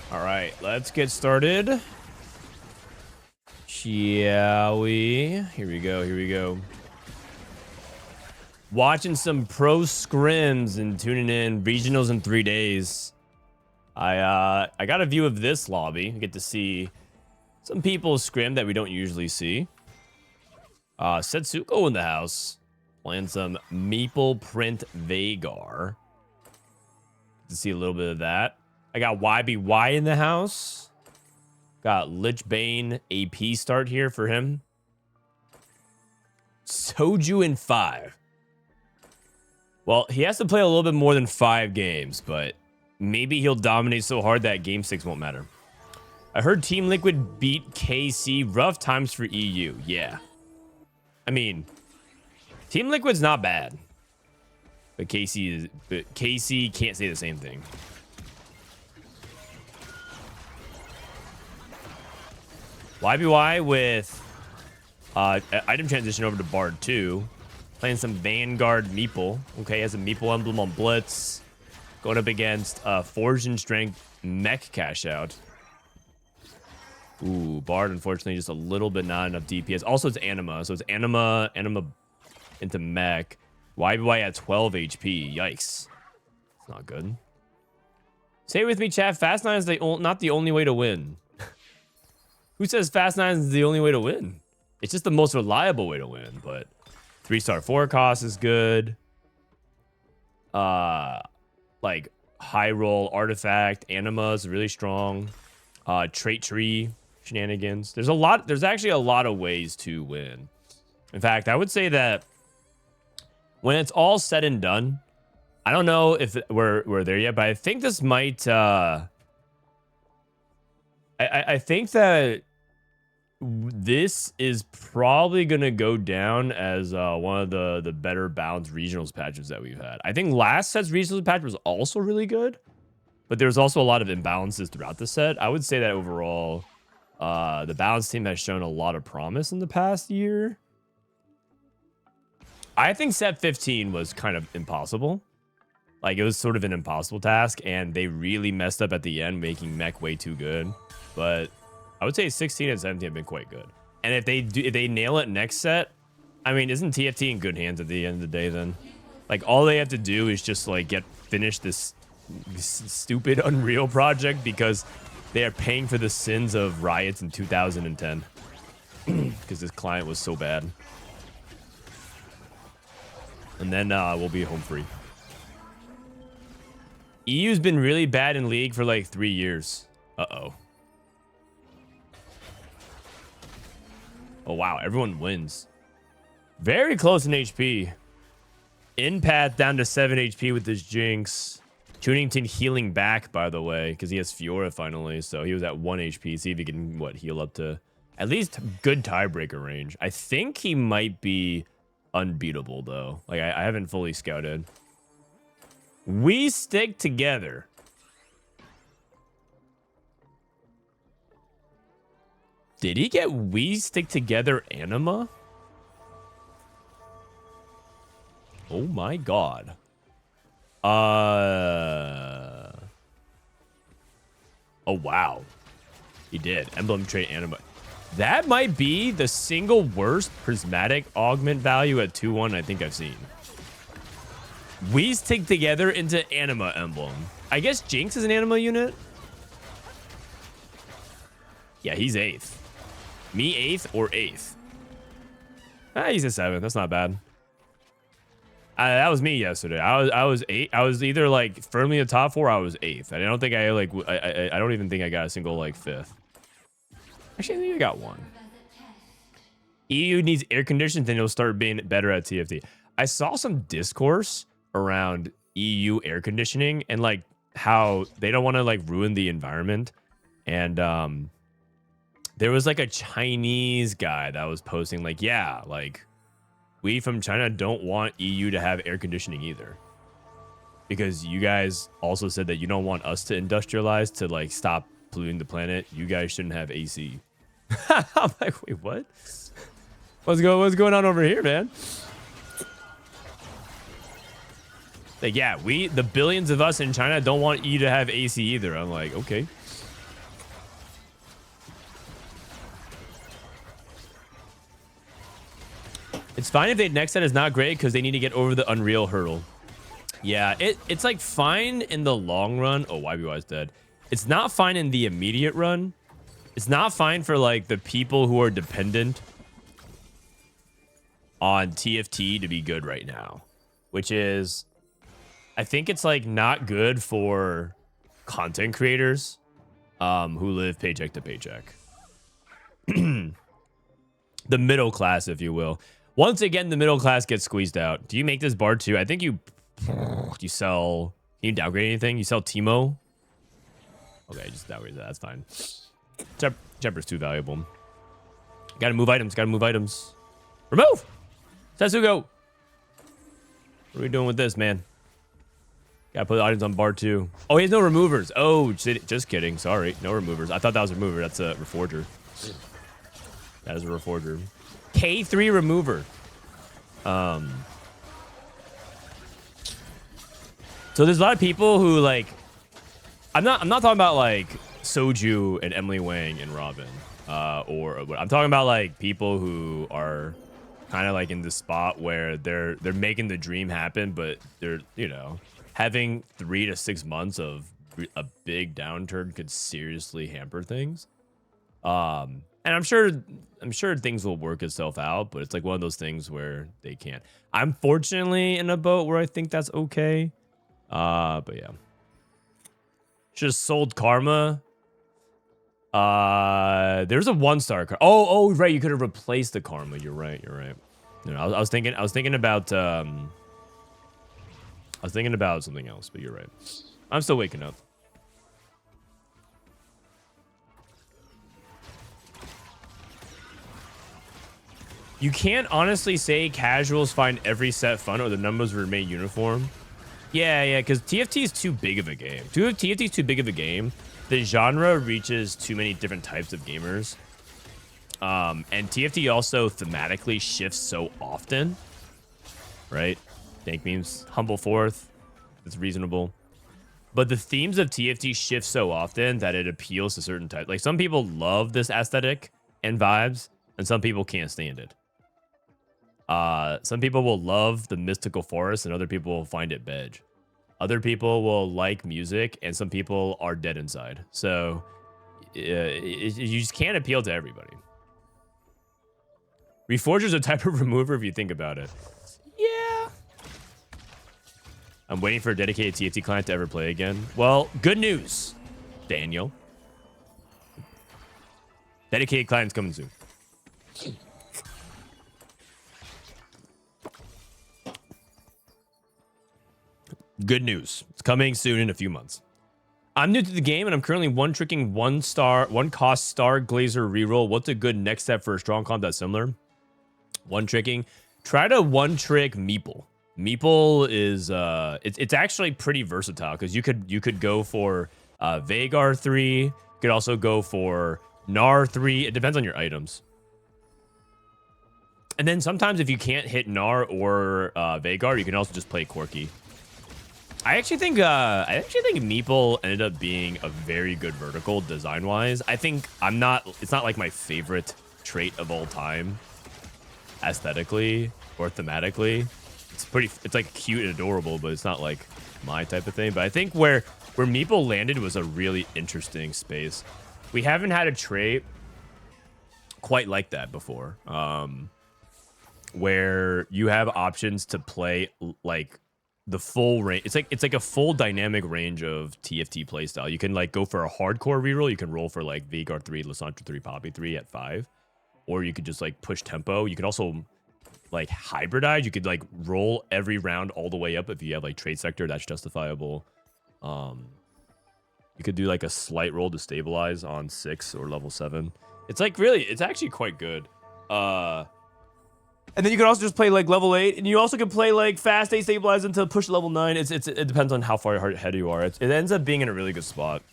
All right, let's get started. Shall we? Here we go. Here we go. Watching some pro scrims and tuning in regionals in 3 days. I got a view of this lobby. I get to see some people scrim that we don't usually see. Setsuko in the house. Playing some Meeple Print Vagar. To see a little bit of that. I got YBY in the house. Got Lich Bane AP start here for him. Soju in 5. Well, he has to play a little bit more than 5 games, but maybe he'll dominate so hard that game 6 won't matter. I heard Team Liquid beat KC. Rough times for EU. Yeah. I mean, Team Liquid's not bad. But KC can't say the same thing. YBY with item transition over to Bard 2. Playing some Vanguard Meeple. Okay, has a Meeple emblem on Blitz. Going up against Forge and Strength Mech cash out. Ooh, Bard, unfortunately, just a little bit not enough DPS. Also, it's Anima. So it's Anima into Mech. YBY at 12 HP. Yikes. It's not good. Say it with me, chat. Fast 9 is not the only way to win. Who says Fast 9 is the only way to win? It's just the most reliable way to win, but 3-star 4 cost is good. Like high roll artifact, Anima is really strong. Trait tree shenanigans. There's actually a lot of ways to win. In fact, I would say that when it's all said and done, I don't know if we're there yet, but I think this might I think that this is probably gonna go down as one of the better balanced regionals patches that we've had. I think last set's regionals patch was also really good, but there's also a lot of imbalances throughout the set. I would say that overall, the balance team has shown a lot of promise in the past year. I think set 15 was kind of impossible. Like, it was sort of an impossible task, and they really messed up at the end, making Mech way too good. But I would say 16 and 17 have been quite good. And if they nail it next set, I mean, isn't TFT in good hands at the end of the day then? Like, all they have to do is just like finish this stupid Unreal project because they are paying for the sins of riots in 2010 because this client was so bad. And then we'll be home free. EU's been really bad in League for like 3 years. Uh-oh. Oh, wow. Everyone wins. Very close in HP. Inpath down to 7 HP with this Jinx. Chunington healing back, by the way, because he has Fiora finally. So he was at 1 HP. See if he can, heal up to at least good tiebreaker range. I think he might be unbeatable, though. Like, I haven't fully scouted. We stick together. Did he get We Stick Together Anima? Oh my god. Oh wow. He did. Emblem trait Anima. That might be the single worst prismatic augment value at 2-1 I think I've seen. We Stick Together into Anima emblem. I guess Jinx is an Anima unit? Yeah, he's 8th. Me 8th or 8th? He's a 7th. That's not bad. That was me yesterday. I was 8. I was either like firmly in the top 4 or I was 8th. I don't think I like I don't even think I got a single like 5th. Actually, I think I got 1. EU needs air conditioning, then you'll start being better at TFT. I saw some discourse around EU air conditioning and like how they don't want to like ruin the environment. And there was like a Chinese guy that was posting like, yeah, like we from China don't want EU to have air conditioning either. Because you guys also said that you don't want us to industrialize to like stop polluting the planet. You guys shouldn't have AC. I'm like, wait, what? What's going on over here, man? Like, yeah, the billions of us in China don't want you to have AC either. I'm like, okay. It's fine if they next set is not great because they need to get over the Unreal hurdle. Yeah, it's like fine in the long run. Oh, YBY is dead. It's not fine in the immediate run. It's not fine for like the people who are dependent on TFT to be good right now, which is, I think it's like not good for content creators who live paycheck to paycheck. The middle class, if you will. Once again, the middle class gets squeezed out. Do you make this bar too? I think you sell. Can you downgrade anything? You sell Teemo? Okay, just downgrade that. That's fine. Jumper's too valuable. Gotta move items. Gotta move items. Remove! Setsuko! What are we doing with this, man? Gotta put the items on bar 2. Oh, he has no removers. Oh, just kidding. Sorry. No removers. I thought that was a remover. That's a reforger. That is a reforger. K3 remover. So there's a lot of people who like, I'm not talking about like Soju and Emily Wang and Robin, or I'm talking about like people who are kind of like in the spot where they're making the dream happen, but they're, you know, having 3 to 6 months of a big downturn could seriously hamper things. And I'm sure things will work itself out, but it's like one of those things where they can't. I'm fortunately in a boat where I think that's okay. But yeah. Just sold Karma. There's a 1-star card. Oh, right. You could have replaced the Karma. You're right. No, I was thinking about something else, but you're right. I'm still waking up. You can't honestly say casuals find every set fun or the numbers remain uniform. Yeah, because TFT is too big of a game. TFT is too big of a game. The genre reaches too many different types of gamers. And TFT also thematically shifts so often. Right? Dankmemes, humble fourth. It's reasonable. But the themes of TFT shift so often that it appeals to certain types. Like, some people love this aesthetic and vibes, and some people can't stand it. Some people will love the mystical forest, and other people will find it veg. Other people will like music, and some people are dead inside. So you just can't appeal to everybody. Reforger's a type of remover if you think about it. Yeah. I'm waiting for a dedicated TFT client to ever play again. Well, good news, Daniel. Dedicated client's coming soon. Good news. It's coming soon in a few months. I'm new to the game and I'm currently one-tricking 1-cost Star Glazer reroll. What's a good next step for a strong comp that's similar? One-tricking. Try to one-trick Meeple. Meeple is it's actually pretty versatile because you could go for Veigar 3. You could also go for Gnar 3. It depends on your items. And then sometimes if you can't hit Gnar or Veigar, you can also just play Corki. I actually think Meeple ended up being a very good vertical design-wise. I think it's not like my favorite trait of all time aesthetically or thematically. It's like cute and adorable, but it's not like my type of thing. But I think where Meeple landed was a really interesting space. We haven't had a trait quite like that before, where you have options to play like the full range. It's like a full dynamic range of TFT playstyle. You can like go for a hardcore reroll. You can roll for like Veigar 3, Lissandra 3, Poppy 3 at 5. Or you could just like push tempo. You could also like hybridize. You could like roll every round all the way up if you have like trade sector. That's justifiable. You could do like a slight roll to stabilize on 6 or level 7. It's like really, it's actually quite good. And then you can also just play like level 8, and you also can play like fast 8 stabilize until push level 9. It depends on how far ahead you are. It ends up being in a really good spot.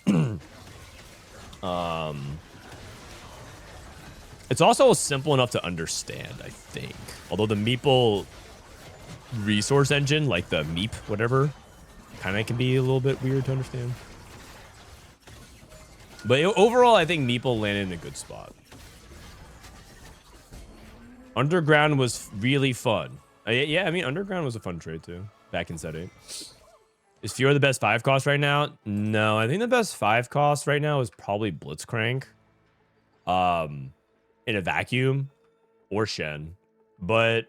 It's also simple enough to understand, I think. Although the Meeple resource engine, like the Meep whatever, kind of can be a little bit weird to understand. But overall, I think Meeple landed in a good spot. Underground was really fun. Yeah, I mean, Underground was a fun trade too, back in set 8. Is Fiora the best 5 cost right now? No, I think the best 5 cost right now is probably Blitzcrank. In a vacuum, or Shen. But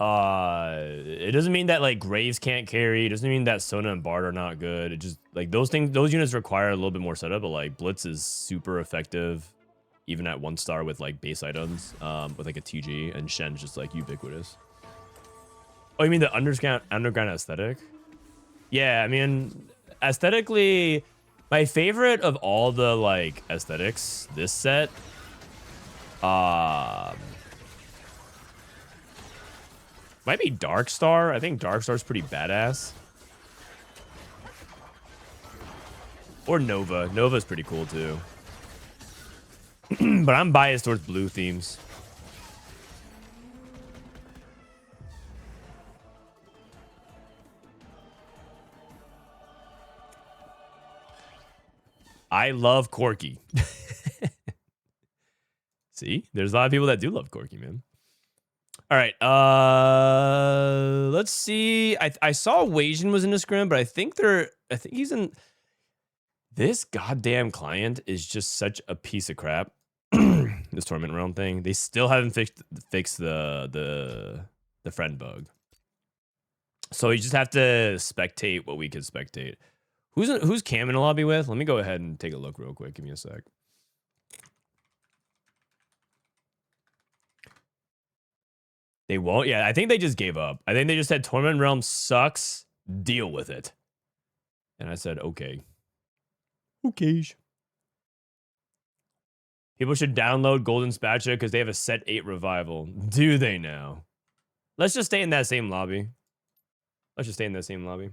it doesn't mean that like Graves can't carry. It doesn't mean that Sona and Bard are not good. It just like those units require a little bit more setup, but like Blitz is super effective even at 1-star with like base items, with like a TG, and Shen's just like ubiquitous. Oh, you mean the underground aesthetic? Yeah, I mean aesthetically, my favorite of all the like aesthetics this set, might be Darkstar. I think Darkstar's pretty badass. Or Nova. Nova's pretty cool too. But I'm biased towards blue themes. I love Corki. See, there's a lot of people that do love Corki, man. All right, let's see. I saw Wasian was in a scrim, but I think he's in. This goddamn client is just such a piece of crap. This tournament realm thing. They still haven't fixed the friend bug. So you just have to spectate what we can spectate. Who's Cam in a lobby with? Let me go ahead and take a look real quick. Give me a sec. They won't? Yeah, I think they just gave up. I think they just said Tournament Realm sucks. Deal with it. And I said, okay. Okay. People should download Golden Spatula because they have a set 8 revival. Do they now? Let's just stay in that same lobby. Let's just stay in that same lobby.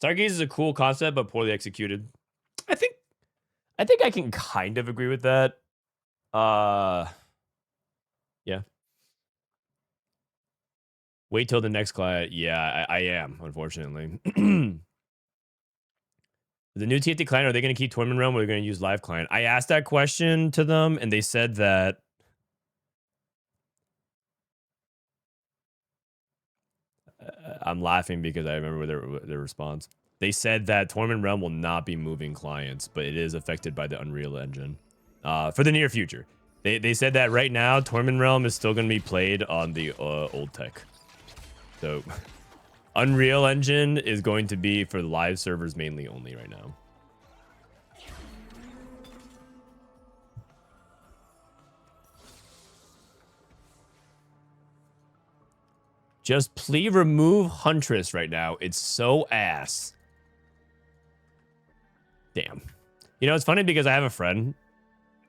Stargaze is a cool concept, but poorly executed. I think I can kind of agree with that. Yeah. Wait till the next client. Yeah, I am, unfortunately. The new TFT client, are they going to keep Tournament Realm or are they going to use live client? I asked that question to them, and they said that I'm laughing because I remember their response. They said that Tournament Realm will not be moving clients, but it is affected by the Unreal Engine for the near future. They said that right now, Tournament Realm is still going to be played on the old tech. So Unreal Engine is going to be for live servers mainly only right now. Just please remove Huntress right now. It's so ass. Damn. You know, it's funny because I have a friend.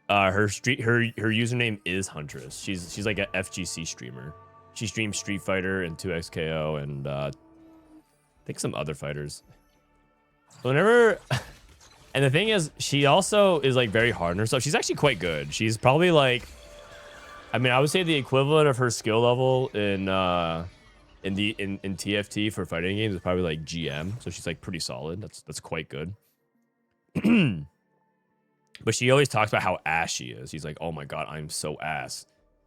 Her username is Huntress. She's like an FGC streamer. She streams Street Fighter and 2XKO and I think some other fighters. Whenever, and the thing is, she also is like very hard on herself. She's actually quite good. She's probably like, I mean, I would say the equivalent of her skill level in TFT for fighting games is probably like GM. So she's like pretty solid. That's quite good. But she always talks about how ass she is. She's like, oh my god, I'm so ass.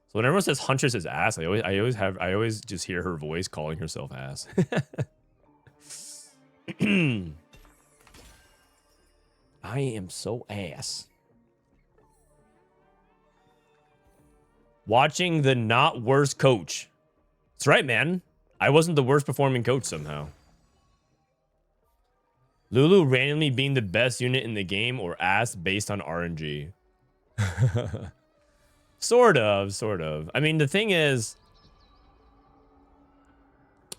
So when everyone says Huntress is ass, I always just hear her voice calling herself ass. I am so ass. Watching the not worst coach. That's right, man. I wasn't the worst performing coach somehow. Lulu randomly being the best unit in the game or ass based on RNG. Sort of. I mean, the thing is,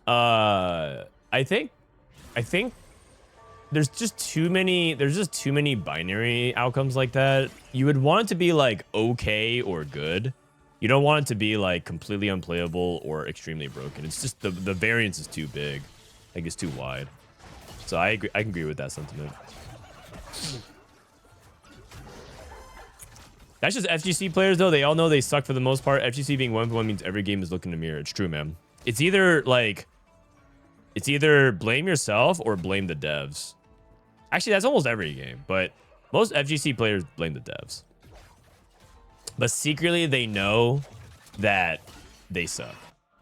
I think there's just too many binary outcomes like that. You would want it to be like okay or good. You don't want it to be like completely unplayable or extremely broken. It's just the variance is too big. Like it's too wide. So I agree. I can agree with that sentiment. That's just FGC players, though. They all know they suck for the most part. FGC being 1v1 means every game is looking to mirror. It's true, man. It's either blame yourself or blame the devs. Actually, that's almost every game, but most FGC players blame the devs. but secretly they know that they suck.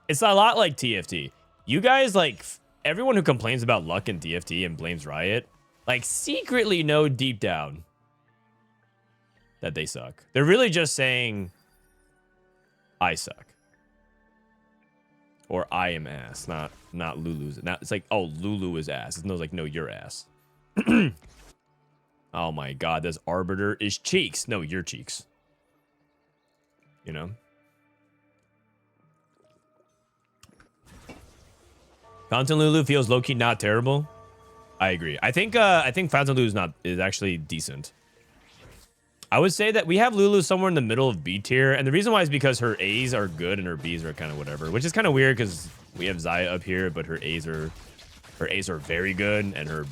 It's a lot like TFT. You guys, like, everyone who complains about luck in TFT and blames Riot, like, secretly know deep down that they suck. They're really just saying, I suck. Or I am ass, not Lulu's. It's like, oh, Lulu is ass. It's like, no, you're ass. Oh my god, this Arbiter is cheeks. No, you're cheeks. You know? Fountain Lulu feels low-key not terrible. I agree. I think Fountain Lulu is actually decent. I would say that we have Lulu somewhere in the middle of B tier, and the reason why is because her A's are good and her B's are kind of whatever, which is kind of weird because we have Xayah up here, but her A's are very good, and her,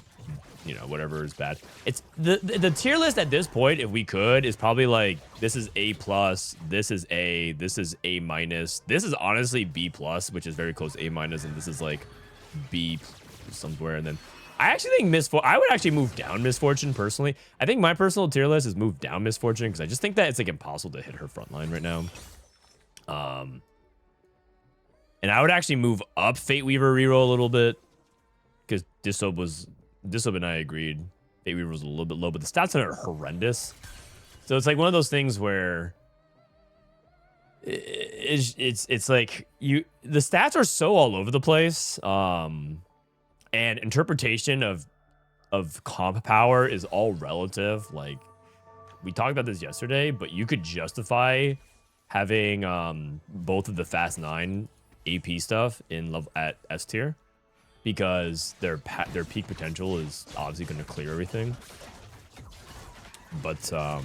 you know, whatever is bad. It's the tier list at this point, if we could, is probably like, this is A+, this is A, this is A-, this is honestly B+, which is very close to A-, and this is like B somewhere, and then I actually think I would actually move down Misfortune personally. I think my personal tier list is move down Misfortune because I just think that it's like impossible to hit her front line right now. And I would actually move up Fate Weaver reroll a little bit because Disob and I agreed Fate Weaver was a little bit low, but the stats on it are horrendous. So it's like one of those things where it's like the stats are so all over the place. And interpretation of comp power is all relative. Like, we talked about this yesterday, but you could justify having both of the Fast 9 AP stuff at S tier because their peak potential is obviously going to clear everything. But a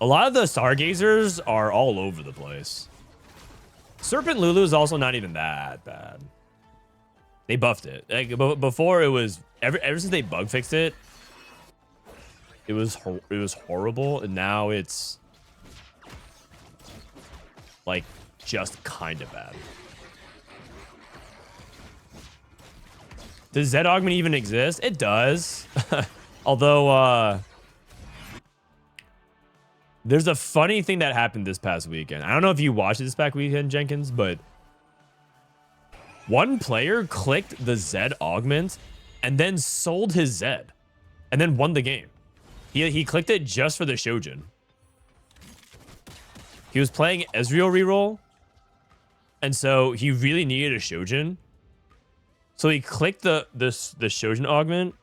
lot of the Stargazers are all over the place. Serpent Lulu is also not even that bad. They buffed it. Like, before it was ever since they bug fixed it, it was horrible, and now it's like just kind of bad. Does Zed augment even exist? It does. Although there's a funny thing that happened this past weekend. I don't know if you watched it this past weekend, Jenkins, but one player clicked the Zed augment and then sold his Zed and then won the game. He clicked it just for the Shojin. He was playing Ezreal reroll, and so he really needed a Shojin. So he clicked the Shojin augment,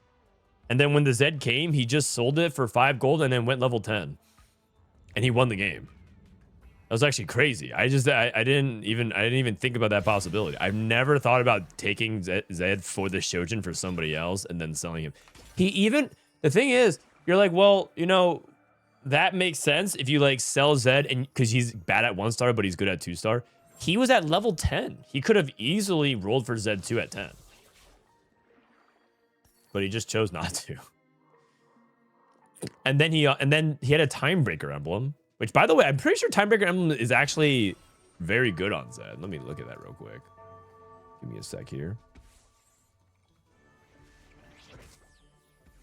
and then when the Zed came, he just sold it for 5 gold and then went level 10. And he won the game. That was actually crazy. I didn't even think about that possibility. I've never thought about taking Zed for the Shojin for somebody else and then selling him. The thing is, you're like, well, you know, that makes sense if you like sell Zed and because he's bad at 1-star, but he's good at 2-star. He was at level 10. He could have easily rolled for Zed 2 at 10. But he just chose not to. And then he had a Timebreaker emblem. Which, by the way, I'm pretty sure Timebreaker Emblem is actually very good on Zed. Let me look at that real quick. Give me a sec here.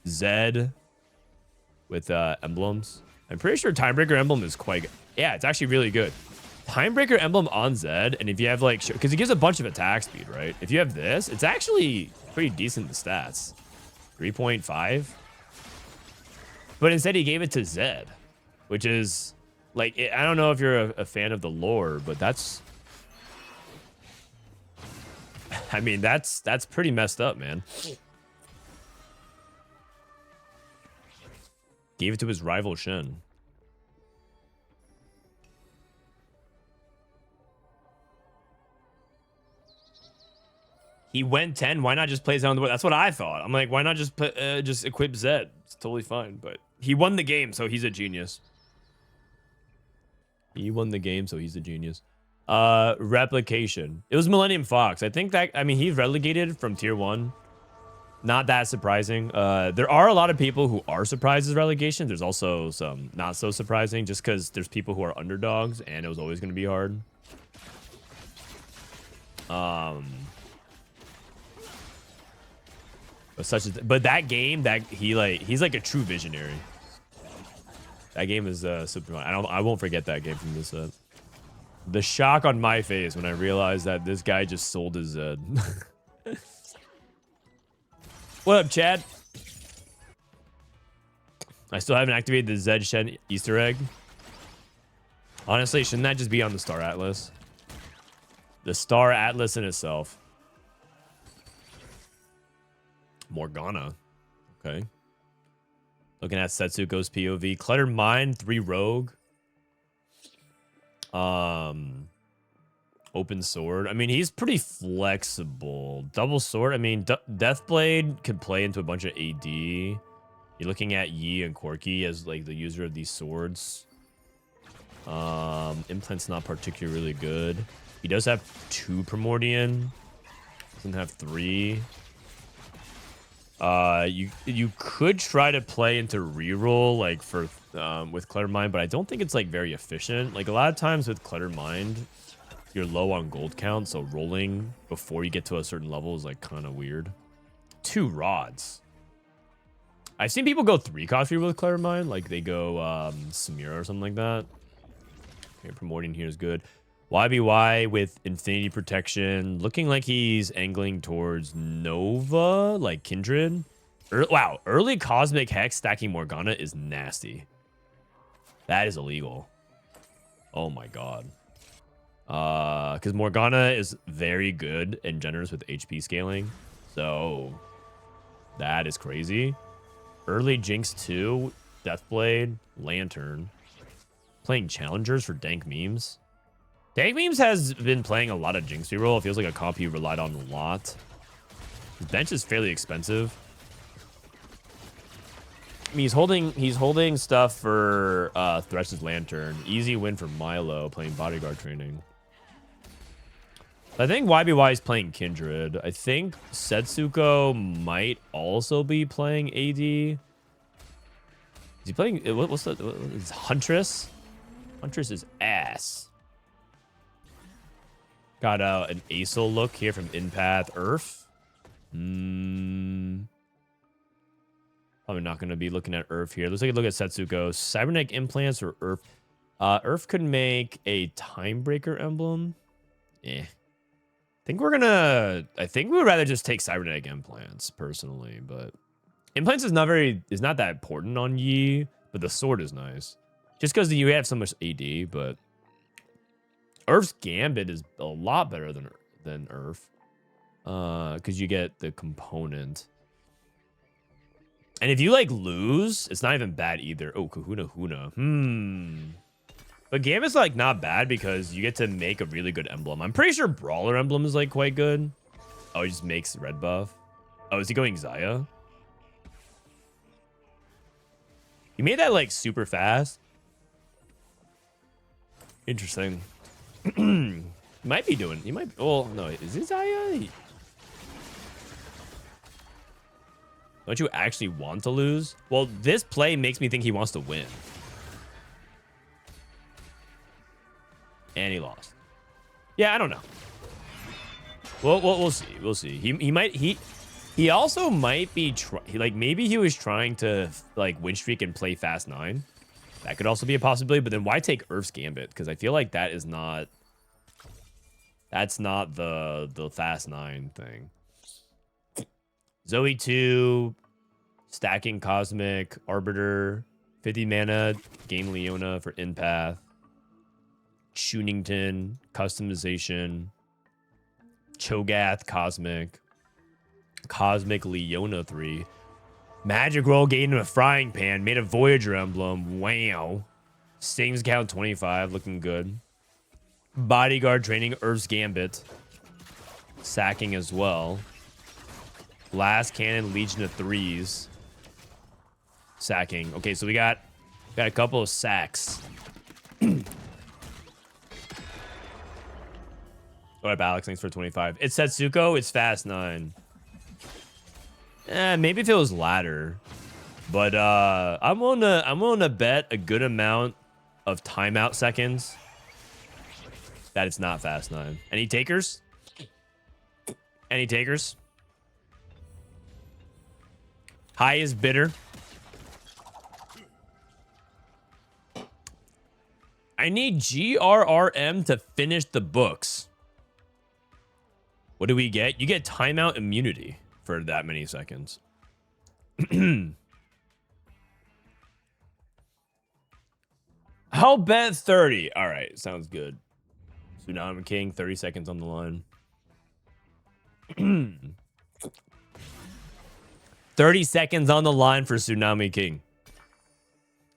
Zed with emblems. I'm pretty sure Timebreaker Emblem is quite good. Yeah, it's actually really good. Timebreaker Emblem on Zed, and if you have like, because it gives a bunch of attack speed, right? If you have this, it's actually pretty decent in the stats. 3.5. But instead he gave it to Zed, which is... like, I don't know if you're a fan of the lore, but that's... I mean, that's pretty messed up, man. Gave it to his rival Shen. He went 10. Why not just play Zed on the board? That's what I thought. I'm like, why not just equip Zed? It's totally fine. But he won the game, so he's a genius. He won the game, so he's a genius. Replication. It was Millennium Fox. I think that, I mean, he's relegated from tier 1. Not that surprising. There are a lot of people who are surprised as relegation. There's also some not so surprising just because there's people who are underdogs and it was always going to be hard. But that game, he's like a true visionary. That game is super fun. I won't forget that game from this set. The shock on my face when I realized that this guy just sold his Zed. What up, Chad? I still haven't activated the Zed Shen Easter egg. Honestly, shouldn't that just be on the Star Atlas? The Star Atlas in itself. Morgana. Okay. Looking at Setsuko's POV. Cluttered Mind, 3 Rogue. Open Sword. I mean, he's pretty flexible. Double Sword. I mean, Deathblade could play into a bunch of AD. You're looking at Yi and Corki as like the user of these swords. Implant's not particularly good. He does have 2 Primordian. Doesn't have 3. You could try to play into reroll like for with Cluttered Mind, but I don't think it's like very efficient. Like a lot of times with Cluttered Mind, you're low on gold count, so rolling before you get to a certain level is like kind of weird. 2 rods. I've seen people go 3 cost reroll with Cluttered Mind, like they go Samira or something like that. Okay, Primordian here is good. YBY with Infinity Protection. Looking like he's angling towards Nova, like Kindred. Wow, early Cosmic Hex stacking Morgana is nasty. That is illegal. Oh my god. Because Morgana is very good and generous with HP scaling. So, that is crazy. Early Jinx 2, Deathblade, Lantern. Playing Challengers for Dankmemes. Dankmemes has been playing a lot of Jinx reroll. It feels like a comp he relied on a lot. His bench is fairly expensive. I mean, he's holding stuff for Thresh's Lantern. Easy win for Milo playing bodyguard training. I think YBY is playing Kindred. I think Setsuko might also be playing AD. Is he playing? What's the? Is Huntress? Huntress is ass. Got an ASO look here from Inpath. Earth. Probably not going to be looking at Earth here. Let's take a look at Setsuko. Cybernetic implants or Earth. Earth could make a Timebreaker emblem. Eh. I think we would rather just take cybernetic implants personally, but implants is not that important on Yi, but the sword is nice. Just because you have so much AD, but Earth's Gambit is a lot better than Earth. Because you get the component. And if you like lose, it's not even bad either. Oh, Kahuna Huna. But Gambit's like not bad because you get to make a really good emblem. I'm pretty sure Brawler emblem is like quite good. Oh, he just makes red buff. Oh, is he going Xayah? He made that like super fast. Interesting. He might be doing. He might. Well, no. Is it Xayah? Don't you actually want to lose? Well, this play makes me think he wants to win. And he lost. Yeah, I don't know. Well, we'll see. We'll see. He also might be like maybe he was trying to like win streak and play fast 9. That could also be a possibility. But then why take Earth's Gambit? Because I feel like that is not. That's not the fast 9 thing. Zoe 2, stacking Cosmic Arbiter, 50 mana, gain Leona for Inpath. Chunington, customization, Cho'Gath, Cosmic Leona 3, Magic Roll, gave him a frying pan, made a Voyager emblem, wow, Stings count 25, looking good, Bodyguard training, Earth's Gambit, sacking as well, Blast Cannon, Legion of Threes, sacking. Okay, so we got a couple of sacks. What up, Alex? Thanks for 25. It's Setsuko. It's fast 9. Maybe if it was ladder, but I'm willing to bet a good amount of timeout seconds that it's not fast 9. Any takers? Any takers? High is bitter. I need GRRM to finish the books. What do we get? You get timeout immunity for that many seconds. I'll bet 30. All right, sounds good. Tsunami King, 30 seconds on the line. 30 seconds on the line for Tsunami King.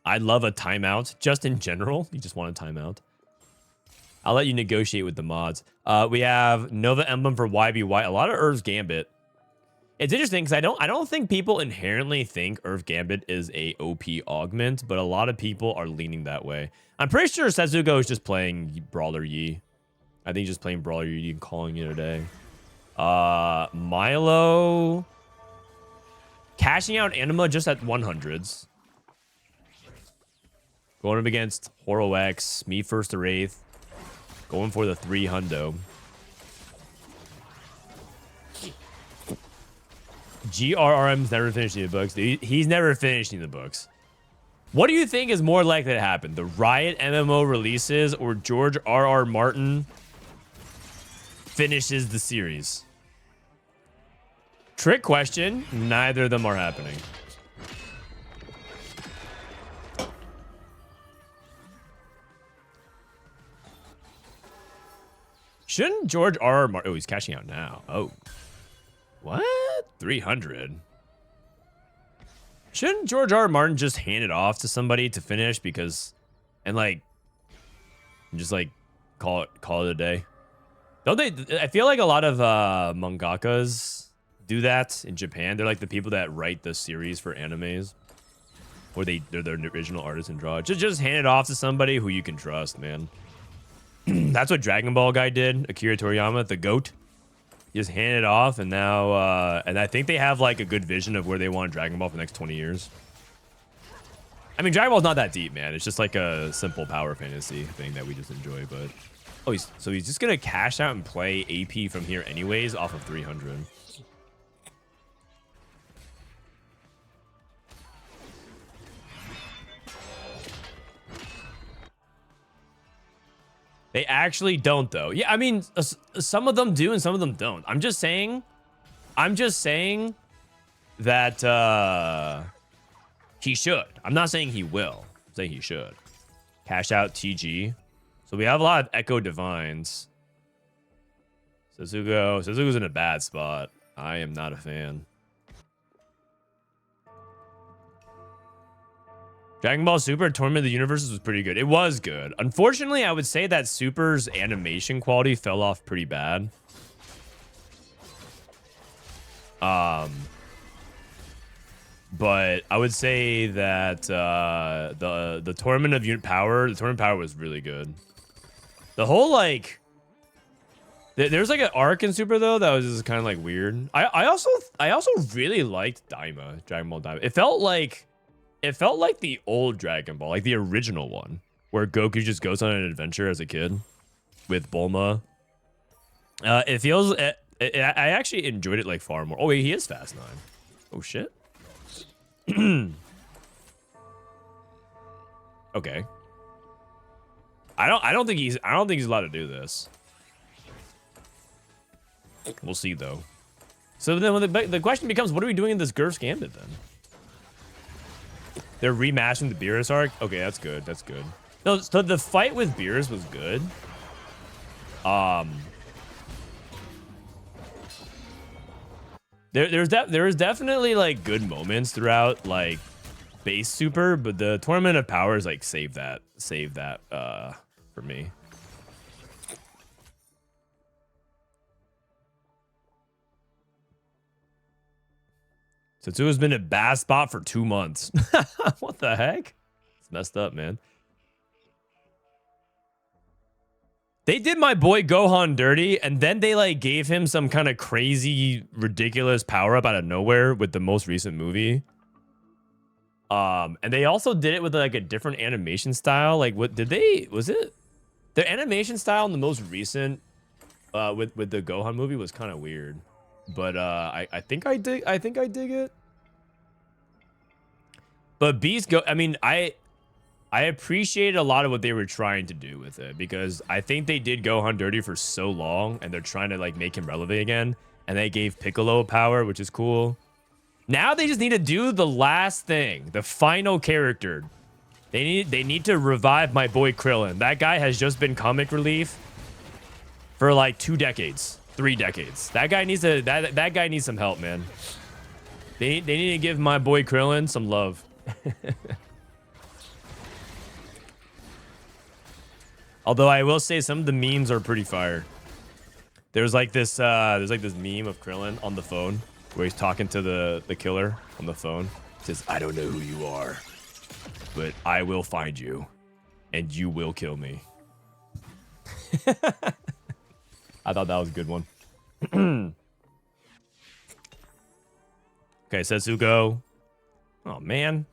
I'd love a timeout, just in general. You just want a timeout. I'll let you negotiate with the mods. We have Nova Emblem for YBY. A lot of Irv's Gambit. It's interesting because I don't think people inherently think Irv Gambit is a OP augment, but a lot of people are leaning that way. I'm pretty sure Setsuko is just playing Brawler Yi. I think he's just playing Brawler Yi and calling it a day. Milo cashing out Anima just at 100s. Going up against HoroX, me first to Wraith. Going for the 3 hundo. GRRM's never finishing the books. He's never finishing the books. What do you think is more likely to happen? The Riot MMO releases or George R.R. Martin finishes the series? Trick question. Neither of them are happening. Shouldn't George R.R. Martin... Oh, he's cashing out now. Oh. What? 300? Shouldn't George R.R. Martin just hand it off to somebody to finish because... And, like... Just, like, call it a day? Don't they... I feel like a lot of mangakas do that in Japan. They're, like, the people that write the series for animes. Or they're the original artists and draw it. Just hand it off to somebody who you can trust, man. That's what Dragon Ball guy did. Akira Toriyama, the GOAT. He just handed it off, and now, and I think they have like a good vision of where they want Dragon Ball for the next 20 years. I mean, Dragon Ball's not that deep, man. It's just like a simple power fantasy thing that we just enjoy. But oh, so he's just gonna cash out and play AP from here anyways, off of 300. They actually don't, though. Yeah, I mean, some of them do and some of them don't. I'm just saying that he should. I'm not saying he will. I'm saying he should. Cash out TG. So we have a lot of Ekko Divines. Setsuko's in a bad spot. I am not a fan. Dragon Ball Super Tournament of the Universes was pretty good. It was good. Unfortunately, I would say that Super's animation quality fell off pretty bad. But I would say that the Tournament of Power was really good. The whole like there's like an arc in Super though that was just kind of like weird. I also really liked Daima, Dragon Ball Daima. It felt like the old Dragon Ball, like the original one, where Goku just goes on an adventure as a kid with Bulma. It feels... I actually enjoyed it like far more. Oh, wait, he is Fast 9. Oh, shit. Okay. I don't think he's allowed to do this. We'll see, though. So then the question becomes, what are we doing in this Gurf's Gambit, then? They're remashing the Beerus arc? Okay, that's good. That's good. No, so the fight with Beerus was good. There was definitely like good moments throughout like base Super, but the Tournament of Powers like save that for me. Setsuko's been in a bad spot for 2 months. What the heck? It's messed up, man. They did my boy Gohan dirty, and then they like gave him some kind of crazy, ridiculous power up out of nowhere with the most recent movie. And they also did it with like a different animation style. Like, what did they? Was it the animation style in the most recent with the Gohan movie was kind of weird. But I think I dig it. But Beast go. I mean, I appreciate a lot of what they were trying to do with it, because I think they did Gohan dirty for so long, and they're trying to like make him relevant again. And they gave Piccolo power, which is cool. Now they just need to do the last thing, the final character. They need to revive my boy Krillin. That guy has just been comic relief for like 2 decades, 3 decades. That guy needs to that guy needs some help, man. They need to give my boy Krillin some love. Although I will say some of the memes are pretty fire. There's like this meme of Krillin on the phone where he's talking to the killer on the phone. He says, "I don't know who you are, but I will find you, and you will kill me." I thought that was a good one. Okay, Setsuko. Oh man.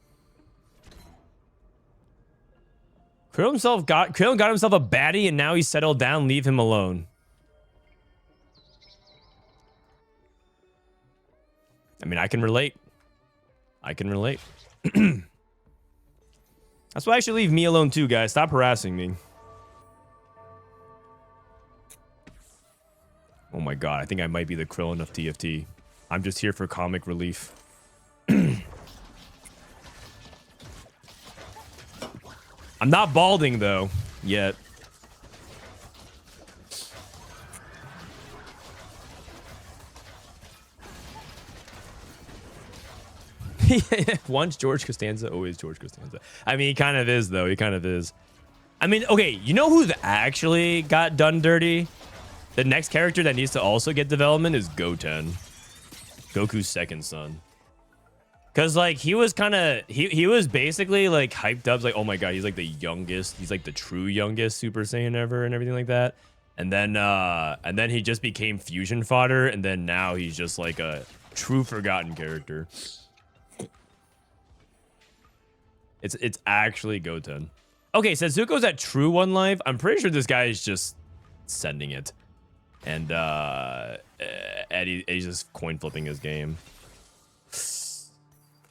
Krillin got himself a baddie, and now he's settled down. Leave him alone. I mean, I can relate. I can relate. That's why I should leave me alone too, guys. Stop harassing me. Oh my god, I think I might be the Krillin of TFT. I'm just here for comic relief. I'm not balding though, yet. Once George Costanza, always George Costanza. I mean, he kind of is though. He kind of is. I mean, okay, you know who's actually got done dirty? The next character that needs to also get development is Goten. Goku's second son. Cause like he was kind of he was basically like hyped up, like, oh my god, he's like the youngest, he's like the true youngest Super Saiyan ever and everything like that. And then he just became fusion fodder, and then now he's just like a true forgotten character. It's actually Goten. Okay, Setsuko's at true 1 life. I'm pretty sure this guy is just sending it. And he's just coin flipping his game.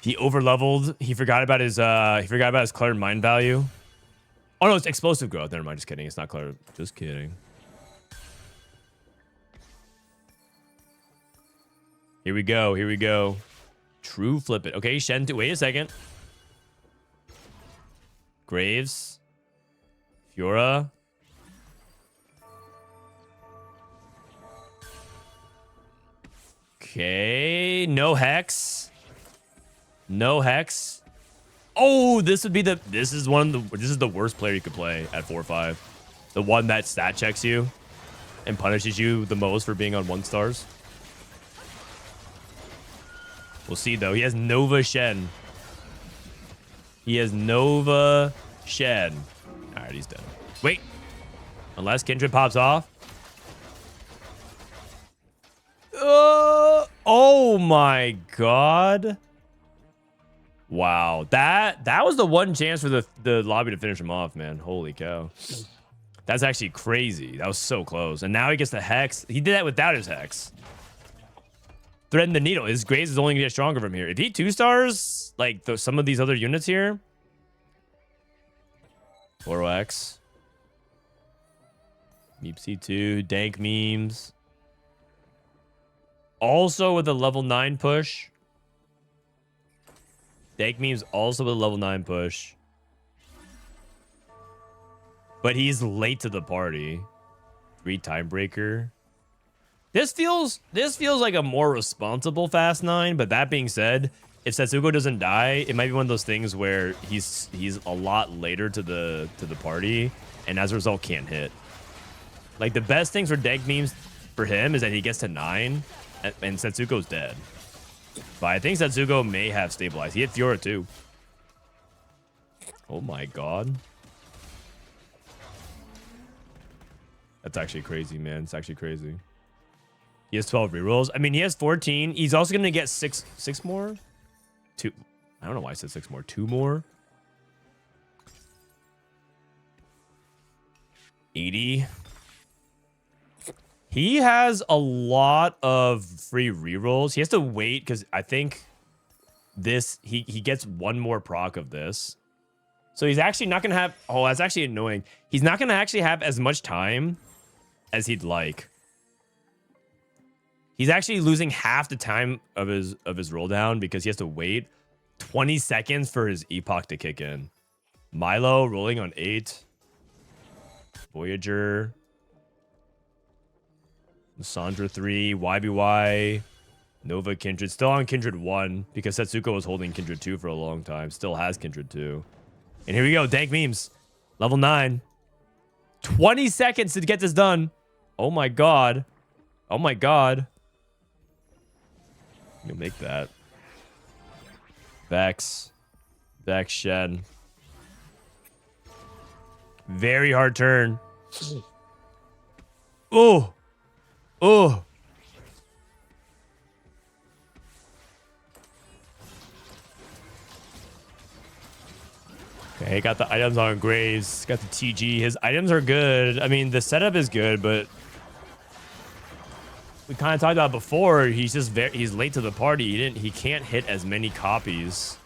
He overleveled. He forgot about his clear mind value. Oh no, it's explosive growth. Never mind, just kidding. It's not clear. Just kidding. Here we go. Here we go. True flip it. Okay, Shen. Wait a second. Graves. Fiora. Okay. No Hex. No Hex. Oh, this is the worst player you could play at 4-5. The one that stat checks you and punishes you the most for being on 1 stars. We'll see though. He has Nova Shen. He has Nova Shen. Alright, he's done. Wait. Unless Kindred pops off. Oh my god. Wow. That was the one chance for the lobby to finish him off, man. Holy cow. That's actually crazy. That was so close. And now he gets the Hex. He did that without his Hex. Threading the needle. His Graves is only going to get stronger from here. If he 2 stars, like some of these other units here. HoroX. Meep C2. Dankmemes. Also with a level 9 push. Dankmemes also with a level 9 push. But he's late to the party. 3 Timebreaker. This feels like a more responsible Fast 9, but that being said, if Setsuko doesn't die, it might be one of those things where he's a lot later to the party, and as a result can't hit. Like the best things for Dankmemes for him is that he gets to 9 and Setsuko's dead. But I think Setsuko may have stabilized. He hit Fiora too. Oh my god. That's actually crazy, man. It's actually crazy. He has 12 rerolls. I mean, he has 14. He's also going to get 6 more. 2. I don't know why I said 6 more. 2 more. 80. He has a lot of free rerolls. He has to wait because I think this he gets 1 more proc of this. So he's actually not going to have... Oh, that's actually annoying. He's not going to actually have as much time as he'd like. He's actually losing half the time of his roll down because he has to wait 20 seconds for his epoch to kick in. Milo rolling on 8. Voyager. Sandra 3. YBY. Nova Kindred. Still on Kindred 1 because Setsuko was holding Kindred 2 for a long time. Still has Kindred 2. And here we go. Dankmemes. Level 9. 20 seconds to get this done. Oh my god. Oh my god. You'll make that. Vex. Vex Shen. Very hard turn. Oh. Oh. Okay, got the items on Graves. Got the TG. His items are good. I mean, the setup is good, but we kind of talked about before. He's just he's late to the party. He can't hit as many copies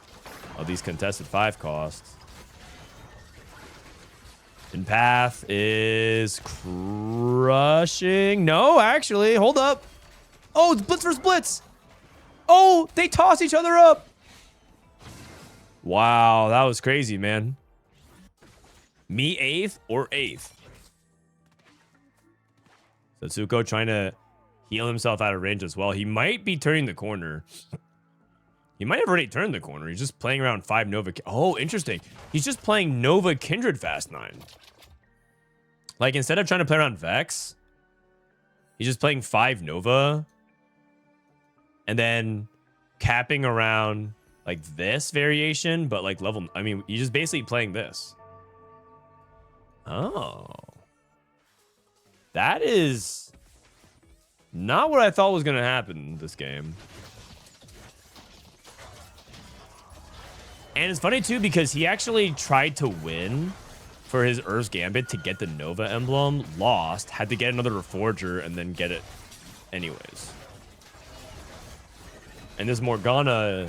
of these contested 5 costs. Inpath is crushing. No, actually, hold up. Oh, it's blitz versus blitz. Oh, they toss each other up. Wow, that was crazy, man. Me 8th or 8th? Setsuko trying to heal himself out of range as well. He might be turning the corner. He might have already turned the corner. He's just playing around 5 Nova. Oh, interesting. He's just playing Nova Kindred Fast 9. Like, instead of trying to play around Vex, he's just playing 5 Nova. And then capping around, like, this variation, but, like, level... I mean, he's just basically playing this. Oh. That is not what I thought was going to happen in this game. And it's funny, too, because he actually tried to win for his Earth's Gambit to get the Nova emblem, lost, had to get another Reforger, and then get it anyways. And this Morgana,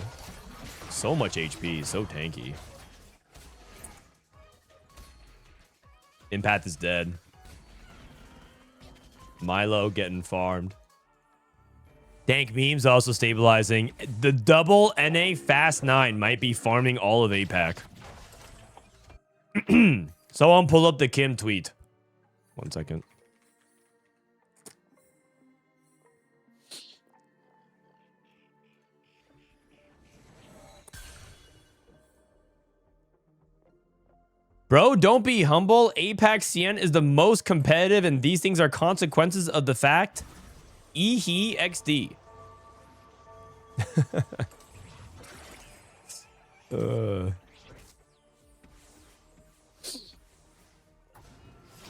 so much HP, so tanky. Inpath is dead. Milo getting farmed. Dankmemes also stabilizing. The double NA Fast 9 might be farming all of APAC. Someone pull up the Kim tweet. 1 second. Bro, don't be humble. APAC CN is the most competitive, and these things are consequences of the fact. Ehe XD.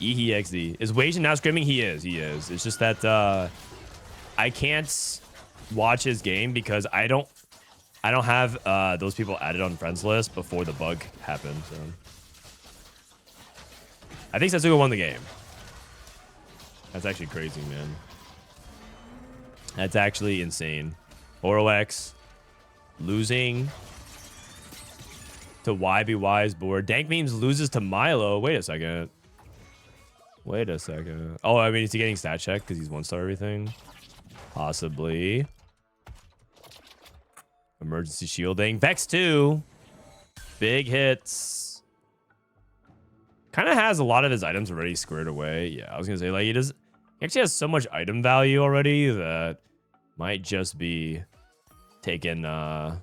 Ehe XD. Is Wage now scrimming? He is. He is. It's just that I can't watch his game because I don't have those people added on friends list before the bug happened. So I think Setsuko won the game. That's actually crazy, man. That's actually insane. HoroX losing to YBY's board. Dankmemes loses to Milo. Wait a second. Wait a second. Oh, I mean, is he getting stat check because he's 1-star everything? Possibly. Emergency shielding. Vex 2. Big hits. Kind of has a lot of his items already squared away. Yeah, I was going to say, like, he actually has so much item value already that might just be taking a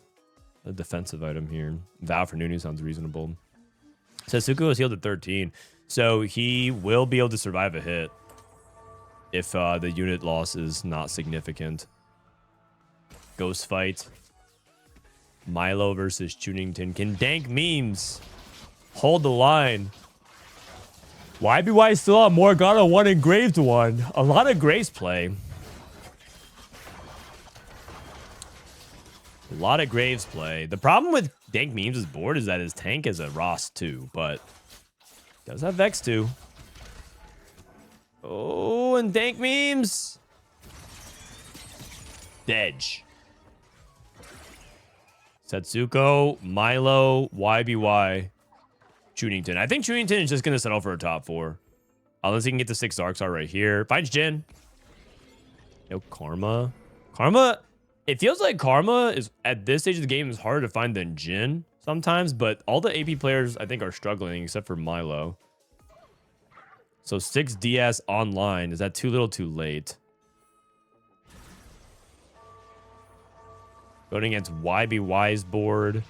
defensive item here. Vow for Nunu sounds reasonable. Setsuko is healed at 13. So he will be able to survive a hit if the unit loss is not significant. Ghost fight. Milo versus Chunington. Can Dankmemes hold the line? YBY still on Morgana 1 and Graves 1. A lot of Graves play. A lot of Graves play. The problem with Dankmemes' board is that his tank is a Ross 2, but does have Vex 2. Oh, and Dankmemes. Dedge. Setsuko, Milo, YBY. Chunington. I think Chunington is just going to settle for a top 4. Unless he can get the 6 Darkstar right here. Finds Jhin. No Karma. Karma, it feels like Karma is, at this stage of the game, is harder to find than Jhin sometimes, but all the AP players, I think, are struggling, except for Milo. So 6 DS online. Is that too little too late? Going against YBY's board.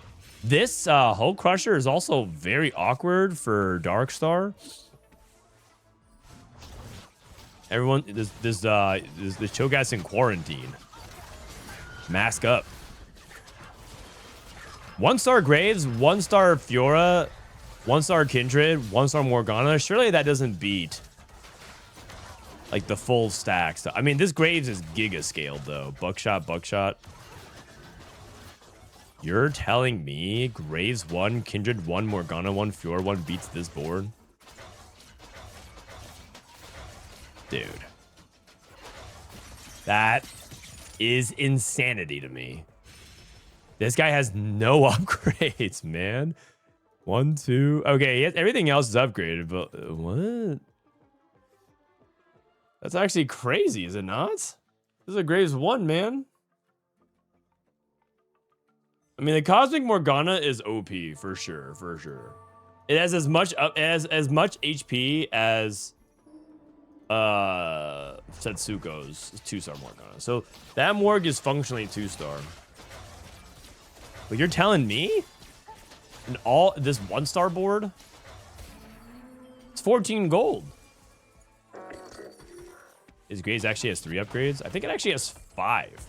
This Hull Crusher is also very awkward for Darkstar. Everyone, this Cho'Gath's in quarantine. Mask up. 1-star Graves, 1-star Fiora, 1-star Kindred, 1-star Morgana. Surely that doesn't beat like the full stacks. I mean, this Graves is giga scaled though. Buckshot. You're telling me Graves 1, Kindred 1, Morgana 1, Fiora 1 beats this board? Dude. That is insanity to me. This guy has no upgrades, man. 1, 2. Okay, everything else is upgraded, but what? That's actually crazy, is it not? This is a Graves 1, man. I mean, the Cosmic Morgana is OP for sure, It has as much HP as Setsuko's 2-star Morgana. So that Morg is functionally 2-star. But you're telling me? And all this 1-star board? It's 14 gold. His Graves actually has 3 upgrades. I think it actually has 5.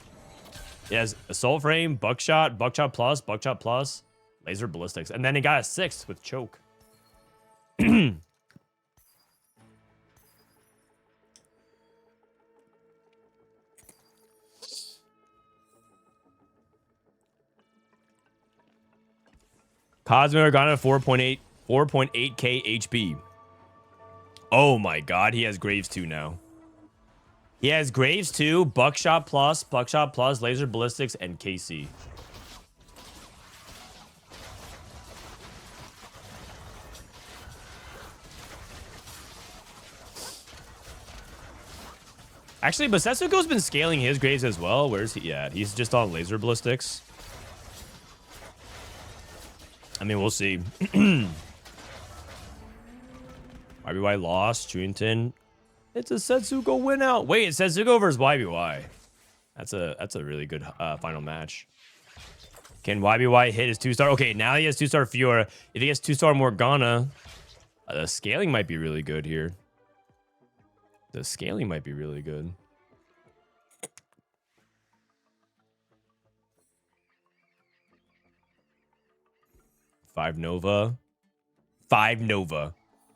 It has Assault Frame, Buckshot Plus, Laser Ballistics. And then it got a 6th with Choke. Cosmic Morgana 4.8k HP. Oh my god, he has Graves 2 now. He has Graves 2, Buckshot Plus, Laser Ballistics, and KC. Actually, but Setsuko's been scaling his Graves as well. Where's he at? He's just on Laser Ballistics. I mean, we'll see. YBY lost. Chunington. It's a Setsuko win out. Wait, it's Setsuko versus YBY. That's a really good final match. Can YBY hit his 2-star? Okay, now he has 2-star Fiora. If he has 2-star Morgana, the scaling might be really good here. The scaling might be really good. Five Nova.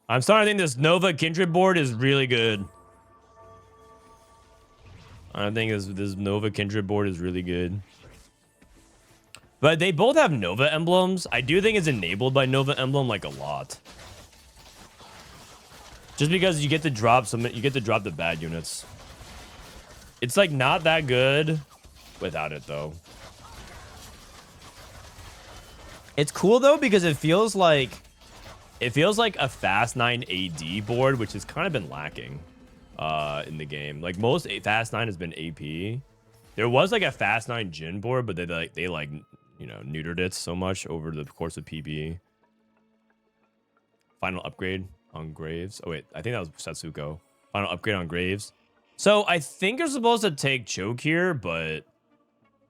I'm starting to think this Nova Kindred board is really good. I think this Nova Kindred board is really good. But they both have Nova emblems. I do think it's enabled by Nova emblem like a lot. Just because you get to drop the bad units. It's like not that good without it though. It's cool though because it feels like a Fast 9 AD board, which has kind of been lacking in the game. Like most Fast 9 has been AP. There was like a Fast 9 Jhin board, but they you know, neutered it so much over the course of PB. Final upgrade on Graves. Oh wait, I think that was Setsuko. Final upgrade on Graves. So I think you're supposed to take Choke here, but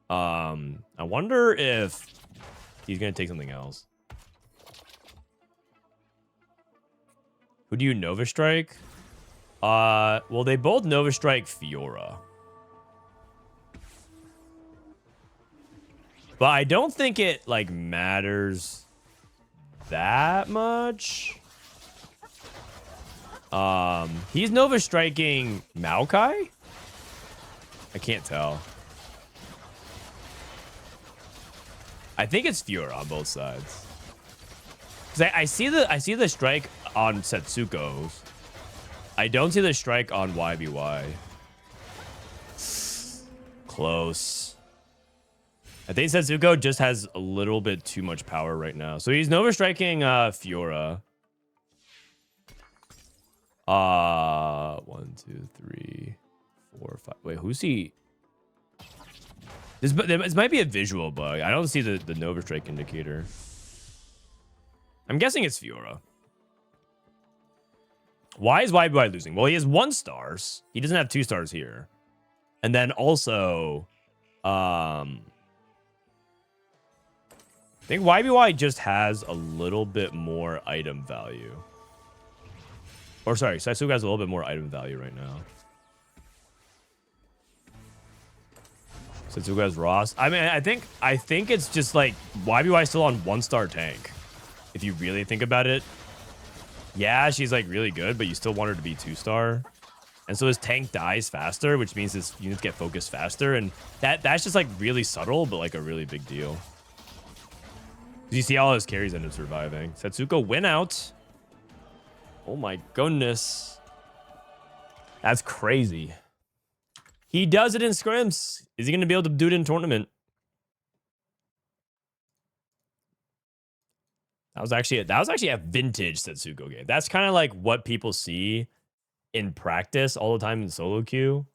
I wonder if he's gonna take something else. Who do you Nova Strike? Well, they both Nova Strike Fiora. But I don't think it like matters that much. He's Nova Striking Maokai? I can't tell. I think it's Fiora on both sides. Cause I see the strike on Setsuko's. I don't see the strike on YBY. Close. I think Setsuko just has a little bit too much power right now. So he's Nova Striking Fiora. 1, 2, 3, 4, 5. Wait, who's he? This might be a visual bug. I don't see the Nova Strike indicator. I'm guessing it's Fiora. Why is YBY losing? Well, he has 1 stars. He doesn't have 2 stars here. And then also, I think YBY just has a little bit more item value. Or sorry, Setsuko has a little bit more item value right now. Setsuko has Ross. I mean, I think it's just like YBY still on 1-star tank. If you really think about it. Yeah, she's like really good, but you still want her to be 2-star. And so his tank dies faster, which means his units get focused faster. And that's just like really subtle, but like a really big deal. You see all his carries end up surviving. Setsuko win out. Oh my goodness. That's crazy. He does it in scrims. Is he going to be able to do it in tournament? That was actually a vintage Setsuko game. That's kind of like what people see in practice all the time in solo queue.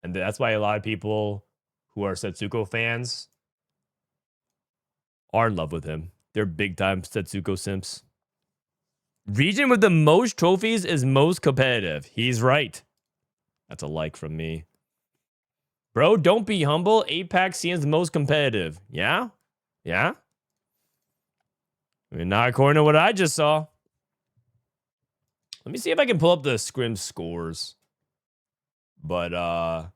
And that's why a lot of people who are Setsuko fans are in love with him. They're big time Setsuko simps. Region with the most trophies is most competitive. He's right. That's a like from me. Bro, don't be humble. 8-pack seems the most competitive. Yeah? Yeah? I mean, not according to what I just saw. Let me see if I can pull up the Scrim scores. But,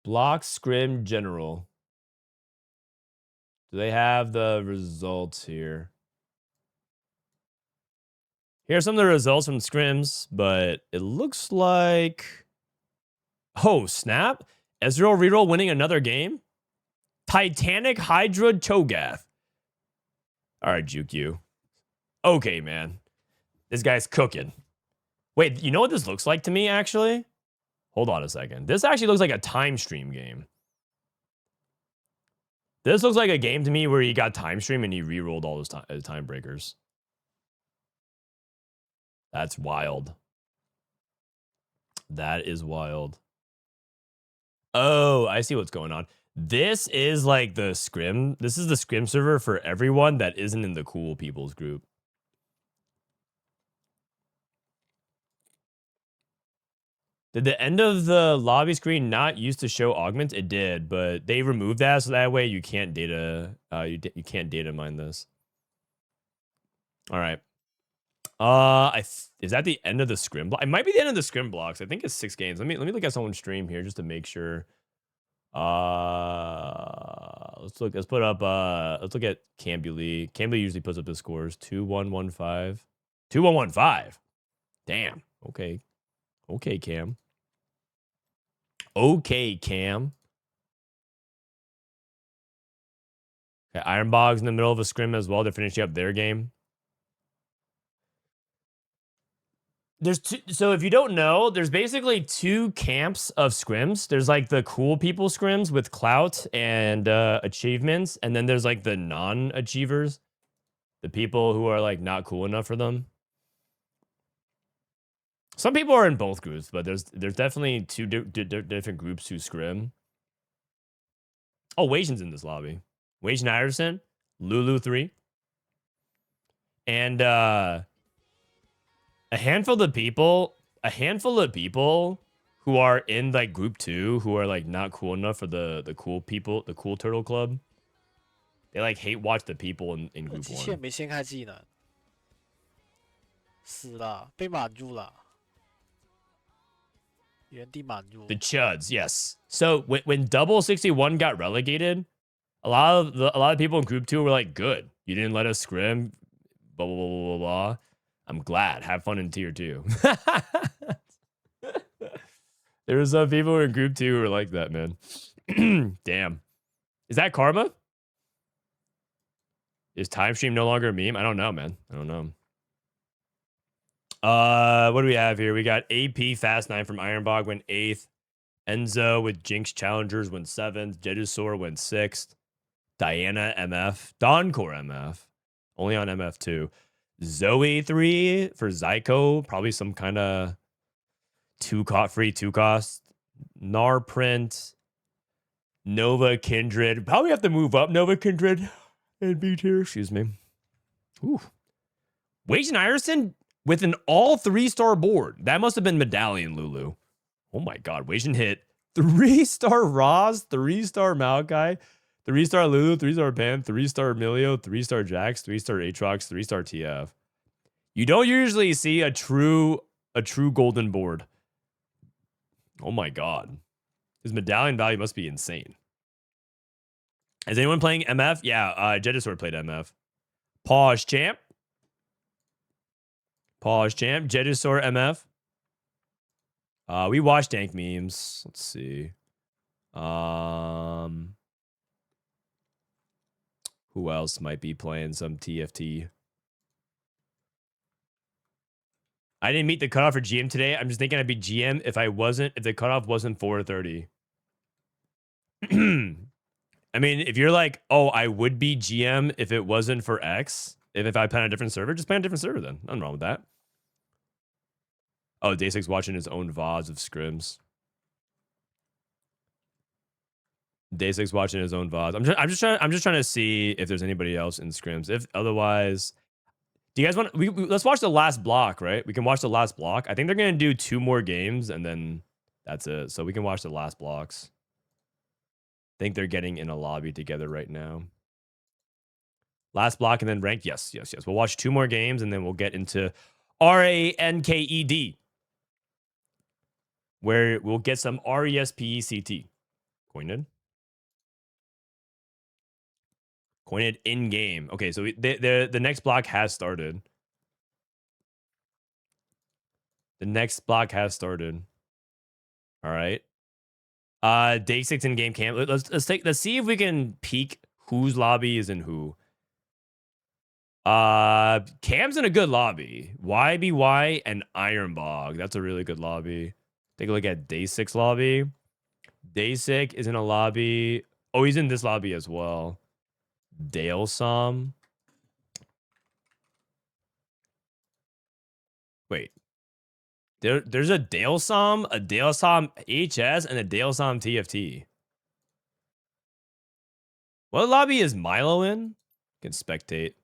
block Scrim general. Do they have the results here? Here's some of the results from Scrims, but it looks like... Oh, snap. Ezreal reroll winning another game? Titanic Hydra Cho'Gath. All right, Juke you. Okay, man. This guy's cooking. Wait, you know what this looks like to me, actually? Hold on a second. This actually looks like a time stream game. This looks like a game to me where he got time stream and he rerolled all his time breakers. That's wild. That is wild. Oh, I see what's going on. This is like the Scrim. This is the Scrim server for everyone that isn't in the cool people's group. Did the end of the lobby screen not used to show augments? It did, but they removed that so that way you can't data you can't data mine this. All right. Is that the end of the Scrim block? It might be the end of the Scrim blocks. I think it's 6 games. Let me look at someone's stream here just to make sure. Let's look at Cambulee. Cambulee usually puts up the scores. 2-1-1-5. 2-1-1-5. Damn. Okay. Okay, Cam. Okay, Cam. Okay, Ironbog's in the middle of a Scrim as well. They're finishing up their game. There's two, so if you don't know, there's basically 2 camps of scrims. There's like the cool people scrims with clout and achievements, and then there's like the non-achievers, the people who are like not cool enough for them. Some people are in both groups, but there's definitely 2 different groups who scrim. Oh, Wasion's in this lobby. Wasianiverson, Lulu 3, and a handful of people who are in like group 2 who are like not cool enough for the cool people, the cool turtle club. They like hate watch the people in group 1. 没先开技能，死了，被满住了，原地满住。 The Chuds, yes. So when Double 61 got relegated, a lot of people in group 2 were like, "Good, you didn't let us scrim." Blah blah blah blah blah. I'm glad. Have fun in tier 2. There were some people in group 2 who were like that, man. Damn. Is that karma? Is time stream no longer a meme? I don't know, man. I don't know. What do we have here? We got AP Fast 9 from Ironbog went 8th. Enzo with Jinx Challengers went 7th. Jedusor went 6th. Diana MF. Dawncore MF. Only on MF2. Zoe 3 for Zyko. Probably some kind of free 2 cost. Narprint. Nova Kindred. Probably have to move up Nova Kindred and B tier. Excuse me. Ooh. Wasianiverson with an all 3-star board. That must have been Medallion Lulu. Oh my god. Wasian hit 3-star Roz, 3-star Maokai, 3-star Lulu, 3-star Pan, 3-star Emilio, 3-star Jax, 3-star Aatrox, 3-star TF. You don't usually see a true golden board. Oh my god. His medallion value must be insane. Is anyone playing MF? Yeah, Jedusor played MF. Pause champ. Pause champ. Jedusor MF. We watched Dankmemes. Let's see. Who else might be playing some TFT? I didn't meet the cutoff for GM today. I'm just thinking I'd be GM if the cutoff wasn't 4:30. I mean, if you're like, oh, I would be GM if it wasn't for X, if I play on a different server, just play on a different server then. Nothing wrong with that. Oh, Day6 watching his own VODs of Scrims. Day6 watching his own VODs. I'm just trying to see if there's anybody else in Scrims. If otherwise, do you guys want let's watch the last block, right? We can watch the last block. I think they're gonna do 2 more games and then that's it. So we can watch the last blocks. I think they're getting in a lobby together right now. Last block and then ranked. Yes. We'll watch 2 more games and then we'll get into RANKED, where we'll get some RESPECT. Coined in game. Okay, so the next block has started. The next block has started. All right. Day 6 in game camp. Let's see if we can peek whose lobby is in who. Cam's in a good lobby. YBY and Ironbog. That's a really good lobby. Take a look at Day 6 lobby. Day 6 is in a lobby. Oh, he's in this lobby as well. Dale Som. Wait. There's a Dale Som HS, and a Dale Som TFT. What lobby is Milo in? You can spectate.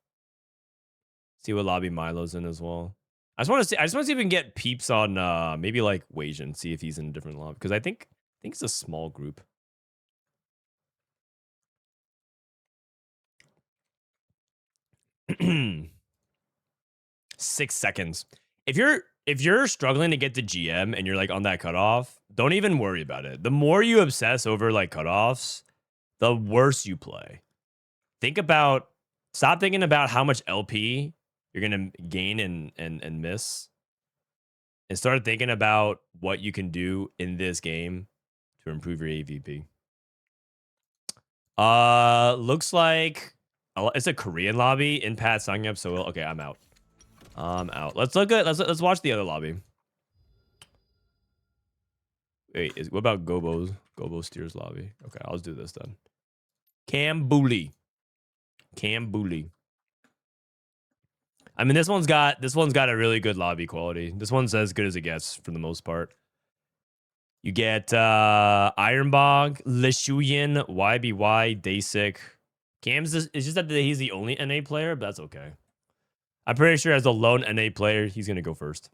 See what lobby Milo's in as well. I just want to see if we can get peeps on maybe like Wasian, see if he's in a different lobby. Because I think it's a small group. $6 seconds. If you're struggling to get to GM and you're like on that cutoff, don't even worry about it. The more you obsess over like cutoffs, the worse you play. Stop thinking about how much LP you're gonna gain and miss, and start thinking about what you can do in this game to improve your AVP. Looks like it's a Korean lobby. Inpath signing up, so okay, I'm out. I'm out. Let's let's watch the other lobby. Wait, what about Gobosteurs lobby? Okay, I'll just do this then. Cambulee. I mean, this one's got a really good lobby quality. This one's as good as it gets for the most part. You get Ironbog, LiShao, YBY, Day6. Cam's it's just that he's the only NA player, but that's okay. I'm pretty sure as a lone NA player, he's gonna go first.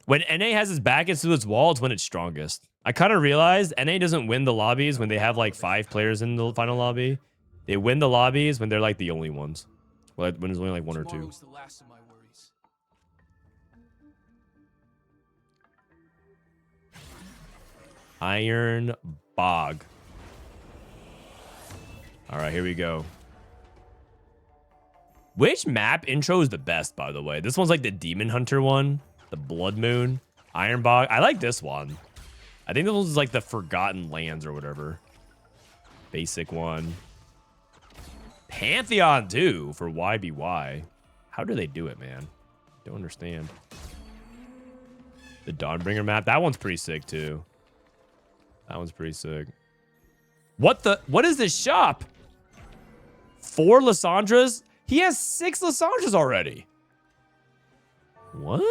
When NA has his back into its wall, it's when it's strongest. I kind of realized NA doesn't win the lobbies when they have like 5 players in the final lobby. They win the lobbies when they're like the only ones. Well, when there's only like 1 or 2. The last of my worries. Iron Bog. All right, here we go. Which map intro is the best, by the way? This one's like the Demon Hunter one, the Blood Moon, Iron Bog. I like this one. I think this one's like the Forgotten Lands or whatever. Basic one. Pantheon too for YBY. How do they do it, man? Don't understand. The Dawnbringer map. That one's pretty sick, too. That one's pretty sick. What is this shop? 4 Lissandras? He has 6 Lissandras already. What?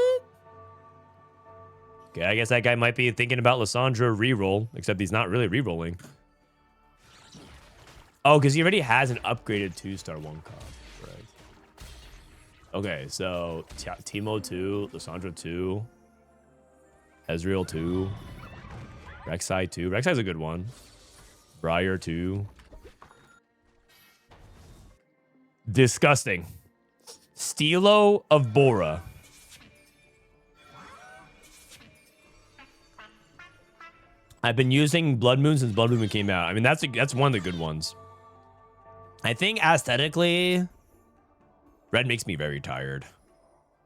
Okay, I guess that guy might be thinking about Lissandra reroll, except he's not really rerolling. Oh, because he already has an upgraded 2-star 1 cost. Right. Okay, so Teemo 2, Lissandra 2, Ezreal 2, Rek'Sai 2. Rek'Sai's a good one. Briar 2. Disgusting. Stilo of Bora. I've been using Blood Moon since Blood Moon came out. I mean, that's one of the good ones. I think aesthetically, red makes me very tired.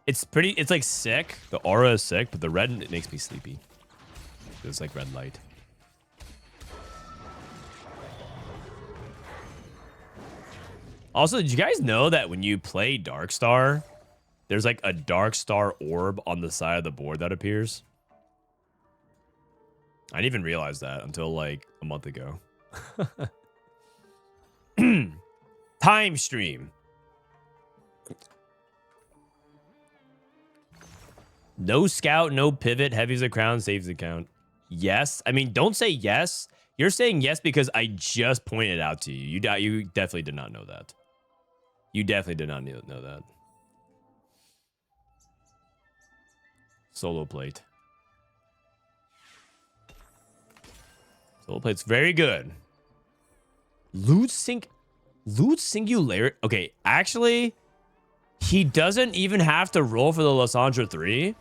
It's like sick. The aura is sick, but the red, it makes me sleepy. It's like red light. Also, did you guys know that when you play Darkstar, there's like a Darkstar orb on the side of the board that appears? I didn't even realize that until like a month ago. Time stream. No scout, no pivot, heavy's the crown, saves the count. Yes. I mean, don't say yes. You're saying yes because I just pointed it out to you. You definitely did not know that. You definitely did not know that. Solo plate. Solo plate's very good. Loot Singularity. Okay, actually, he doesn't even have to roll for the Lissandra 3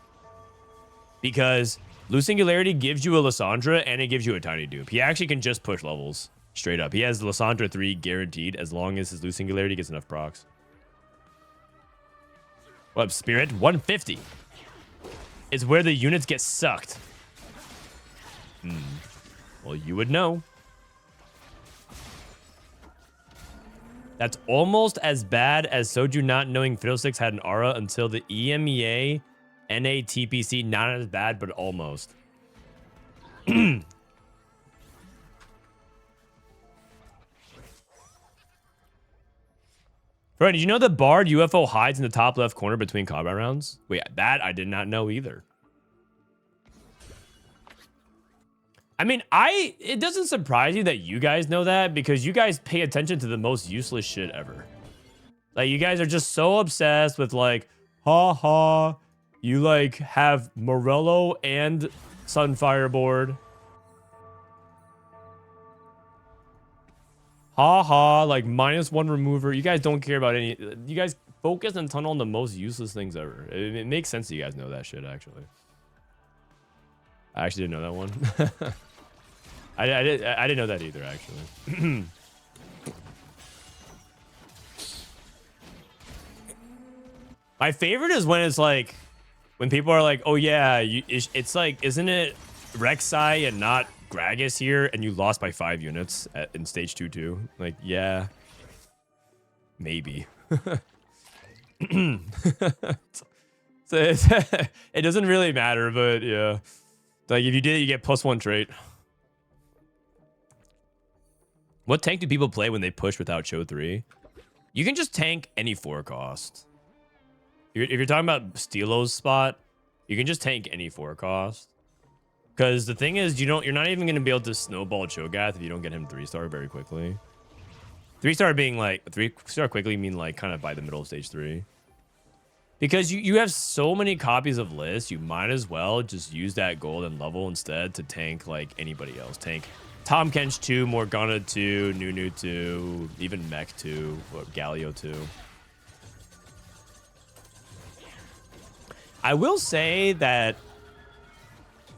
because Loot Singularity gives you a Lissandra and it gives you a tiny dupe. He actually can just push levels straight up. He has Lissandra 3 guaranteed as long as his Loot Singularity gets enough procs. What up, Spirit? 150 is where the units get sucked. Well, you would know. That's almost as bad as Soju not knowing Fiddlesticks had an aura until the EMEA NATPC. Not as bad, but almost. Frodan, did you know the Bard UFO hides in the top left corner between combat rounds? Wait, that I did not know either. I mean, it doesn't surprise you that you guys know that because you guys pay attention to the most useless shit ever. Like, you guys are just so obsessed with, like, you, like, have Morello and Sunfire board. Like, -1 remover. You guys don't care about any... You guys focus and tunnel on the most useless things ever. It makes sense that you guys know that shit, actually. I actually didn't know that one. I didn't know that either, actually. My favorite is when it's like, when people are like, oh yeah, it's like, isn't it Rek'Sai and not Gragas here? And you lost by 5 units in stage 2-2. Like, yeah. Maybe. So it doesn't really matter, but yeah. Like, if you did it, you get +1 trait. What tank do people play when they push without show 3? You can just tank any 4 cost. If you're talking about Stilo's spot, you can just tank any 4 cost. Because the thing is, you're not even going to be able to snowball Cho'Gath if you don't get him 3-star very quickly. 3-star being like, 3-star quickly mean like kind of by the middle of stage 3. Because you have so many copies of List, you might as well just use that golden level instead to tank like anybody else. Tank Tahm Kench 2, Morgana 2, Nunu 2, even Mech 2, or Galio 2. I will say that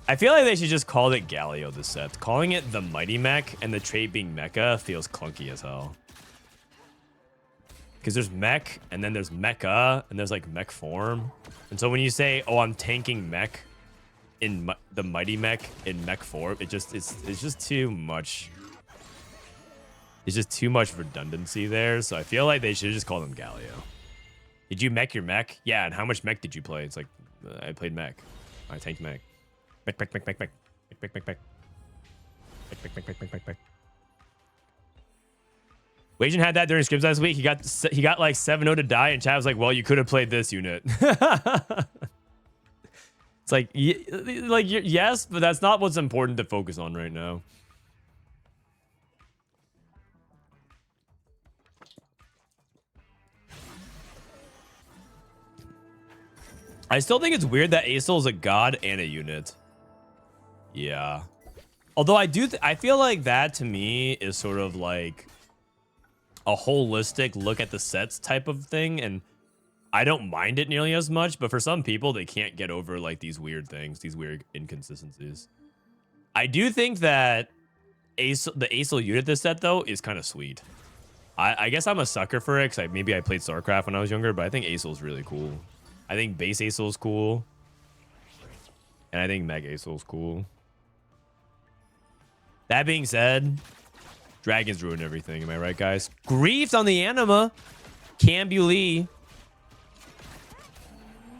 I feel like they should just call it Galio this set. Calling it the Mighty Mech and the trait being Mecha feels clunky as hell. Because there's Mech, and then there's Mecha, and there's like Mech form. And so when you say, oh, I'm tanking Mech in the Mighty Mech in Mech form, it's just too much. It's just too much redundancy there. So I feel like they should just call them Galio. Did you mech your mech? Yeah, and how much mech did you play? It's like, I played mech. I tanked mech. Back, back, back, back, back. Back, back, back, back. Back, back, back, back, back, back, back. Wajan had that during Scrims last week. He got like 7-0 to die, and Chad was like, well, you could have played this unit. It's like, yes, but that's not what's important to focus on right now. I still think it's weird that Aesol is a god and a unit. Yeah. Although I feel like that to me is sort of like a holistic look at the sets type of thing, and I don't mind it nearly as much, but for some people they can't get over like these weird things, these weird inconsistencies. I do think that the Aesol unit this set though is kind of sweet. I guess I'm a sucker for it because maybe I played StarCraft when I was younger, but I think Aesol is really cool. I think base Aesol is cool. And I think Mega Aesol is cool. That being said, dragons ruin everything. Am I right, guys? Griefed on the anima. Cambulee.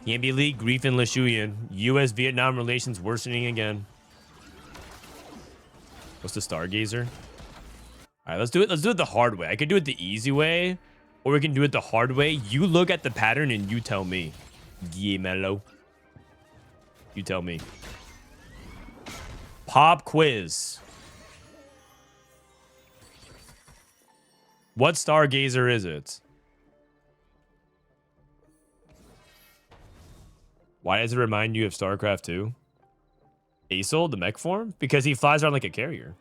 Cambulee, Grief, and LiShao. U.S.-Vietnam relations worsening again. What's the Stargazer? All right, let's do it. Let's do it the hard way. I could do it the easy way, or we can do it the hard way. You look at the pattern and you tell me. Yeah, Milo. You tell me. Pop quiz. What Stargazer is it? Why does it remind you of StarCraft 2? Aesol, the mech form? Because he flies around like a carrier.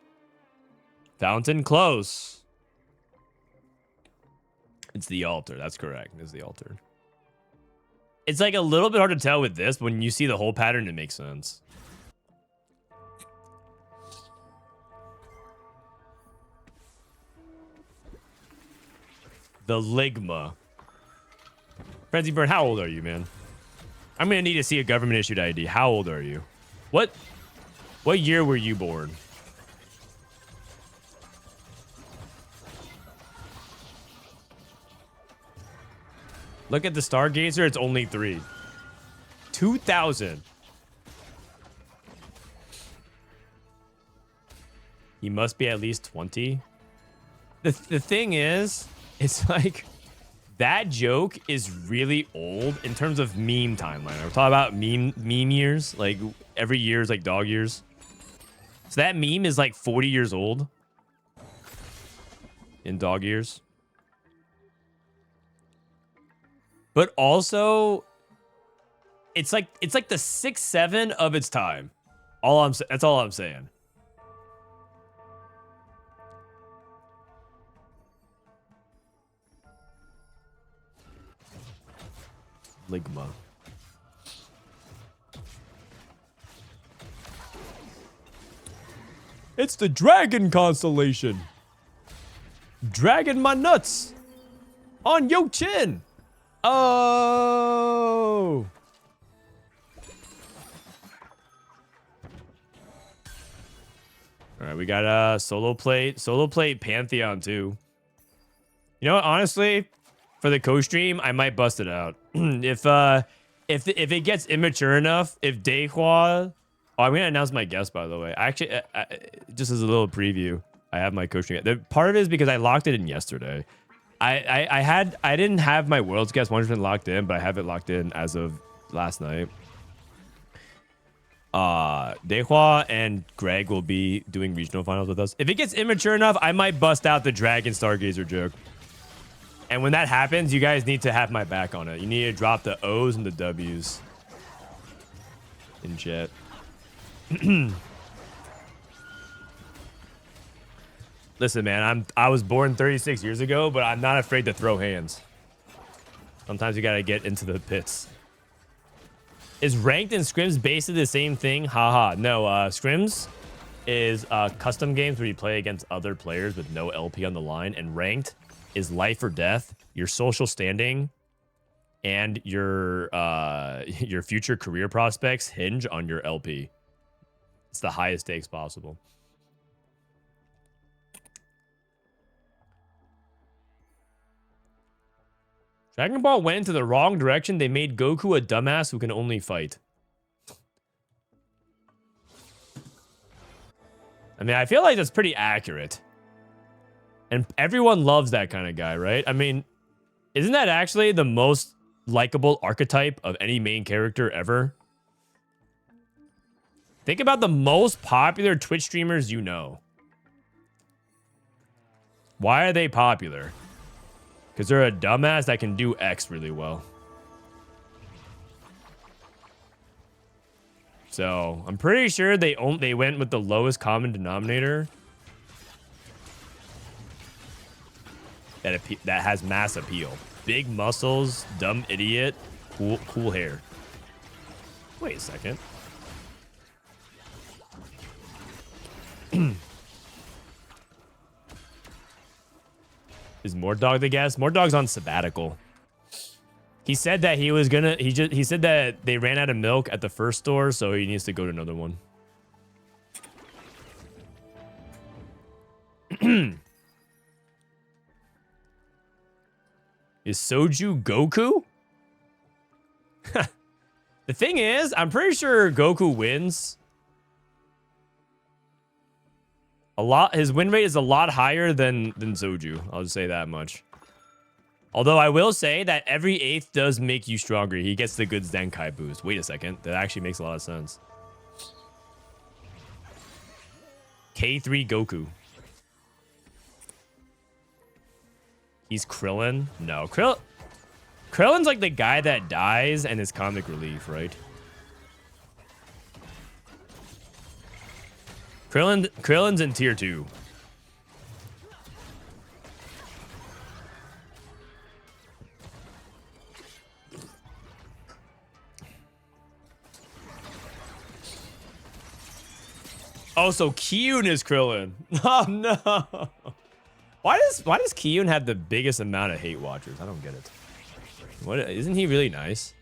Fountain, close. It's the altar. That's correct. It's the altar. It's like a little bit hard to tell with this, but when you see the whole pattern, it makes sense. The Ligma. Frenzy Burn, how old are you, man? I'm gonna need to see a government issued ID. How old are you? What year were you born? Look at the Stargazer, it's only 3. 2000. He must be at least 20. The thing is, it's like that joke is really old in terms of meme timeline. We're talking about meme years, like every year is like dog years. So that meme is like 40 years old in dog years. But also, it's like the 6-7 of its time. That's all I'm saying. Ligma. It's the dragon constellation. Dragon my nuts on your chin. Oh. All right, we got a solo plate Pantheon too. You know what? Honestly, for the co-stream, I might bust it out. if it gets immature enough, if Dehua, I'm gonna announce my guest, by the way. Actually, just as a little preview, I have my co-stream. The part of it is because I locked it in yesterday. I didn't have my world's guest 100% locked in, but I have it locked in as of last night. Dehua and Greg will be doing regional finals with us. If it gets immature enough, I might bust out the Dragon Stargazer joke. And when that happens, you guys need to have my back on it. You need to drop the O's and the W's in chat. Listen, man, I was born 36 years ago, but I'm not afraid to throw hands. Sometimes you gotta get into the pits. Is ranked and scrims basically the same thing? Haha. No, scrims is custom games where you play against other players with no LP on the line, and ranked is life or death. Your social standing and your future career prospects hinge on your LP. It's the highest stakes possible. Dragon Ball went into the wrong direction. They made Goku a dumbass who can only fight. I mean, I feel like that's pretty accurate. And everyone loves that kind of guy, right? I mean, isn't that actually the most likable archetype of any main character ever? Think about the most popular Twitch streamers you know. Why are they popular? Because they're a dumbass that can do X really well. So I'm pretty sure they went with the lowest common denominator that has mass appeal. Big muscles, dumb idiot, cool hair. Wait a second. Is Mordog the guest? Mordog's on sabbatical. He said that he was gonna. He said that they ran out of milk at the first store, so he needs to go to another one. Is Soju Goku? The thing is, I'm pretty sure Goku wins. His win rate is a lot higher than Soju. I'll just say that much. Although I will say that every 8th does make you stronger. He gets the good Zenkai boost. Wait a second. That actually makes a lot of sense. K3 Goku. He's Krillin? No. Krillin's like the guy that dies and is comic relief, right? Krillin's in tier 2. Oh, so Chuyen is Krillin. Oh no. Why does Chuyen have the biggest amount of hate watchers? I don't get it. What, isn't he really nice?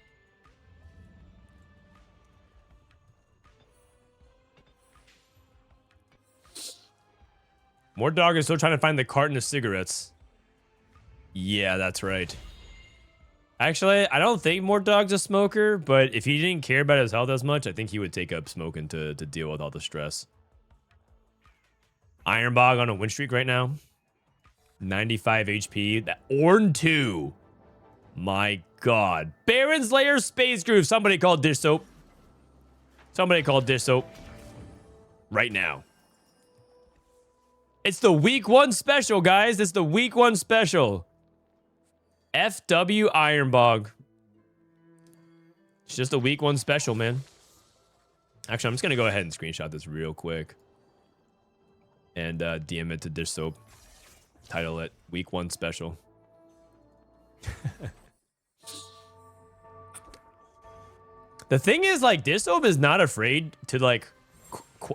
Mordog is still trying to find the carton of cigarettes. Yeah, that's right. Actually, I don't think Mordog's a smoker, but if he didn't care about his health as much, I think he would take up smoking to deal with all the stress. Ironbog on a win streak right now. 95 HP. That Ornn 2. My god. Baron's Lair Space Groove. Somebody call dish soap. Somebody call dish soap. Right now. It's the week 1 special, guys. It's the week 1 special. FW Ironbog. It's just a week 1 special, man. Actually, I'm just going to go ahead and screenshot this real quick. And DM it to Dish Soap. Title it Week 1 Special. The thing is, like, Dish Soap is not afraid to like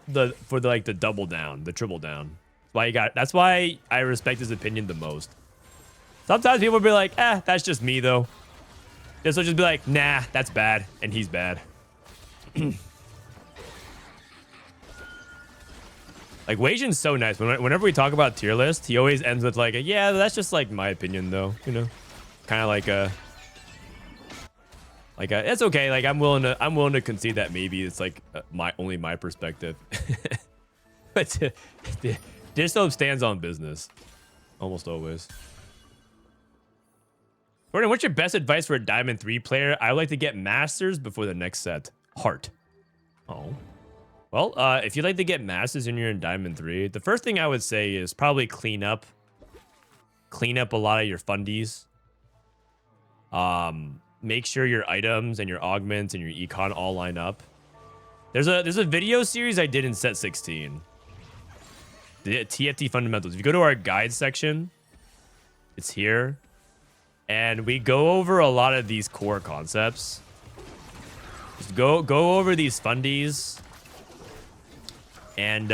the double down, the triple down. That's why I respect his opinion the most. Sometimes people will be like, that's just me though. This will just be like, nah, that's bad, and he's bad. Like, Weijin's so nice. Whenever we talk about tier list, he always ends with like, yeah, that's just like my opinion though, you know, kind of like it's okay. Like, I'm willing to concede that maybe it's like only my perspective. But Dish Soap stands on business, almost always. Gordon, what's your best advice for a Diamond 3 player? I would like to get Masters before the next set. Heart. Oh. Well, if you'd like to get Masters and you're in Diamond 3, the first thing I would say is probably clean up a lot of your fundies. Make sure your items and your augments and your econ all line up. There's a video series I did in set 16. The TFT fundamentals. If you go to our guide section, it's here. And we go over a lot of these core concepts. Just go over these fundies. And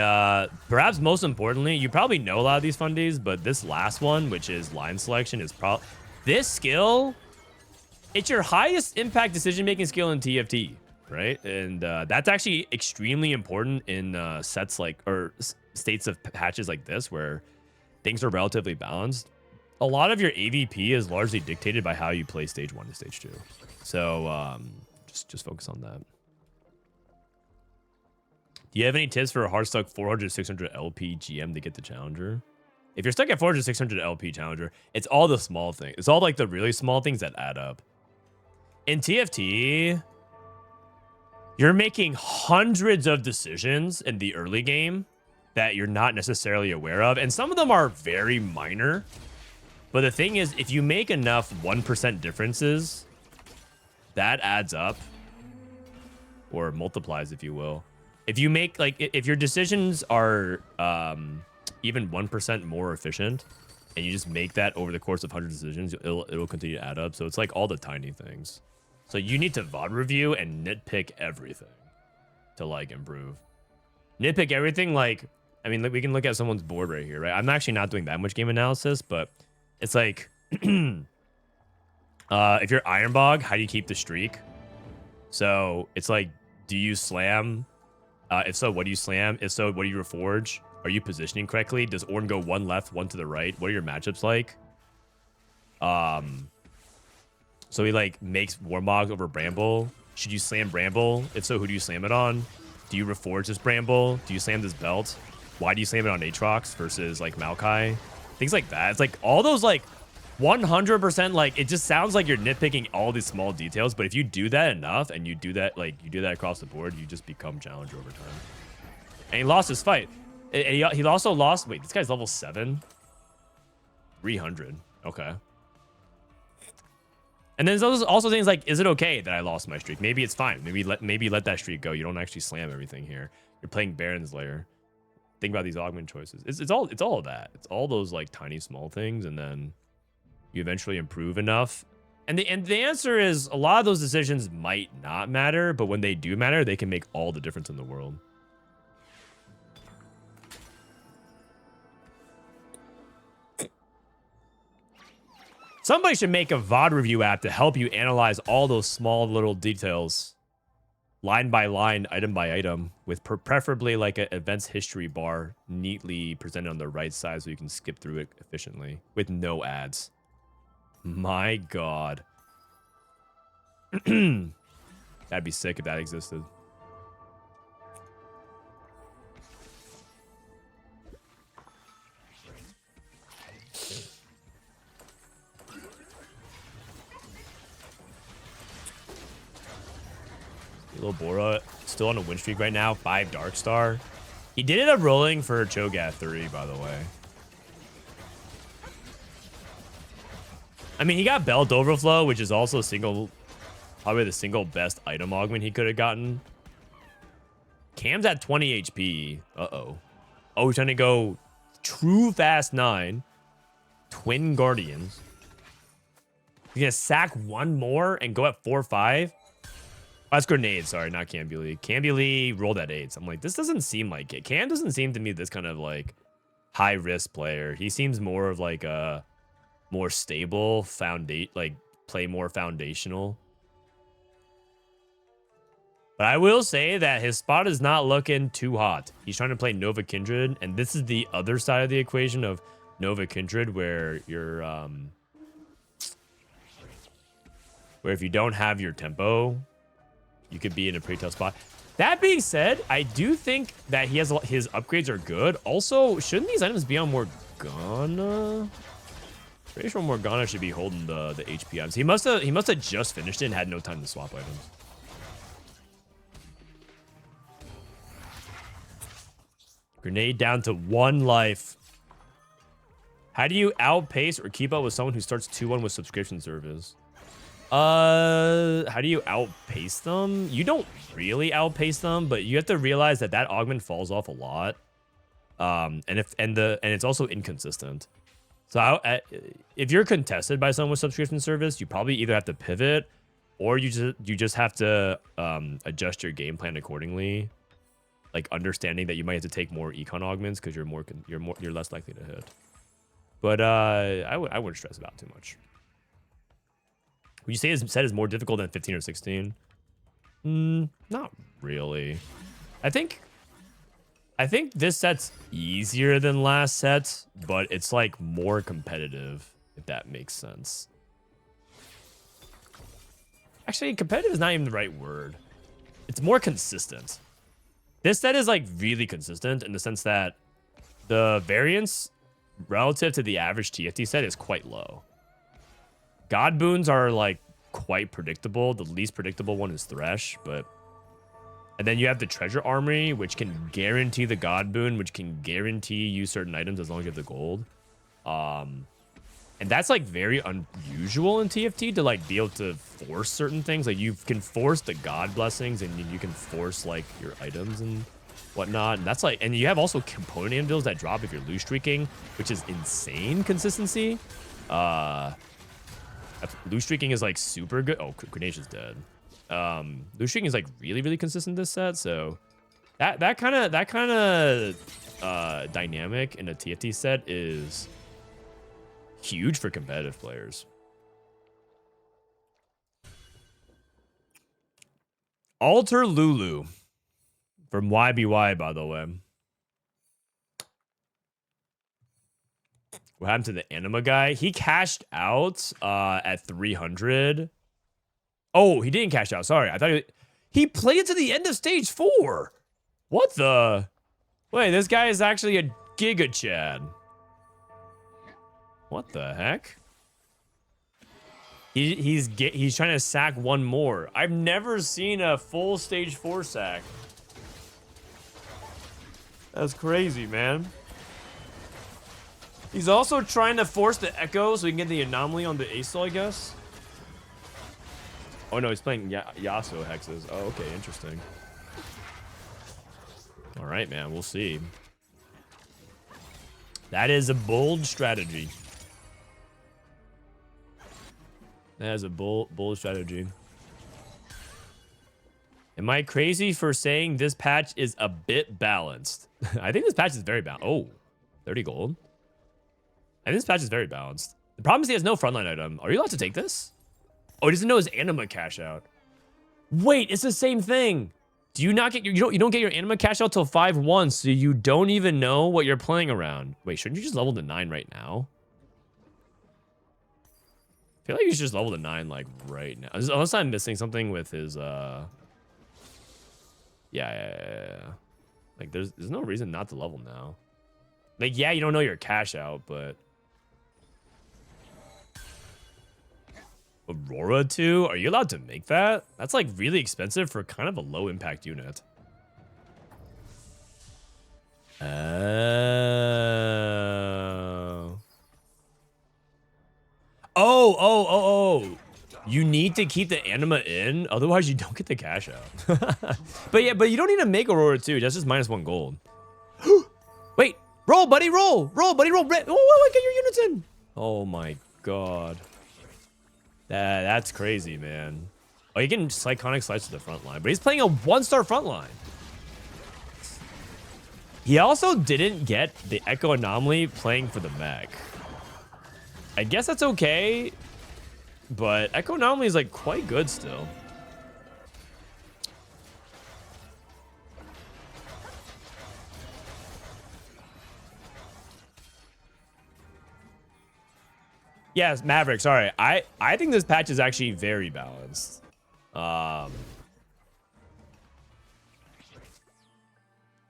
perhaps most importantly, you probably know a lot of these fundies, but this last one, which is line selection, is probably this skill. It's your highest impact decision-making skill in TFT, right? And that's actually extremely important in sets like, or states of patches like this, where things are relatively balanced. A lot of your AVP is largely dictated by how you play stage 1 to stage 2. So just focus on that. Do you have any tips for a hard stuck 400, 600 LP GM to get the challenger? If you're stuck at 400, 600 LP challenger, it's all the small things. It's all like the really small things that add up. In TFT, you're making hundreds of decisions in the early game that you're not necessarily aware of. And some of them are very minor. But the thing is, if you make enough 1% differences, that adds up. Or multiplies, if you will. If you make, like, if your decisions are even 1% more efficient, and you just make that over the course of 100 decisions, it'll continue to add up. So it's like all the tiny things. So you need to VOD review and nitpick everything to, like, improve. Nitpick everything, like, I mean, we can look at someone's board right here, right? I'm actually not doing that much game analysis, but it's like, if you're Ironbog, how do you keep the streak? So it's like, do you slam? If so, what do you slam? If so, what do you reforge? Are you positioning correctly? Does Ornn go one left, one to the right? What are your matchups like? So he like makes Warmog over Bramble. Should you slam Bramble? If so, who do you slam it on? Do you reforge this Bramble? Do you slam this belt? Why do you slam it on Aatrox versus like Maokai? Things like that. It's like all those like 100% like, it just sounds like you're nitpicking all these small details, but if you do that enough and you do that like you do that across the board, you just become challenger over time. And he lost his fight. And he also lost. Wait, this guy's level 7. 300. Okay. And then there's also things like, is it okay that I lost my streak? Maybe it's fine. Maybe let that streak go. You don't actually slam everything here. You're playing Baron's Lair. Think about these augment choices. It's all of that. It's all those like tiny small things, and then you eventually improve enough. And the answer is a lot of those decisions might not matter, but when they do matter, they can make all the difference in the world. Somebody should make a VOD review app to help you analyze all those small little details, line by line, item by item, with preferably like an events history bar neatly presented on the right side so you can skip through it efficiently with no ads. My God. That'd be sick if that existed. Little Bora still on a win streak right now. 5 Darkstar. He did end up rolling for Cho'Gath 3, by the way. I mean, he got Belt Overflow, which is also probably the single best item augment he could have gotten. Cam's at 20 HP. Uh-oh. Oh, he's trying to go True Fast 9. Twin Guardians. He's going to sack one more and go at 4-5. Oh, that's Grenade, sorry, not Cambulee. Cambulee rolled at 8s. I'm like, this doesn't seem like it. Cam doesn't seem to me this kind of like high-risk player. He seems more of like a more stable, like play more foundational. But I will say that his spot is not looking too hot. He's trying to play Nova Kindred, and this is the other side of the equation of Nova Kindred, where you're where if you don't have your tempo, you could be in a pretty tough spot. That being said, I do think that his upgrades are good. Also, shouldn't these items be on Morgana? Pretty sure Morgana should be holding the HP items. He must have just finished it and had no time to swap items. Grenade down to 1 life. How do you outpace or keep up with someone who starts 2-1 with subscription service? How do you outpace them? You don't really outpace them, but you have to realize that augment falls off a lot. And it's also inconsistent. So if you're contested by someone with subscription service, you probably either have to pivot or you just have to adjust your game plan accordingly, like understanding that you might have to take more econ augments because you're less likely to hit. But I wouldn't stress about it too much. Would you say his set is more difficult than 15 or 16? Not really. I think this set's easier than last set, but it's like more competitive, if that makes sense. Actually, competitive is not even the right word. It's more consistent. This set is like really consistent in the sense that the variance relative to the average TFT set is quite low. God boons are like quite predictable. The least predictable one is Thresh, but and then you have the treasure armory, which can guarantee the God boon, which can guarantee you certain items as long as you have the gold. And that's like very unusual in TFT to like be able to force certain things. Like you can force the God blessings and you can force like your items and whatnot. And that's like, and you have also component anvils that drop if you're loose streaking, which is insane consistency. Loose streaking is like super good. Oh, Grenacious dead. Loose streaking is like really, really consistent this set. So that kind of dynamic in a TFT set is huge for competitive players. Alter Lulu from YBY, by the way. What happened to the anima guy? He cashed out at 300. Oh, he didn't cash out. Sorry. I thought he played to the end of stage 4. What the? Wait, this guy is actually a Giga Chad. What the heck? He's trying to sack one more. I've never seen a full stage 4 sack. That's crazy, man. He's also trying to force the Ekko so he can get the anomaly on the Acel, I guess. Oh no, he's playing Yasuo hexes. Oh, okay, interesting. All right, man, we'll see. That is a bold strategy. That is a bold strategy. Am I crazy for saying this patch is a bit balanced? I think this patch is very balanced. Oh, 30 gold. I think this patch is very balanced. The problem is he has no frontline item. Are you allowed to take this? Oh, he doesn't know his anima cash out. Wait, it's the same thing. Do you not get your, you don't get your anima cash out till 5-1, so you don't even know what you're playing around. Wait, shouldn't you just level to 9 right now? I feel like you should just level to 9 like right now. Unless I'm missing something with his yeah. Like there's no reason not to level now. Like yeah, you don't know your cash out, but Aurora 2? Are you allowed to make that? That's like really expensive for kind of a low impact unit. Oh. You need to keep the anima in, otherwise you don't get the cash out. But yeah, but you don't need to make Aurora 2. That's just -1 gold. Wait, roll, buddy, roll. Roll, buddy, roll. Oh, get your units in. Oh my god. That's crazy, man. Oh, you can Psychonic Slice to the front line, but he's playing a 1-star front line. He also didn't get the Ekko Anomaly playing for the mech. I guess that's okay, but Ekko Anomaly is like quite good still. Yes, Maverick, sorry. I think this patch is actually very balanced. I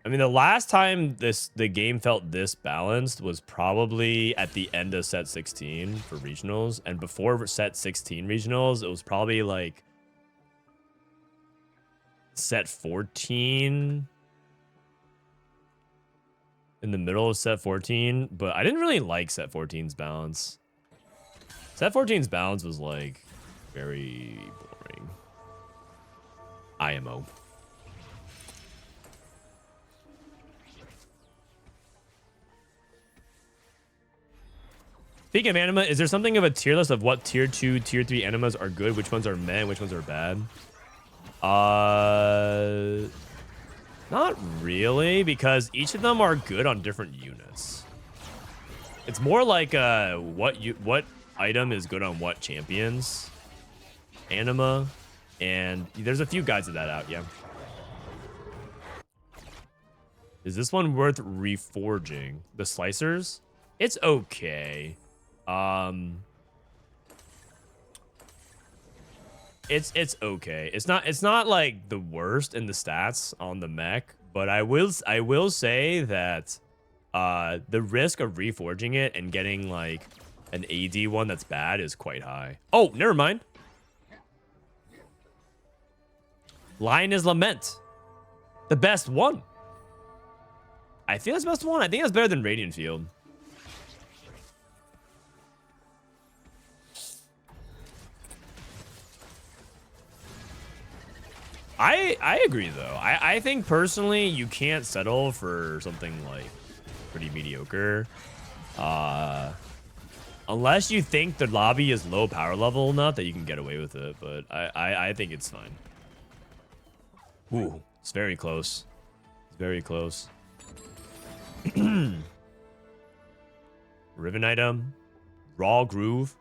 mean, the last time the game felt this balanced was probably at the end of set 16 for regionals, and before set 16 regionals, it was probably like set 14 in the middle of set 14, but I didn't really like set 14's balance. Set 14's balance was like very boring. IMO. Speaking of anima, is there something of a tier list of what tier 2, tier 3 animas are good, which ones are meh, which ones are bad? Not really, because each of them are good on different units. It's more like what item is good on what champions, anima, and there's a few guides of that out, yeah. Is this one worth reforging? The slicers? It's okay. It's okay. It's not like the worst in the stats on the mech, But I will say that the risk of reforging it and getting like an AD one that's bad is quite high. Oh, never mind. Lioness Lament. The best one. I feel it's the best one. I think it's better than Radiant Field. I agree though. I think personally you can't settle for something like pretty mediocre. Unless you think the lobby is low power level enough that you can get away with it, but I think it's fine. Ooh, it's very close. It's very close. Riven item. Raw Groove.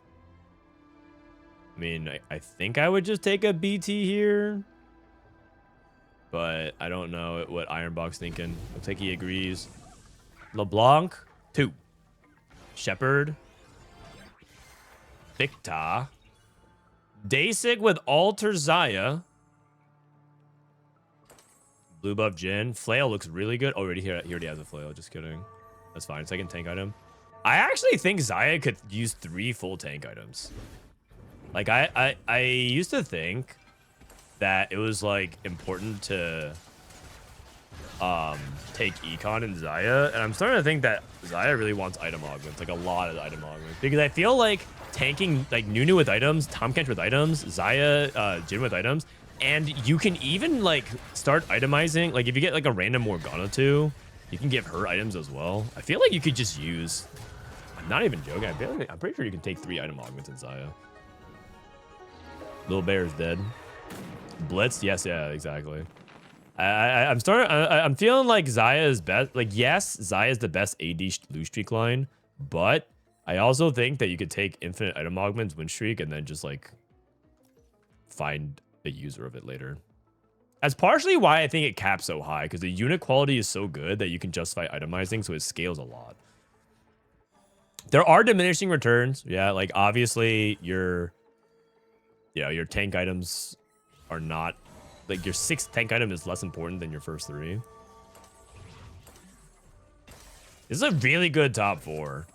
I mean, I think I would just take a BT here. But I don't know what Ironbox thinking. Looks like he agrees. LeBlanc, 2. Shepherd. Victa. Dasig with Alter Zaya. Blue buff Jhin. Flail looks really good. Oh, he already has a flail. Just kidding. That's fine. Second tank item. I actually think Zaya could use 3 full tank items. Like, I used to think that it was, like, important to take Econ and Zaya. And I'm starting to think that Zaya really wants item augments. Like, a lot of item augments. Because I feel like tanking, like, Nunu with items, Tahm Kench with items, Zaya, Jhin with items. And you can even, like, start itemizing. Like, if you get, like, a random Morgana too, you can give her items as well. I feel like you could just use... I'm not even joking. I'm pretty sure you can take 3 item augments in Zaya. Lilbear is dead. Blitz? Yes, yeah, exactly. I'm feeling like Zaya is best. Like, yes, Zaya is the best AD lose streak line, but I also think that you could take infinite item augments, win streak, and then just, like, find a user of it later. That's partially why I think it caps so high, because the unit quality is so good that you can justify itemizing, so it scales a lot. There are diminishing returns. Yeah, like, obviously, your tank items are not... Like, your 6th tank item is less important than your first 3. This is a really good top 4.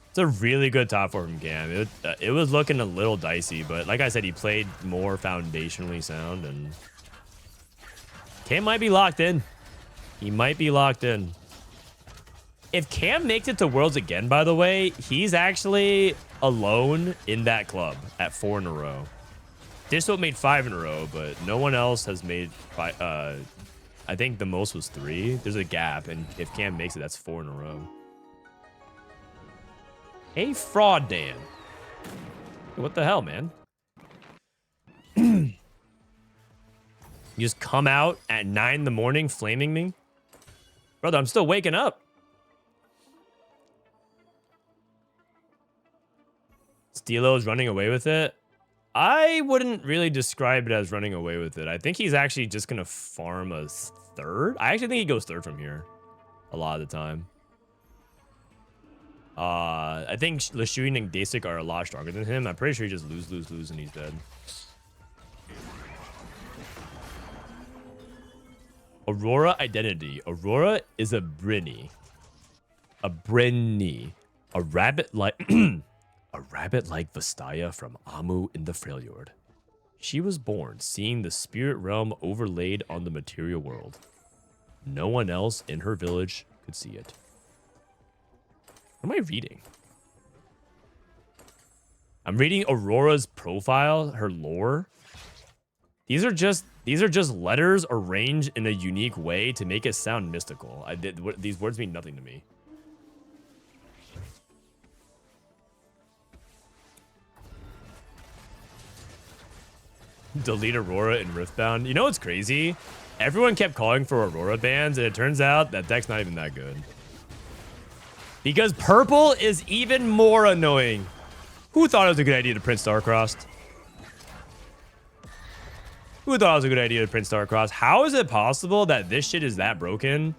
It's a really good top 4 from Cam. It was looking a little dicey, but like I said, he played more foundationally sound, and Cam might be locked in. He might be locked in. If Cam makes it to Worlds again, by the way, he's actually alone in that club at 4 in a row. Disco made 5 in a row, but no one else has made 5. I think the most was 3. There's a gap, and if Cam makes it, that's 4 in a row. Hey, Fraud Dan. What the hell, man? You just come out at 9 in the morning flaming me? Brother, I'm still waking up. Steelo's running away with it. I wouldn't really describe it as running away with it. I think he's actually just going to farm a 3rd. I actually think he goes 3rd from here a lot of the time. I think LiShao and Dasig are a lot stronger than him. I'm pretty sure he just lose, and he's dead. Aurora identity. Aurora is a Brinny. A Brinny. A rabbit like... A rabbit like Vastaya from Amu in the Freljord. She was born seeing the spirit realm overlaid on the material world. No one else in her village could see it. What am I reading? I'm reading Aurora's profile, her lore. These are just letters arranged in a unique way to make it sound mystical. These words mean nothing to me. Delete Aurora in Riftbound. You know what's crazy? Everyone kept calling for Aurora bans, and it turns out that deck's not even that good. Because purple is even more annoying. Who thought it was a good idea to print Starcrossed? Who thought it was a good idea to print Starcrossed? How is it possible that this shit is that broken?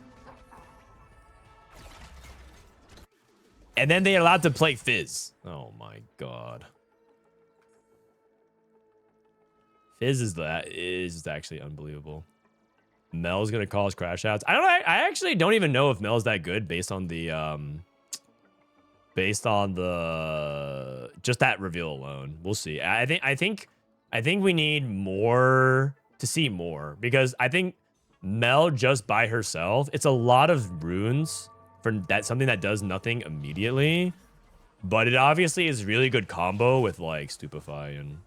And then they're allowed to play Fizz. Oh my god. Fizz is actually unbelievable. Mel's gonna cause crash outs. I actually don't even know if Mel's that good based on the just that reveal alone. We'll see. I think we need more to see more, because I think Mel just by herself, it's a lot of runes for that, something that does nothing immediately, but it obviously is really good combo with like Stupefy and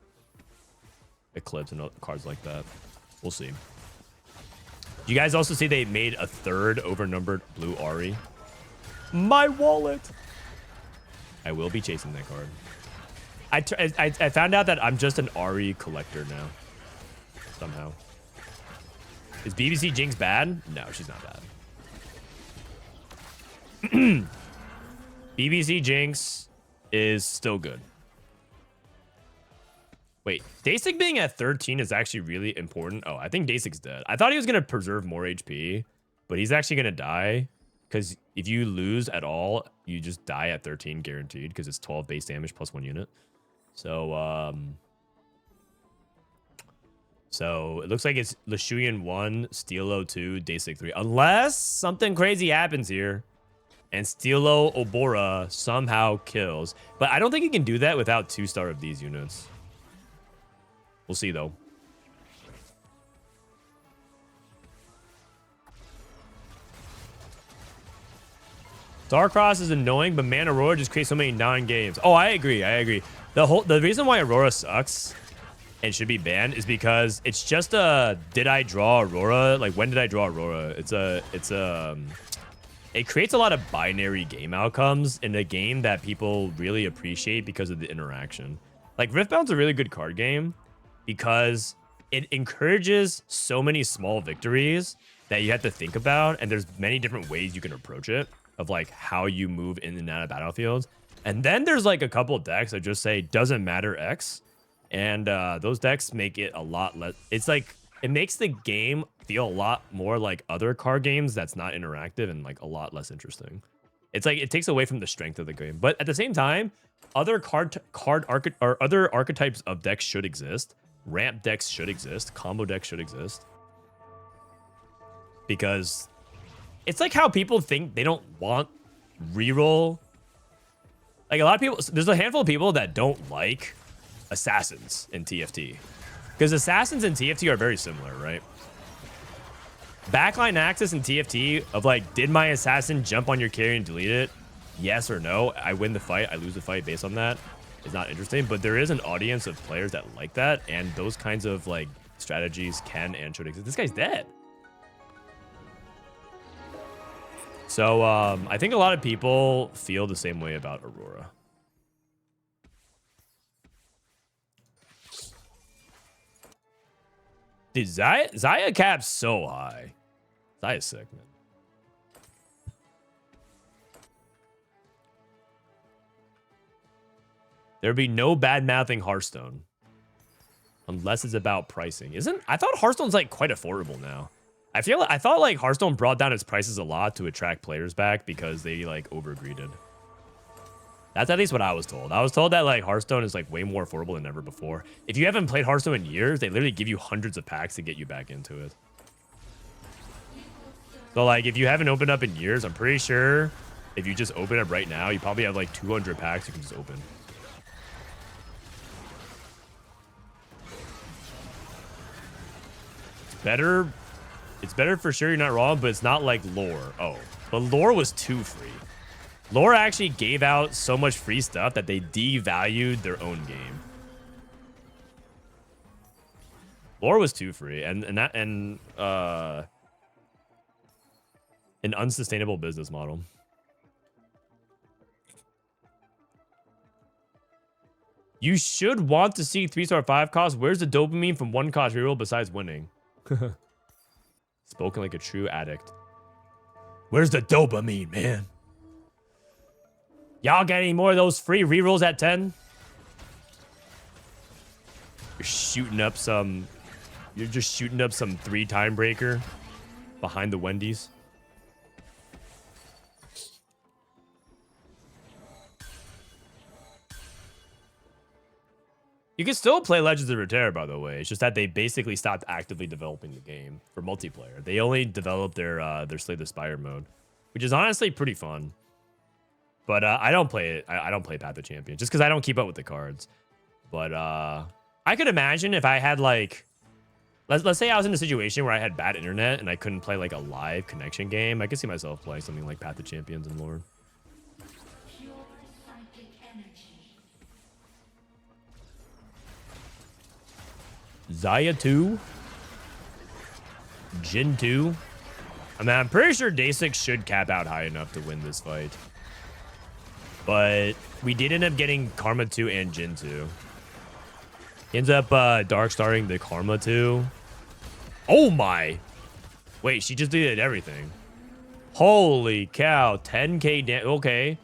Eclipse and cards like that. We'll see. You guys also see they made a third overnumbered blue Ahri. My wallet. I will be chasing that card. I found out that I'm just an Ahri collector now. Somehow. Is BBC Jinx bad? No, she's not bad. BBC Jinx is still good. Wait, Dasik being at 13 is actually really important. Oh, I think Dasik's dead. I thought he was going to preserve more HP, but he's actually going to die, because if you lose at all, you just die at 13 guaranteed, because it's 12 base damage plus 1 unit. So, so it looks like it's LiShao 1, Steelo 2, Dasik 3. Unless something crazy happens here and Steelo Obora somehow kills. But I don't think he can do that without 2-star of these units. We'll see, though. Starcross is annoying, but man, Aurora just creates so many non-games. Oh, I agree. The reason why Aurora sucks and should be banned is because it's just a did I draw Aurora? Like, when did I draw Aurora? It creates a lot of binary game outcomes in a game that people really appreciate because of the interaction. Like, Riftbound's a really good card game because it encourages so many small victories that you have to think about, and there's many different ways you can approach it, of like how you move in and out of battlefields. And then there's like a couple decks that just say doesn't matter X, and those decks make it a lot less. It's like it makes the game feel a lot more like other card games that's not interactive and like a lot less interesting. It's like it takes away from the strength of the game, but at the same time, other other archetypes of decks should exist. Ramp decks should exist. Combo decks should exist, because it's like how people think they don't want reroll. Like, a lot of people, there's a handful of people that don't like assassins in TFT, because assassins in TFT are very similar, right? Backline access in TFT of like, did my assassin jump on your carry and delete it? Yes or no. I win the fight, I lose the fight based on that. It's not interesting, but there is an audience of players that like that, and those kinds of like strategies can and should exist. This guy's dead. So I think a lot of people feel the same way about Aurora. Dude, Xayah cap's so high. Xayah's sick, man. There'd be no bad mouthing Hearthstone. Unless it's about pricing. I thought Hearthstone's like quite affordable now. I thought like Hearthstone brought down its prices a lot to attract players back because they like overgreeded. That's at least what I was told. I was told that like Hearthstone is like way more affordable than ever before. If you haven't played Hearthstone in years, they literally give you hundreds of packs to get you back into it. So like if you haven't opened up in years, I'm pretty sure if you just open up right now, you probably have like 200 packs you can just open. It's better for sure, you're not wrong, but it's not like lore. Oh, but lore was too free. Lore actually gave out so much free stuff that they devalued their own game. Lore was too free, and an unsustainable business model. You should want to see 3-star 5 cost. Where's the dopamine from 1 cost reroll besides winning? Spoken like a true addict. Where's the dopamine, man? Y'all get any more of those free rerolls at 10? You're shooting up some... You're just shooting up some 3-time breaker behind the Wendy's. You can still play Legends of Runeterra, by the way. It's just that they basically stopped actively developing the game for multiplayer. They only developed their Slay the Spire mode, which is honestly pretty fun. But I don't play it. I don't play Path of Champions just because I don't keep up with the cards. But I could imagine if I had like, let's say I was in a situation where I had bad internet and I couldn't play like a live connection game. I could see myself playing something like Path of Champions and Lord. Xayah 2. Jhin 2. I mean, I'm pretty sure Day6 should cap out high enough to win this fight. But we did end up getting Karma 2 and Jhin 2. He ends up dark starring the Karma 2. Oh my! Wait, she just did everything. Holy cow, 10k damage. Okay.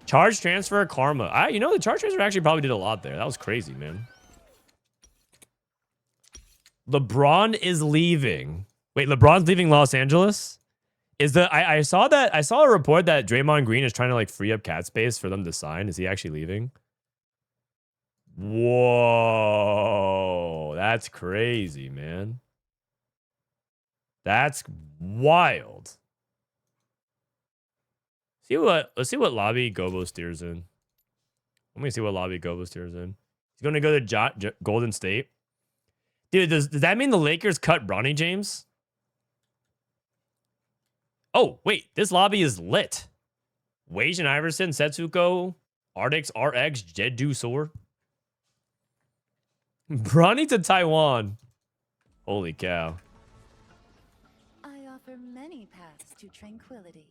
Charge transfer Karma. You know, the charge transfer actually probably did a lot there. That was crazy, man. LeBron is leaving. Wait, LeBron's leaving Los Angeles? I saw a report that Draymond Green is trying to like free up cat space for them to sign. Is he actually leaving? Whoa, that's crazy, man. That's wild. Let's see what lobby Gobosteurs in. Let me see what lobby Gobosteurs in. He's gonna go to Golden State. Dude, does that mean the Lakers cut Bronny James? Oh, wait, this lobby is lit. Wasianiverson, Setsuko, ArtixRx, Jedusor. Bronny to Taiwan. Holy cow. I offer many paths to tranquility.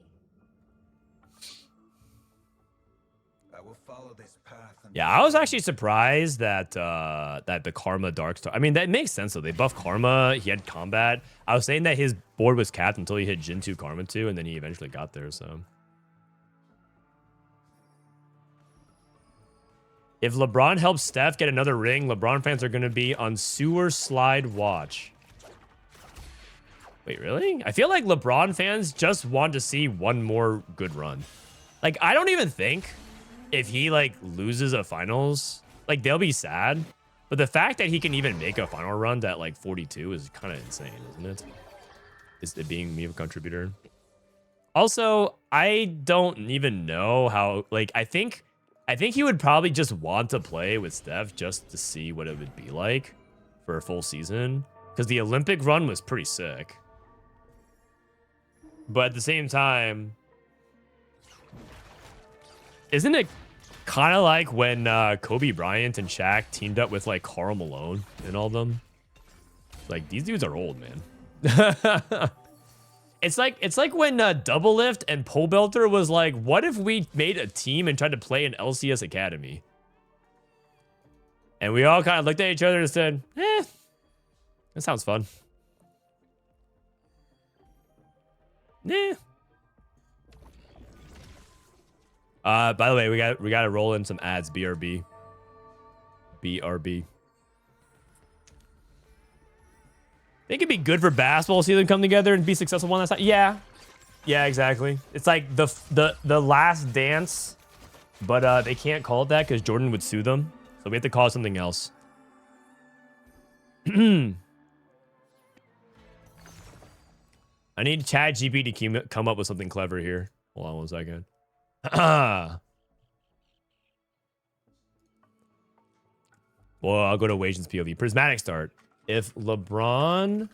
I will follow this path. Yeah, I was actually surprised that that the Karma Darkstar. I mean, that makes sense though. They buffed Karma. He had combat. I was saying that his board was capped until he hit Jhin 2, Karma 2, and then he eventually got there. So, if LeBron helps Steph get another ring, LeBron fans are going to be on sewer slide watch. Wait, really? I feel like LeBron fans just want to see one more good run. Like, I don't even think if he like loses a finals, like they'll be sad. But the fact that he can even make a final run at like 42 is kind of insane, isn't it? Is it being me a contributor? Also, I don't even know how, like, I think he would probably just want to play with Steph just to see what it would be like for a full season. Because the Olympic run was pretty sick. But at the same time, isn't it kind of like when Kobe Bryant and Shaq teamed up with like Karl Malone and all them? Like, these dudes are old, man. It's like when Double Lift and Pole Belter was like, what if we made a team and tried to play an LCS Academy? And we all kind of looked at each other and said, that sounds fun. By the way, we got to roll in some ads. BRB. Think it'd be good for basketball to see them come together and be successful one last time. Yeah, exactly. It's like the last dance, but they can't call it that because Jordan would sue them. So we have to call it something else. I need ChatGPT to come up with something clever here. Hold on one second. Well, I'll go to Wajan's POV. Prismatic start. If LeBron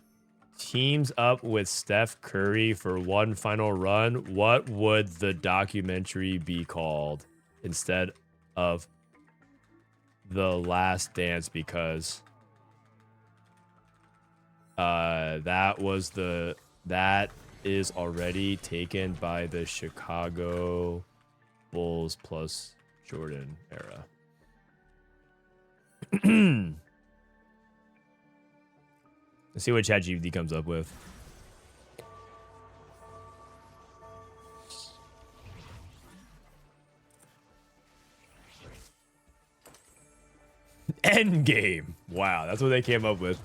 teams up with Steph Curry for one final run, what would the documentary be called instead of The Last Dance? Because that is already taken by the Chicago Bulls plus Jordan era. Let's see what ChatGPT comes up with. Endgame. Wow, that's what they came up with.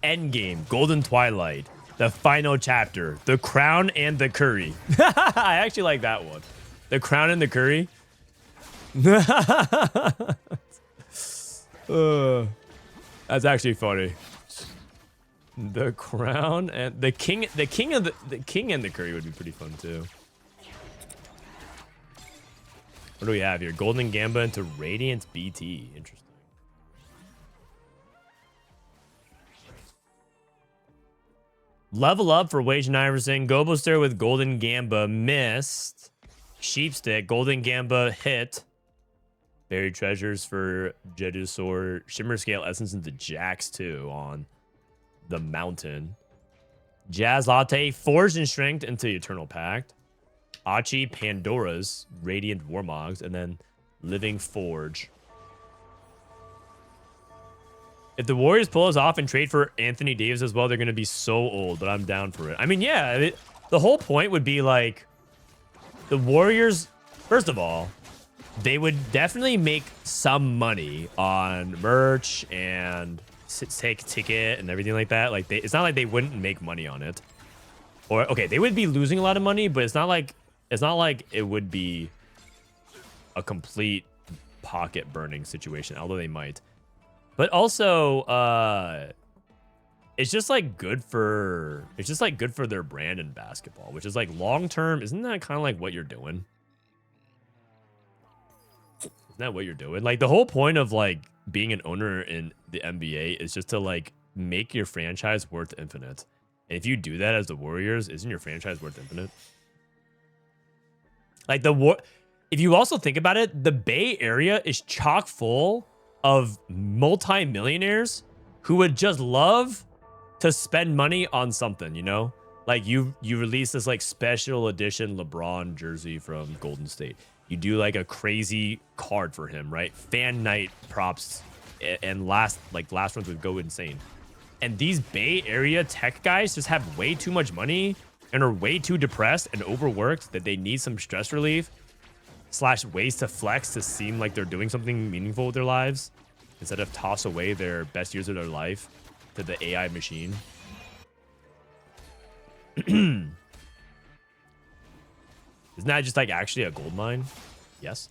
Endgame, Golden Twilight, the final chapter, the Crown and the Curry. I actually like that one. The Crown and the Curry. That's actually funny. The crown and the king and the curry would be pretty fun too. What do we have here? Golden Gamba into Radiant BT. Interesting. Level up for Wasianiverson. Gobosteur with Golden Gamba missed. Sheepstick. Golden Gamba hit. Buried treasures for Jedusor. Shimmer Scale Essence into Jax too on the mountain. Jazz Latte. Forged in Strength into Eternal Pact. Achi Pandora's Radiant Warmogs. And then Living Forge. If the Warriors pull us off and trade for Anthony Davis as well, they're going to be so old, but I'm down for it. I mean, yeah, the whole point would be like the Warriors, first of all, they would definitely make some money on merch and take ticket and everything like that. Like it's not like they wouldn't make money on it. Or okay, they would be losing a lot of money, but it's not like it would be a complete pocket burning situation, although they might. But also, it's just like good for their brand in basketball, which is like long term. Isn't that kind of like what you're doing? Isn't that what you're doing? Like the whole point of like being an owner in the NBA is just to like make your franchise worth infinite. And if you do that as the Warriors, isn't your franchise worth infinite? Like if you also think about it, the Bay Area is chock full of multi-millionaires who would just love to spend money on something, you know? Like you release this like special edition LeBron jersey from Golden State. You do like a crazy card for him, right? Fan night props and last ones would go insane. And these Bay Area tech guys just have way too much money and are way too depressed and overworked that they need some stress relief / ways to flex to seem like they're doing something meaningful with their lives instead of toss away their best years of their life to the AI machine. Isn't that just like actually a gold mine? Yes.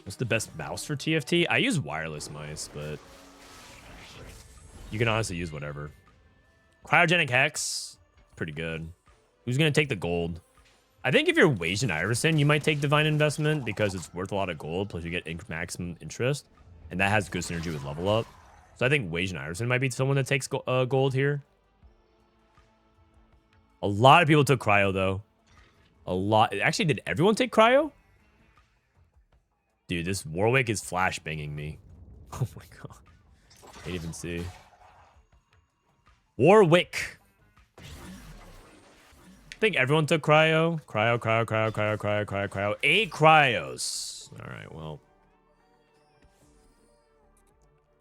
What's the best mouse for TFT? I use wireless mice, but you can honestly use whatever. Cryogenic Hex, pretty good. Who's gonna take the gold? I think if you're Wasianiverson, you might take Divine Investment because it's worth a lot of gold, plus you get maximum interest, and that has good synergy with level up. So I think Wasianiverson might be someone that takes gold here. A lot of people took Cryo, though. A lot. Actually, did everyone take Cryo? Dude, this Warwick is flashbanging me. Oh my god. Can't even see. Warwick. I think everyone took cryo. Cryo. 8 cryos. All right, well.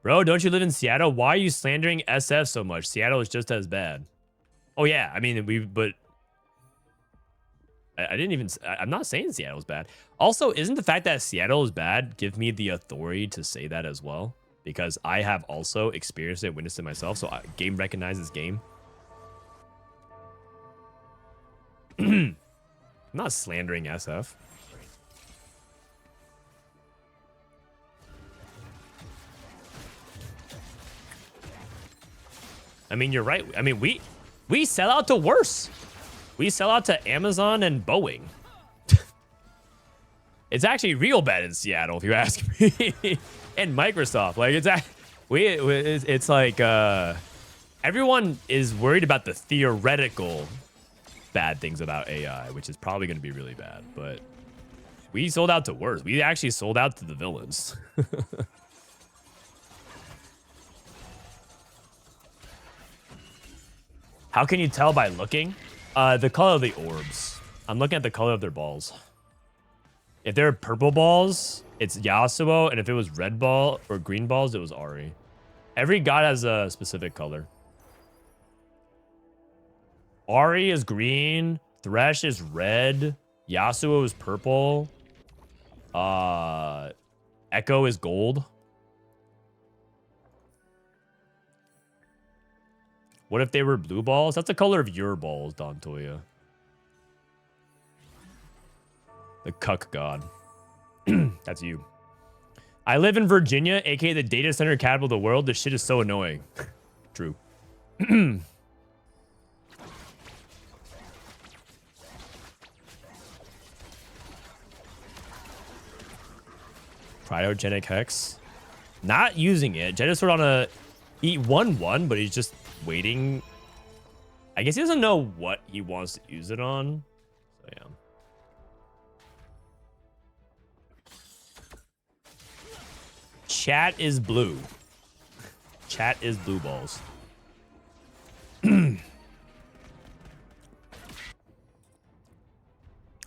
Bro, don't you live in Seattle? Why are you slandering SF so much? Seattle is just as bad. Oh, yeah. I mean, but I didn't even, I'm not saying Seattle's bad. Also, isn't the fact that Seattle is bad give me the authority to say that as well? Because I have also experienced it, witnessed it myself. So game recognizes game. I'm not slandering SF. I mean, you're right. I mean, we sell out to worse. We sell out to Amazon and Boeing. It's actually real bad in Seattle, if you ask me. And Microsoft. Like, it's like everyone is worried about the theoretical bad things about AI, which is probably going to be really bad. But we sold out to worse. We actually sold out to the villains. How can you tell by looking? The color of the orbs. I'm looking at the color of their balls. If they're purple balls, it's Yasuo, and if it was red ball or green balls, it was Ahri. Every god has a specific color. Ahri is green, Thresh is red, Yasuo is purple, Ekko is gold. What if they were blue balls? That's the color of your balls, Don Toya. The cuck god. That's you. I live in Virginia, aka the data center capital of the world. This shit is so annoying. True. Cryogenic Hex. Not using it. Jedusor on a eat 1/1, but he's just waiting. I guess he doesn't know what he wants to use it on. So yeah. Chat is blue. Chat is blue balls.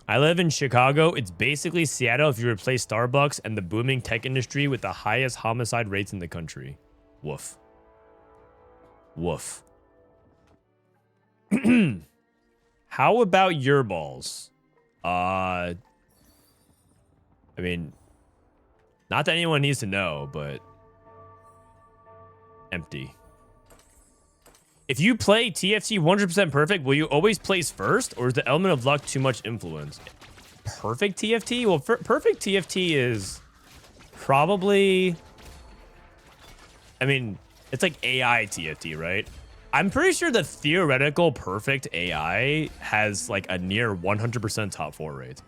I live in Chicago. It's basically Seattle if you replace Starbucks and the booming tech industry with the highest homicide rates in the country. Woof. Woof. How about your balls? I mean, not that anyone needs to know, but empty. If you play TFT 100% perfect, will you always place first, or is the element of luck too much influence? Perfect TFT? Well, perfect TFT is probably... I mean, it's like AI TFT, right? I'm pretty sure the theoretical perfect AI has like a near 100% top 4 rate.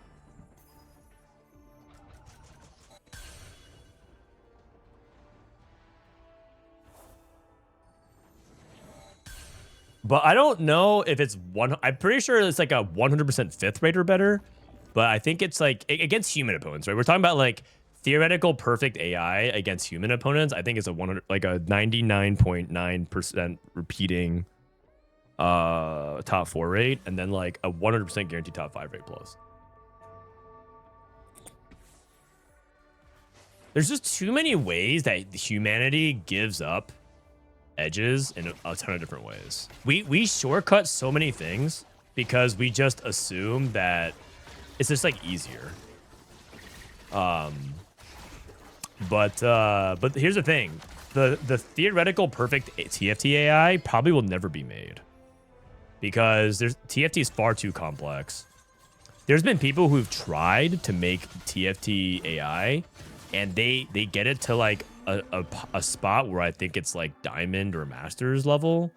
But I don't know if it's one. I'm pretty sure it's like a 100% fifth rate or better. But I think it's like against human opponents, right? We're talking about like theoretical perfect AI against human opponents. I think it's a 100, like a 99.9% repeating top 4 rate, and then like a 100% guaranteed top 5 rate plus. There's just too many ways that humanity gives up edges in a ton of different ways. We shortcut so many things because we just assume that it's just like easier. But here's the thing. The theoretical perfect TFT AI probably will never be made because TFT is far too complex. There's been people who've tried to make TFT AI and they get it to like a spot where I think it's like diamond or masters level.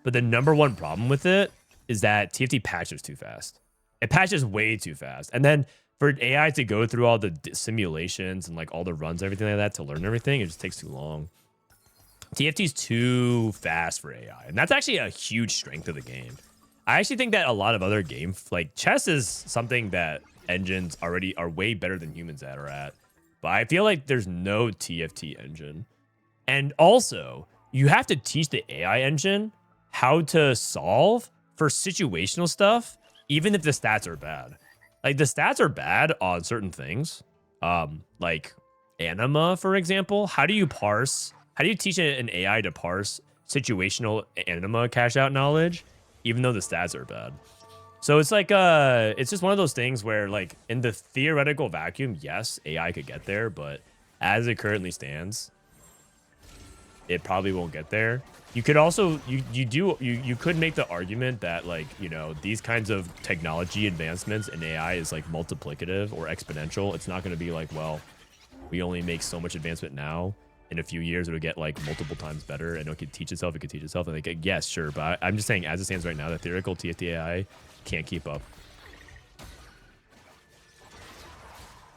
But the number one problem with it is that TFT patches too fast. It patches way too fast. And then for AI to go through all the simulations and like all the runs and everything like that to learn everything, it just takes too long. TFT is too fast for AI. And that's actually a huge strength of the game. I actually think that a lot of other games, like chess is something that engines already are way better than humans are at. But I feel like there's no TFT engine. And also, you have to teach the AI engine how to solve for situational stuff, even if the stats are bad. Like, the stats are bad on certain things. Like anima, for example. How do you teach an AI to parse situational anima cash out knowledge, even though the stats are bad? So it's like it's just one of those things where like in the theoretical vacuum, yes, AI could get there, but as it currently stands, it probably won't get there. You could also you could make the argument that like, you know, these kinds of technology advancements in AI is like multiplicative or exponential. It's not going to be like, well, we only make so much advancement now. In a few years, it'll get like multiple times better and it could teach itself. It could teach itself. And like, yes, sure. But I'm just saying, as it stands right now, the theoretical TFT AI can't keep up.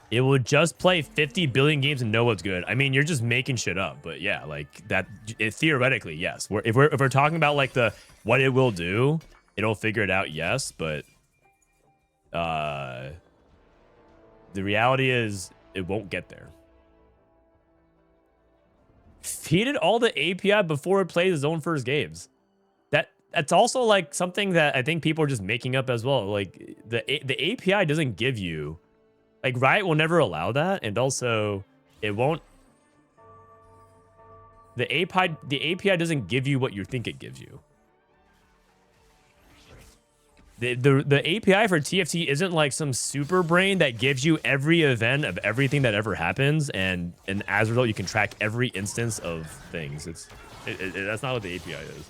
It would just play 50 billion games and know what's good. I mean, you're just making shit up. But yeah, like that, theoretically, yes. If we're talking about like what it will do, it'll figure it out, yes. But the reality is it won't get there. Feed it all the API before it plays its own first games. That's also like something that I think people are just making up as well. Like the API doesn't give you, like Riot will never allow that, and also it won't. The API doesn't give you what you think it gives you. The API for TFT isn't like some super brain that gives you every event of everything that ever happens, and as a result, you can track every instance of things. That's not what the API is.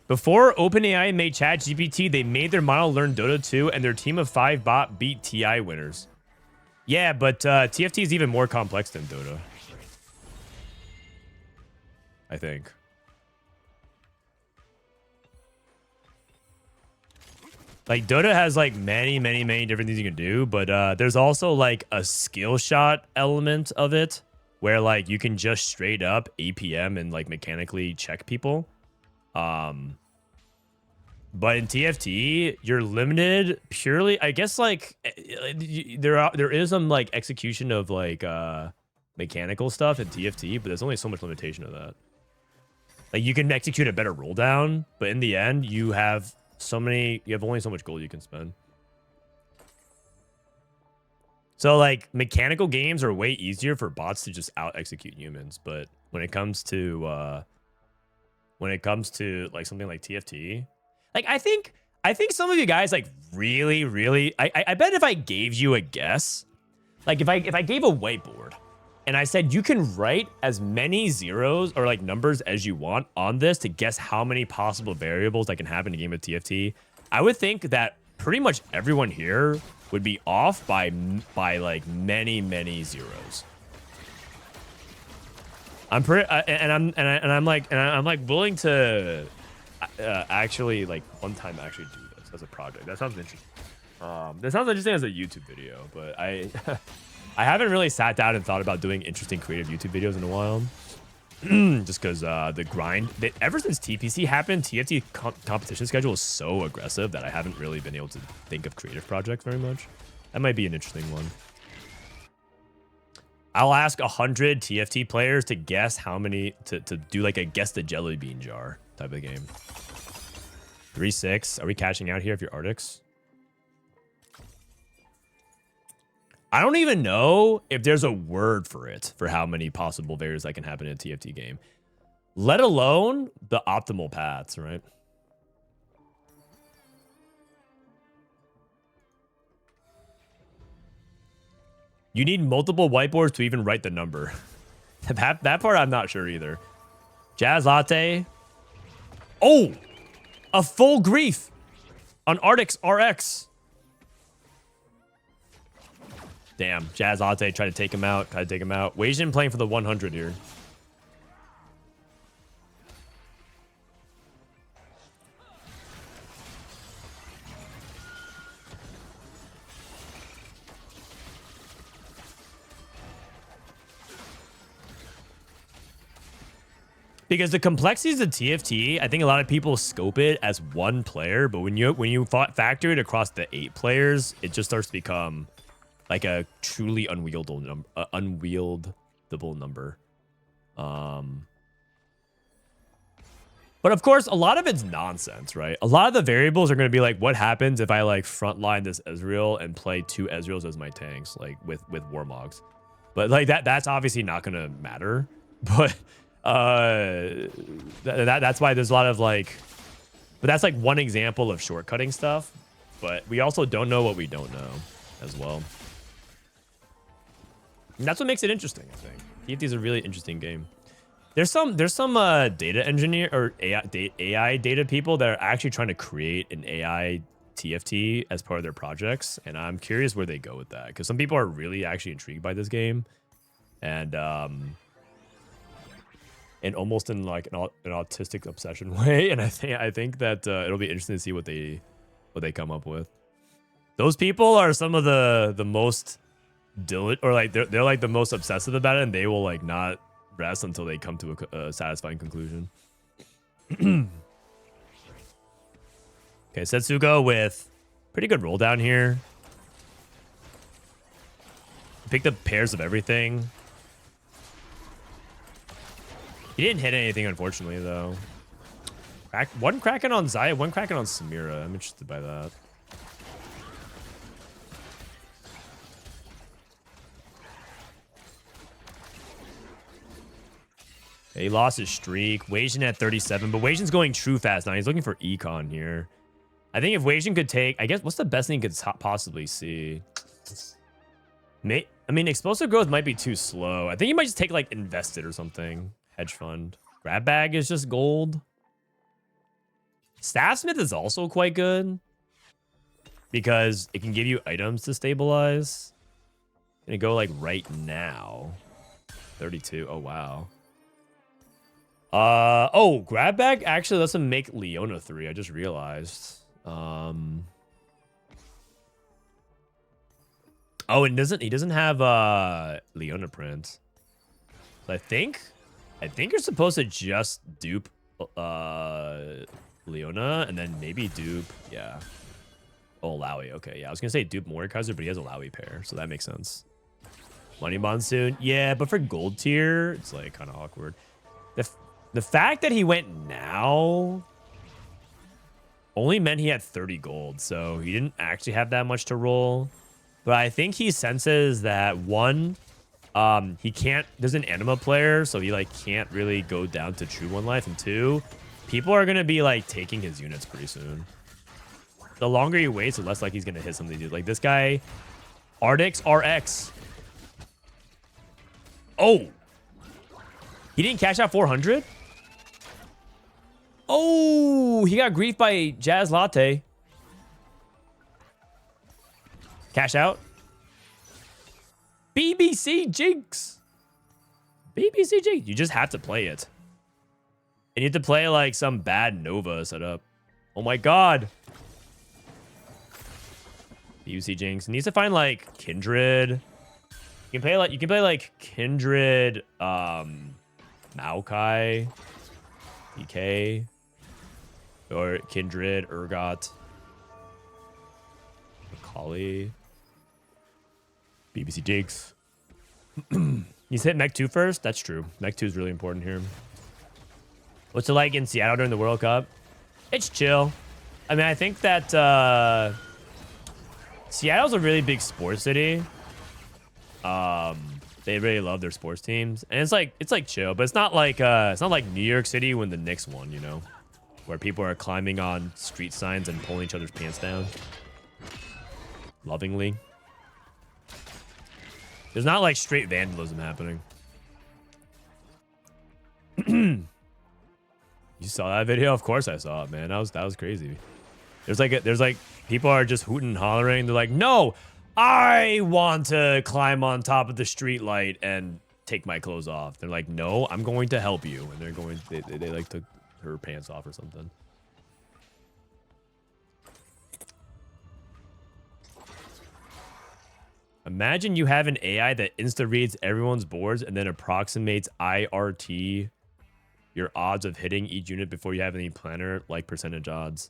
Before OpenAI made ChatGPT, they made their model learn Dota 2, and their team of 5 bot beat TI winners. Yeah, but TFT is even more complex than Dota, I think. Like, Dota has, like, many different things you can do, but there's also, like, a skill shot element of it where, like, you can just straight up APM and, like, mechanically check people. But in TFT, you're limited purely, I guess, like, there is some, like, execution of, like, mechanical stuff in TFT, but there's only so much limitation of that. Like, you can execute a better roll down, but in the end, you have only so much gold you can spend. So, like, mechanical games are way easier for bots to just out execute humans, but when it comes to like something like TFT, like I think some of you guys like really I bet if I gave you a guess, like if I gave a whiteboard and I said you can write as many zeros or like numbers as you want on this to guess how many possible variables that can happen in a game of TFT, I would think that pretty much everyone here would be off by like many zeros. I'm pretty I'm like willing to actually like one time actually do this as a project. That sounds interesting. That sounds interesting as a YouTube video, but I haven't really sat down and thought about doing interesting creative YouTube videos in a while. Just because the grind, ever since TPC happened, TFT competition schedule is so aggressive that I haven't really been able to think of creative projects very much. That might be an interesting one. I'll ask 100 TFT players to guess how many, to do like a guess the jelly bean jar type of game. 3-6. Are we cashing out here if you're Artix? I don't even know if there's a word for it, for how many possible variables that can happen in a TFT game. Let alone the optimal paths, right? You need multiple whiteboards to even write the number. That part I'm not sure either. Jazz Latte. Oh! A full grief on ArtixRx. Damn, Jazz Latte tried to take him out. Wasian playing for the 100 here. Because the complexities of TFT, I think a lot of people scope it as one player, but when you factor it across the 8 players, it just starts to become like a truly unwieldable number. But of course, a lot of it's nonsense, right? A lot of the variables are going to be like, what happens if I like frontline this Ezreal and play 2 Ezreals as my tanks, like with Warmogs? But like that's obviously not going to matter. But that's why there's a lot of like, but that's like one example of shortcutting stuff. But we also don't know what we don't know as well. And that's what makes it interesting, I think. TFT is a really interesting game. There's some data engineer or AI data people that are actually trying to create an AI TFT as part of their projects, and I'm curious where they go with that, because some people are really actually intrigued by this game, and almost in like an autistic obsession way. And I think that it'll be interesting to see what they come up with. Those people are some of the most diligent, or like they're like the most obsessive about it, and they will like not rest until they come to a satisfying conclusion. Okay, Setsuko with pretty good roll down here. Picked up pairs of everything. He didn't hit anything, unfortunately, though. One Kraken on Zaya, one Kraken on Samira. I'm interested by that. He lost his streak. Wasian at 37, but Wasian's going true fast now. He's looking for econ here. I think if Wasian could take, I guess, what's the best thing he could possibly see? I mean, explosive growth might be too slow. I think he might just take like invested or something. Hedge fund. Grab bag is just gold. Staffsmith is also quite good because it can give you items to stabilize. Gonna go like right now. 32. Oh wow. Oh, grab bag actually lets him make Leona 3. I just realized. Oh, and he doesn't have Leona print. So I think you're supposed to just dupe Leona and then maybe dupe, yeah. Oh, Lowy. Okay, yeah. I was gonna say dupe Mordekaiser, but he has a Lowy pair, so that makes sense. Money Monsoon, yeah, but for gold tier, it's like kind of awkward. The fact that he went now only meant he had 30 gold, so he didn't actually have that much to roll. But I think he senses that one, he can't. There's an anima player, so he like can't really go down to true 1 life, and 2, people are gonna be like taking his units pretty soon. The longer he waits, the less like he's gonna hit some of these dudes. Like this guy, ArtixRx. Oh, he didn't cash out 400. Oh, he got griefed by Jazz Latte. Cash out. BBC Jinx. BBC Jinx. You just have to play it. And you have to play like some bad Nova setup. Oh my god. BBC Jinx. Needs to find like Kindred. You can play like Kindred, Maokai, DK, or Kindred, Urgot, Macaulay, BBC Jinx. He's hit Mech 2 first. That's true. Mech 2 is really important here. What's it like in Seattle during the World Cup? It's chill. I mean, I think that Seattle's a really big sports city. They really love their sports teams, and it's like chill, but it's not like New York City when the Knicks won, you know, where people are climbing on street signs and pulling each other's pants down. Lovingly. There's not like straight vandalism happening. You saw that video? Of course I saw it, man. That was crazy. There's like people are just hooting and hollering. They're like, no, I want to climb on top of the street light and take my clothes off. They're like, no, I'm going to help you. And they're going, they like took her pants off or something. Imagine you have an AI that insta-reads everyone's boards and then approximates IRT, your odds of hitting each unit before you have any planner, like percentage odds.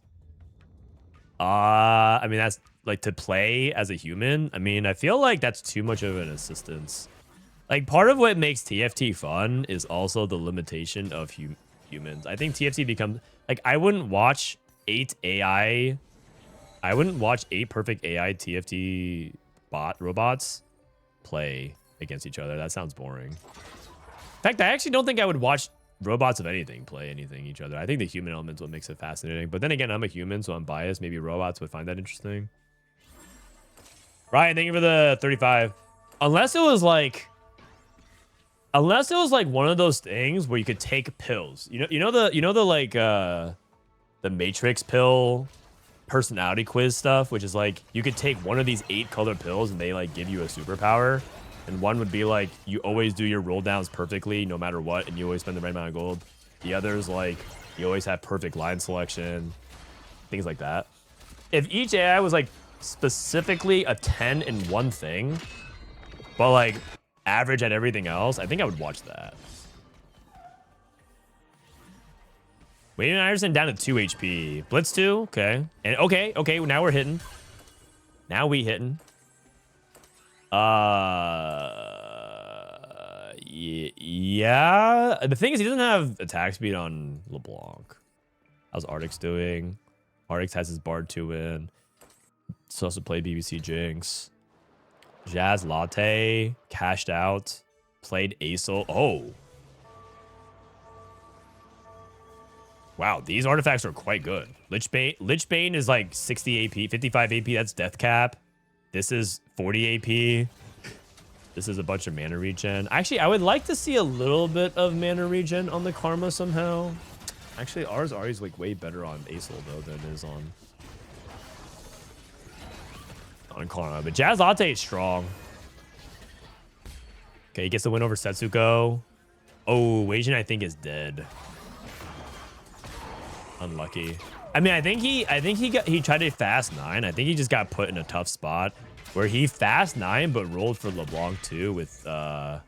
I mean, that's like to play as a human. I mean, I feel like that's too much of an assistance. Like part of what makes TFT fun is also the limitation of humans. I think TFT becomes like, I wouldn't watch 8 perfect AI TFT robots play against each other. That sounds boring. In fact, I actually don't think I would watch robots of anything play each other. I think the human element's what makes it fascinating. But then again, I'm a human, so I'm biased. Maybe robots would find that interesting. Ryan, thank you for the 35. Unless it was like one of those things where you could take pills. You know the like the Matrix pill personality quiz stuff, which is like you could take one of these 8 colored pills and they like give you a superpower. And one would be like, you always do your roll downs perfectly, no matter what, and you always spend the right amount of gold. The others, like, you always have perfect line selection, things like that. If each AI was like specifically a 10 in one thing, but like average at everything else, I think I would watch that. Wasianiverson down to 2 HP. Blitz 2, okay. And okay, now we're hitting. Now we hitting. Yeah. The thing is, he doesn't have attack speed on LeBlanc. How's Artix doing? Artix has his Bard 2 in. So also played BBC Jinx. Jazz Latte cashed out. Played Acel. Oh. Wow, these artifacts are quite good. Lichbane is like 60 AP, 55 AP. That's death cap. This is 40 AP. This is a bunch of mana regen. Actually, I would like to see a little bit of mana regen on the Karma somehow. Actually, ours Ahri's like way better on Acel though than it is on Karma. But Jazz Latte is strong. Okay, he gets the win over Setsuko. Oh, Weijin I think is dead. Unlucky. I mean, I think he tried a fast 9. I think he just got put in a tough spot where he fast 9 but rolled for LeBlanc too with no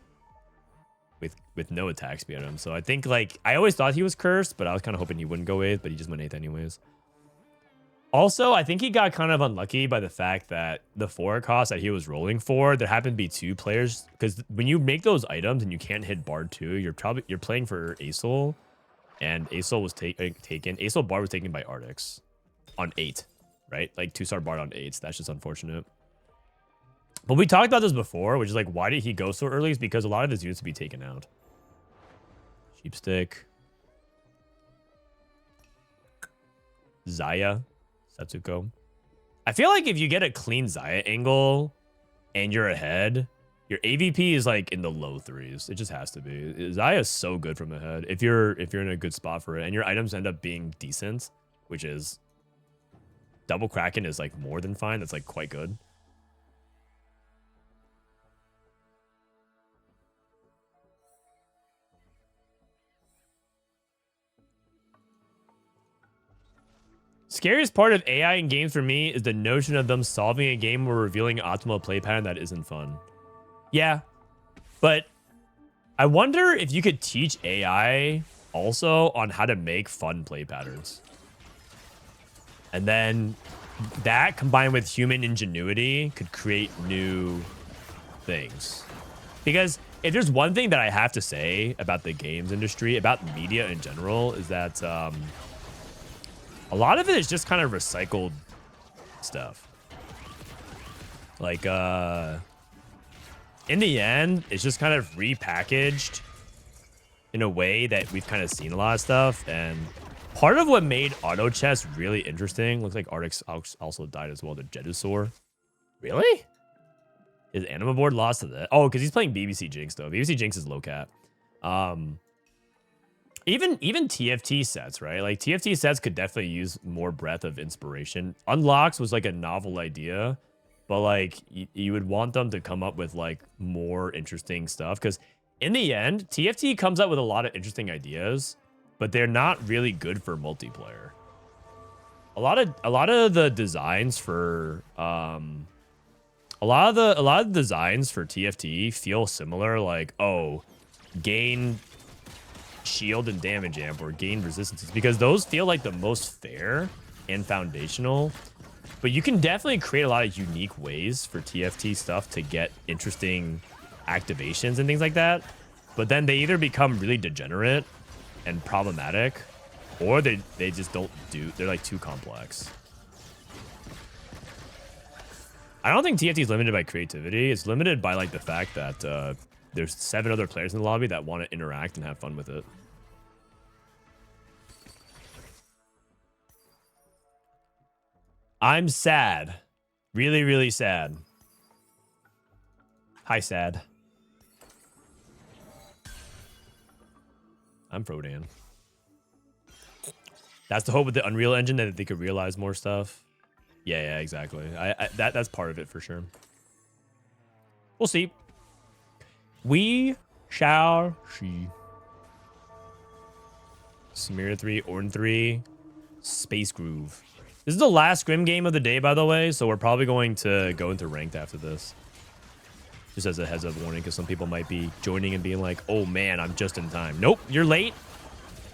attack speed on him. So I think like I always thought he was cursed, but I was kind of hoping he wouldn't go 8th, but he just went 8th anyways. Also, I think he got kind of unlucky by the fact that the 4 cost that he was rolling for, there happened to be 2 players. Because when you make those items and you can't hit Bard 2, you're playing for Acel, and Acel was taken. Acel Bard was taken by Artix on 8, right? Like 2-star Bard on 8. So that's just unfortunate. But we talked about this before, which is like, why did he go so early? Is because a lot of his units to be taken out. Sheepstick, Zaya. Setsuko. I feel like if you get a clean Zaya angle and you're ahead, your AVP is like in the low 3s. It just has to be. Zaya is so good from ahead if you're in a good spot for it, and your items end up being decent, which is double Kraken is like more than fine. That's like quite good. Scariest part of AI in games for me is the notion of them solving a game or revealing an optimal play pattern that isn't fun. Yeah, but I wonder if you could teach AI also on how to make fun play patterns. And then that combined with human ingenuity could create new things. Because if there's one thing that I have to say about the games industry, about media in general, is that a lot of it is just kind of recycled stuff. Like, in the end, it's just kind of repackaged in a way that we've kind of seen a lot of stuff. And part of what made auto chess really interesting, looks like Artix also died as well, the Jedusor. Really? His Anima board lost to that? Oh, because he's playing BBC Jinx, though. BBC Jinx is low cap. Even TFT sets, right? Like TFT sets could definitely use more breadth of inspiration. Unlocks was like a novel idea, but like you would want them to come up with like more interesting stuff, because in the end, TFT comes up with a lot of interesting ideas, but they're not really good for multiplayer. A lot of the designs for a lot of the designs for TFT feel similar, like, oh, gain shield and damage amp or gain resistances, because those feel like the most fair and foundational. But you can definitely create a lot of unique ways for TFT stuff to get interesting activations and things like that. But then they either become really degenerate and problematic, or they just don't do, they're like too complex. I don't think TFT is limited by creativity. It's limited by like the fact that there's 7 other players in the lobby that want to interact and have fun with it. I'm sad. Really, really sad. Hi, sad. I'm Frodan. That's the hope with the Unreal Engine, that they could realize more stuff. Yeah, exactly. That's part of it for sure. We'll see. We shall see. Smear 3, Orn 3, Space Groove. This is the last Scrim game of the day, by the way, so we're probably going to go into ranked after this. Just as a heads up warning, because some people might be joining and being like, oh man, I'm just in time. Nope, you're late.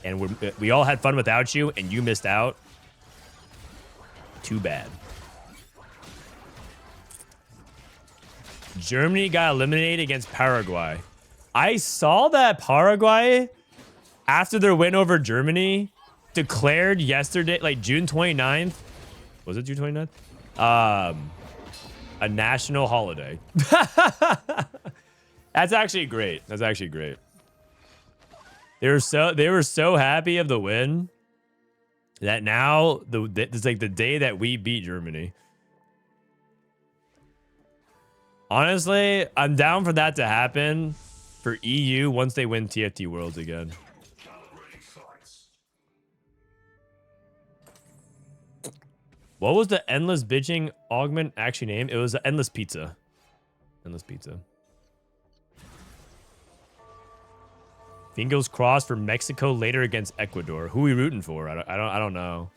And we all had fun without you, and you missed out. Too bad. Germany got eliminated against Paraguay. I saw that Paraguay, after their win over Germany, declared yesterday, like June 29th. Was it June 29th? A national holiday. That's actually great. That's actually great. They were so happy of the win that now it's like the day that we beat Germany. Honestly, I'm down for that to happen for EU once they win TFT Worlds again. What was the endless bitching augment actually named? It was endless pizza. Endless pizza. Fingers crossed for Mexico later against Ecuador. Who are we rooting for? I don't know.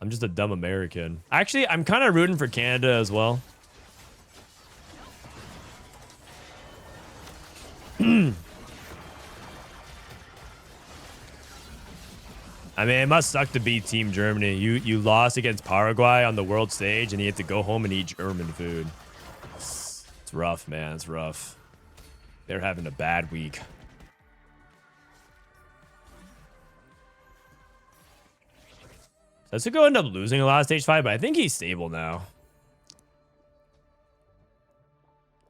I'm just a dumb American. Actually, I'm kind of rooting for Canada as well. I mean, it must suck to beat Team Germany. You lost against Paraguay on the world stage, and you have to go home and eat German food. It's rough, man. It's rough. They're having a bad week. Setsuko ended up losing a lot of stage 5, but I think he's stable now.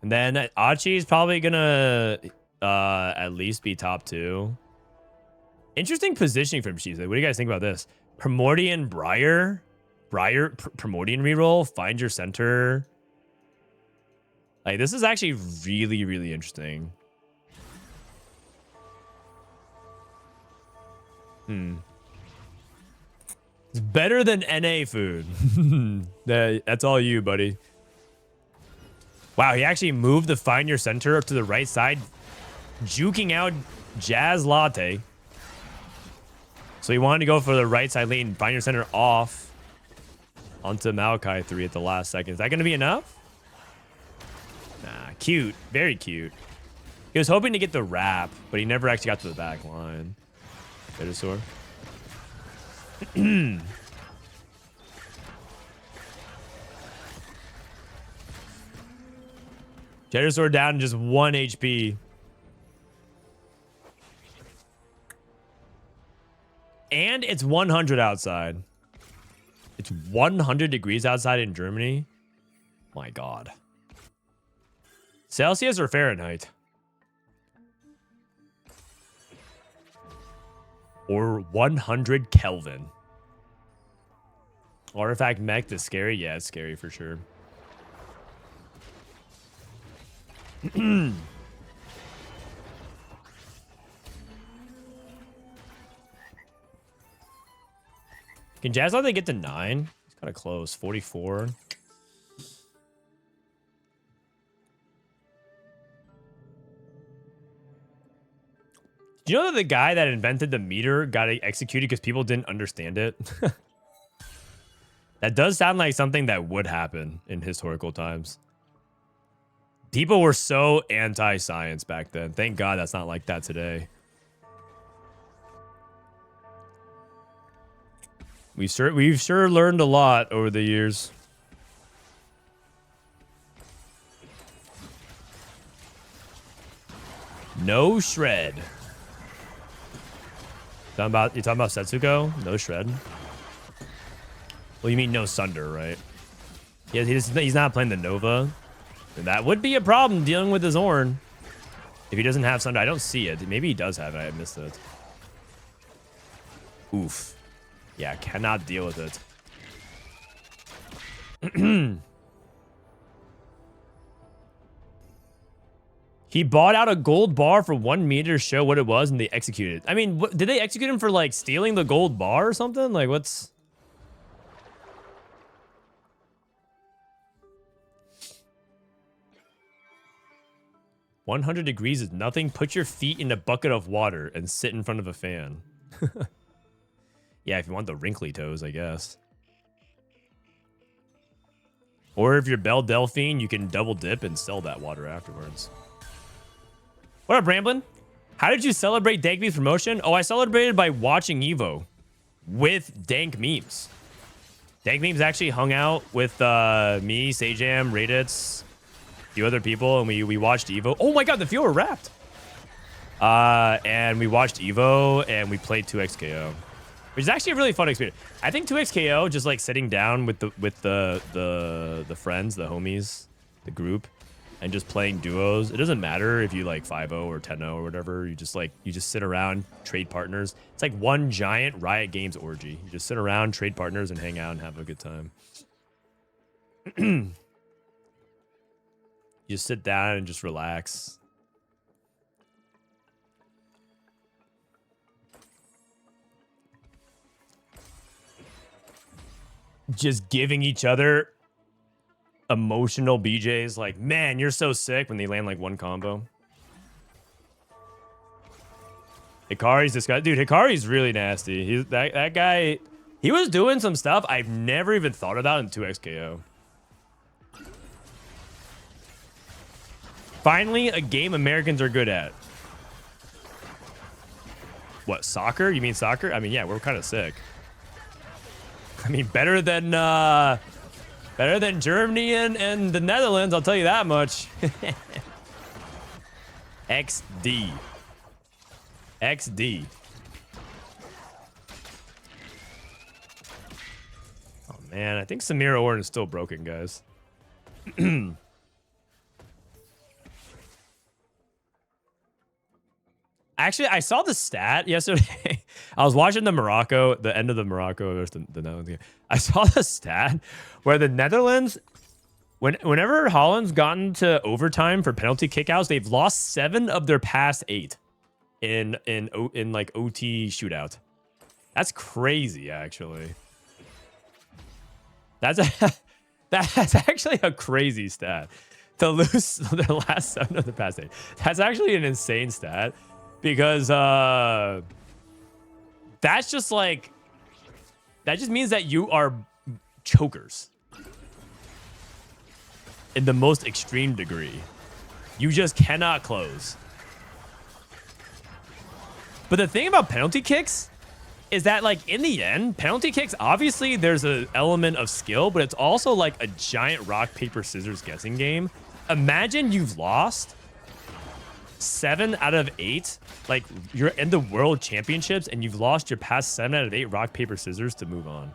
And then Achi is probably gonna at least be top 2. Interesting positioning from Shiza. What do you guys think about this? Primordian Briar? Primordian reroll? Find your center. Like, this is actually really, really interesting. It's better than NA food. That's all you, buddy. Wow, he actually moved the Find Your Center up to the right side, juking out Jazz Latte. So he wanted to go for the right side lane, Find Your Center off onto Maokai 3 at the last second. Is that going to be enough? Nah, cute. Very cute. He was hoping to get the wrap, but he never actually got to the back line. Jedusor. Jedusor down just 1 HP. And it's 100 outside. It's 100 degrees outside in Germany. My God. Celsius or Fahrenheit? Or 100 Kelvin. Artifact mech is scary? Yeah, it's scary for sure. Can Jazz let they get to 9? It's kind of close. 44. Do you know that the guy that invented the meter got executed because people didn't understand it? That does sound like something that would happen in historical times. People were so anti-science back then. Thank God that's not like that today. We've sure learned a lot over the years. No shred. You talking about Setsuko? No shred. Well, you mean no sunder, right? Yeah, he's not playing the Nova. And that would be a problem dealing with his Ornn. If he doesn't have sunder, I don't see it. Maybe he does have it. I missed it. Oof. Yeah, cannot deal with it. He bought out a gold bar for 1 meter to show what it was, and they executed it. I mean, did they execute him for, like, stealing the gold bar or something? Like, what's... "100 degrees is nothing. Put your feet in a bucket of water and sit in front of a fan." Yeah, if you want the wrinkly toes, I guess. Or if you're Belle Delphine, you can double dip and sell that water afterwards. What up, Ramblin'? How did you celebrate Dankmemes promotion? Oh, I celebrated by watching Evo with Dankmemes. Dankmemes actually hung out with me, Sajam, Raditz, a few other people, and we watched Evo. Oh my God, the few were wrapped. And we watched Evo, and we played 2xKO. Which is actually a really fun experience. I think 2xKO, just like sitting down with the friends, the homies, the group, and just playing duos. It doesn't matter if you like 5-0 or 10-0 or whatever. You just sit around, trade partners. It's like one giant Riot Games orgy. You just sit around, trade partners, and hang out and have a good time. You just sit down and just relax. just giving each other emotional BJs like, man, you're so sick when they land like one combo. Hikari's this guy. Dude, Hikari's really nasty. He's that guy. He was doing some stuff I've never even thought about in 2x KO. Finally, a game Americans are good at. What, soccer? You mean soccer? I mean, yeah, we're kind of sick. I mean, better than Germany and the Netherlands, I'll tell you that much. XD. XD. Oh, man, I think Samira Orton is still broken, guys. Actually, I saw the stat yesterday. I was watching the end of the Morocco versus the Netherlands game. I saw the stat where the Netherlands, whenever Holland's gotten to overtime for penalty kickouts, they've lost 7 of their past 8 in like OT shootout. That's crazy, actually. That's actually a crazy stat. To lose their last 7 of the past 8. That's actually an insane stat. Because that's just like, that just means that you are chokers in the most extreme degree. You just cannot close. But the thing about penalty kicks is that, like, in the end, penalty kicks, obviously there's an element of skill, but it's also like a giant rock, paper, scissors guessing game. Imagine you've lost 7 out of 8, like you're in the world championships and you've lost your past 7 out of 8 rock, paper, scissors to move on.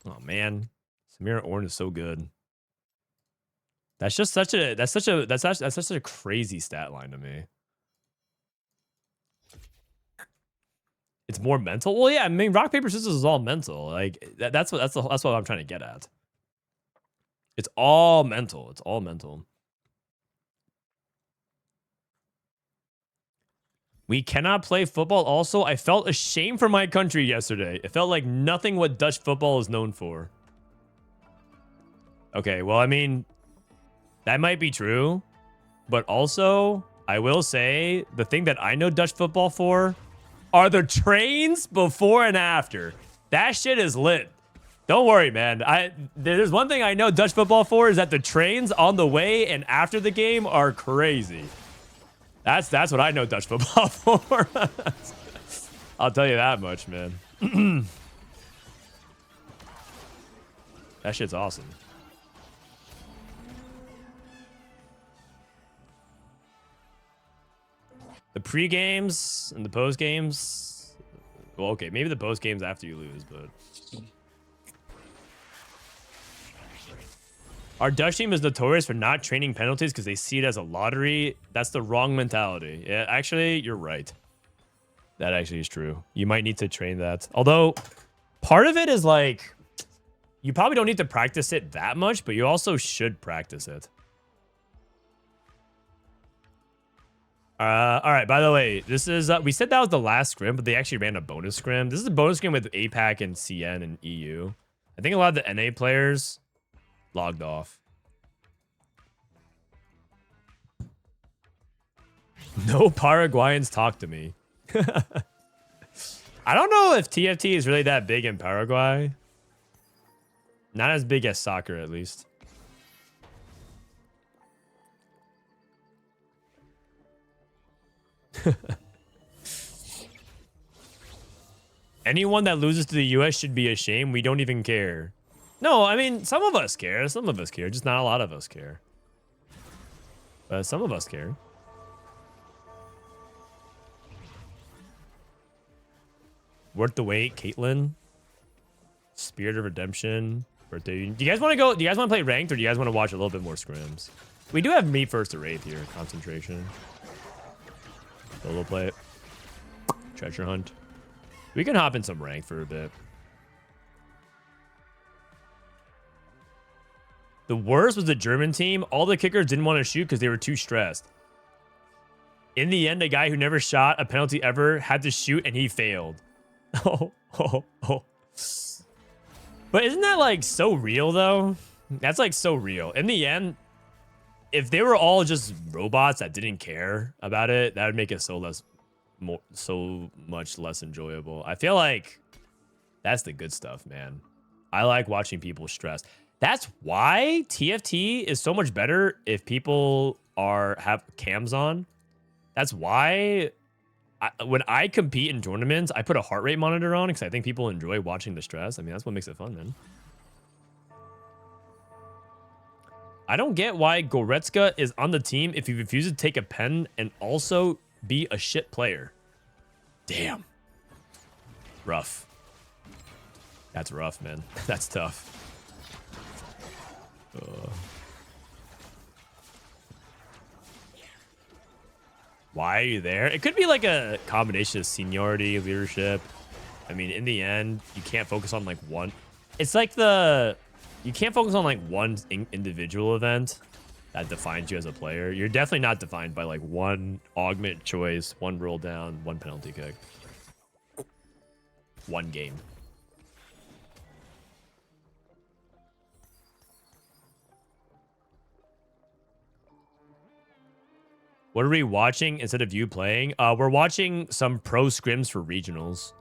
Oh man, Samira Orn is so good. That's just such a crazy stat line to me. It's more mental. Well, yeah, I mean, rock, paper, scissors is all mental. Like that's what I'm trying to get at. It's all mental. It's all mental. We cannot play football. Also, I felt ashamed for my country yesterday. It felt like nothing what Dutch football is known for. Okay, well, I mean, that might be true. But also, I will say, the thing that I know Dutch football for are the trains before and after. That shit is lit. Don't worry, man. There's one thing I know Dutch football for is that the trains on the way and after the game are crazy. That's what I know Dutch football for. I'll tell you that much, man. That shit's awesome. The pre-games and the post-games. Well, okay, maybe the post-games after you lose, but... Our Dutch team is notorious for not training penalties because they see it as a lottery. That's the wrong mentality. Yeah, actually, you're right. That actually is true. You might need to train that. Although, part of it is like, you probably don't need to practice it that much, but you also should practice it. All right, by the way, this is, we said that was the last scrim, but they actually ran a bonus scrim. This is a bonus scrim with APAC and CN and EU. I think a lot of the NA players logged off. No Paraguayans talk to me. I don't know if TFT is really that big in Paraguay. Not as big as soccer, at least. Anyone that loses to the US should be ashamed. We don't even care. No, I mean, some of us care. Some of us care. Just not a lot of us care. But some of us care. Worth the wait, Caitlyn. Spirit of Redemption. Birthday. Do you guys want to go? Do you guys want to play ranked, or do you guys want to watch a little bit more scrims? We do have me first to Wraith here. Concentration. Solo play it. Treasure hunt. We can hop in some rank for a bit. The worst was the German team. All the kickers didn't want to shoot because they were too stressed. In the end, a guy who never shot a penalty ever had to shoot and he failed. Oh. But isn't that like so real though? That's like so real. In the end, if they were all just robots that didn't care about it, that would make it so much less enjoyable. I feel like that's the good stuff, man. I like watching people stress. That's why TFT is so much better if people have cams on. That's why when I compete in tournaments, I put a heart rate monitor on because I think people enjoy watching the stress. I mean, that's what makes it fun, man. I don't get why Goretzka is on the team if he refuses to take a pen and also be a shit player. Damn. Rough. That's rough, man. That's tough. Why are you there? It could be like a combination of seniority, leadership. I mean, in the end, you can't focus on like one. It's like you can't focus on like one individual event that defines you as a player. You're definitely not defined by like one augment choice, one roll down, one penalty kick. One game. What are we watching instead of you playing? We're watching some pro scrims for regionals.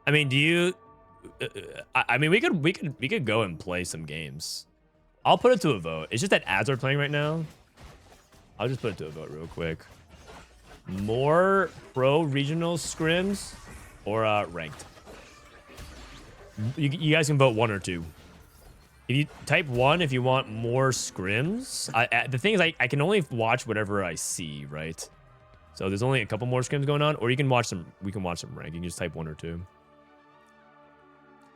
I mean, do you? I mean, we could go and play some games. I'll put it to a vote. It's just that ads are playing right now. I'll just put it to a vote real quick. More pro regional scrims or ranked. You guys can vote 1 or 2. If you type 1 if you want more scrims. The thing is, I can only watch whatever I see, right? So there's only a couple more scrims going on, or you can watch some. We can watch some rank. You can just type 1 or 2.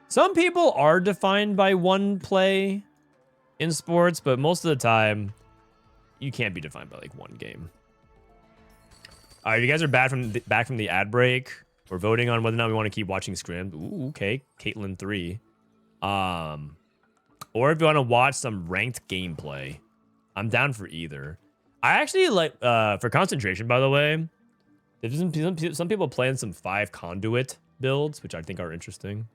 Some people are defined by one play in sports, but most of the time, you can't be defined by like one game. All right, you guys are back from the ad break. We're voting on whether or not we want to keep watching Scrim. Ooh, okay, Caitlyn 3. Or if you want to watch some ranked gameplay, I'm down for either. I actually like, for concentration, by the way, there's some people playing some 5 conduit builds, which I think are interesting.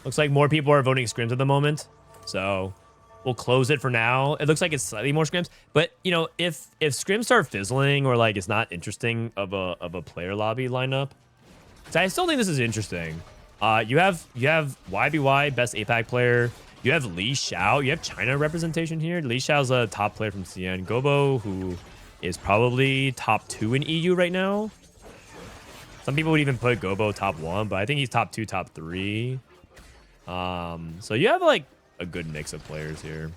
Looks like more people are voting scrims at the moment, so we'll close it for now. It looks like it's slightly more scrims, but you know, if scrims start fizzling or like it's not interesting of a player lobby lineup, so I still think this is interesting. You have YBY, best APAC player. You have LiShao. You have China representation here. LiShao's a top player from CN. Gobo, who is probably top 2 in EU right now. Some people would even put Gobo top 1, but I think he's top 2, top 3. So you have like a good mix of players here.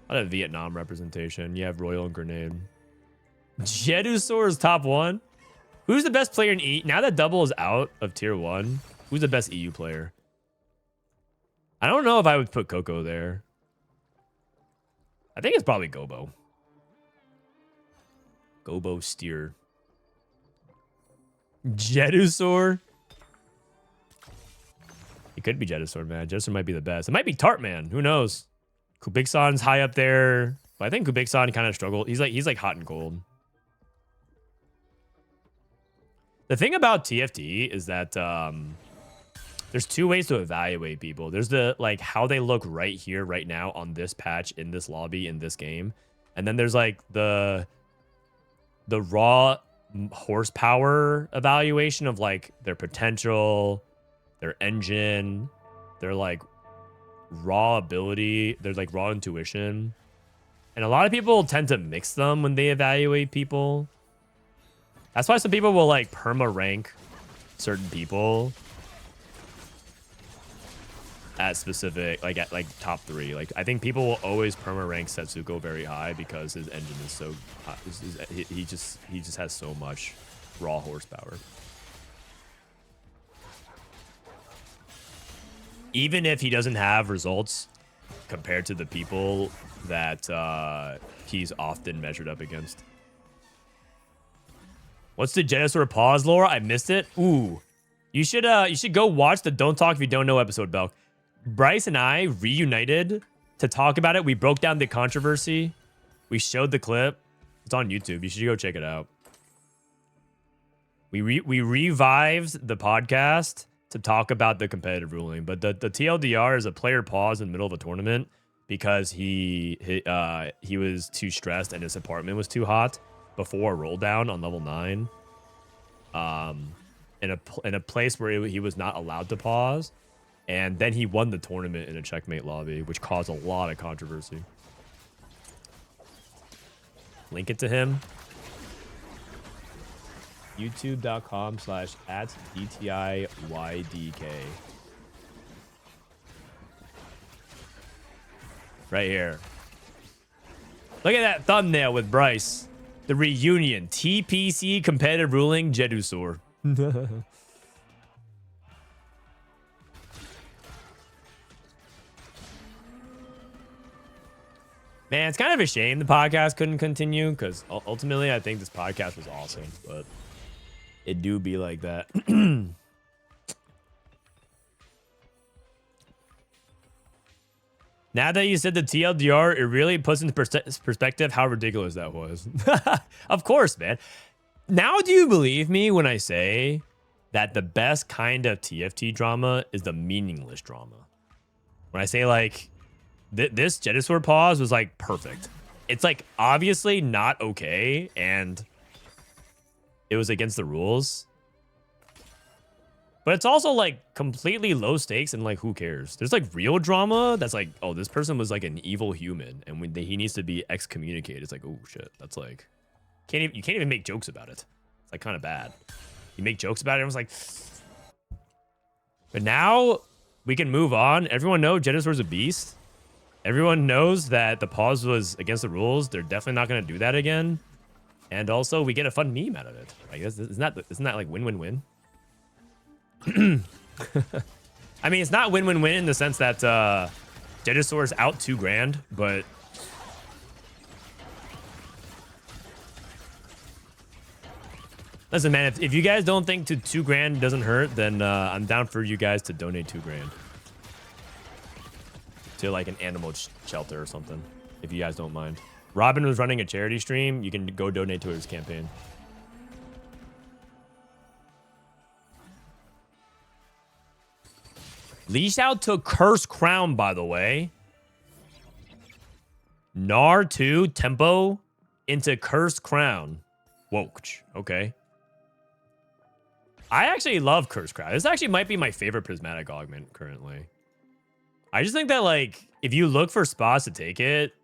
A lot of Vietnam representation. You have Royal and Grenade. Jedusor is top 1. Who's the best player in EU? Now that Double is out of tier 1, who's the best EU player? I don't know if I would put Coco there. I think it's probably Gobo. Gobosteur. Jedusor. It could be Jedusor, man. Jedusor might be the best. It might be Tartman. Who knows? Kubiksan's high up there. But I think Kubiksan kind of struggled. He's like hot and cold. The thing about TFT is that there's 2 ways to evaluate people. There's the like how they look right here, right now on this patch, in this lobby, in this game. And then there's like the raw horsepower evaluation of like their potential, their engine, their like raw ability, there's like raw intuition. And a lot of people tend to mix them when they evaluate people. That's why some people will like perma rank certain people at specific, like at like top 3. Like I think people will always perma rank Setsuko very high because his engine is so hot. He just has so much raw horsepower. Even if he doesn't have results compared to the people that he's often measured up against. What's the Jedusor pause, Laura? I missed it. Ooh, you should go watch the Don't Talk If You Don't Know episode, Belk. Bryce and I reunited to talk about it. We broke down the controversy. We showed the clip. It's on YouTube. You should go check it out. We revived the podcast to talk about the competitive ruling, but the TLDR is a player paused in the middle of a tournament because he was too stressed and his apartment was too hot before a roll down on level 9. In a place where he was not allowed to pause, and then he won the tournament in a checkmate lobby, which caused a lot of controversy. Link it to him. youtube.com/@DTIYDK. Right here. Look at that thumbnail with Bryce. The reunion. TPC competitive ruling Jedusor. Man, it's kind of a shame the podcast couldn't continue because ultimately I think this podcast was awesome, but it do be like that. Now that you said the TLDR, it really puts into perspective how ridiculous that was. Of course, man. Now do you believe me when I say that the best kind of TFT drama is the meaningless drama? When I say like this Jedusor pause was like perfect. It's like obviously not okay and it was against the rules. But it's also like completely low stakes and like who cares? There's like real drama that's like, oh, this person was like an evil human and when he needs to be excommunicated. It's like, oh shit, that's like you can't even make jokes about it. It's like kind of bad. You make jokes about it, everyone's like. But now we can move on. Everyone knows Jedusor's a beast. Everyone knows that the pause was against the rules. They're definitely not going to do that again. And also, we get a fun meme out of it. Like, isn't that like win-win-win? I mean, it's not win-win-win in the sense that Jedusor's out $2,000, but listen, man, if you guys don't think $2,000 doesn't hurt, then I'm down for you guys to donate $2,000 to like an animal shelter or something, if you guys don't mind. Robin was running a charity stream. You can go donate to his campaign. LiShao took Curse Crown, by the way. Gnar 2 tempo into Curse Crown. Whoa, okay. I actually love Curse Crown. This actually might be my favorite prismatic augment currently. I just think that like if you look for spots to take it,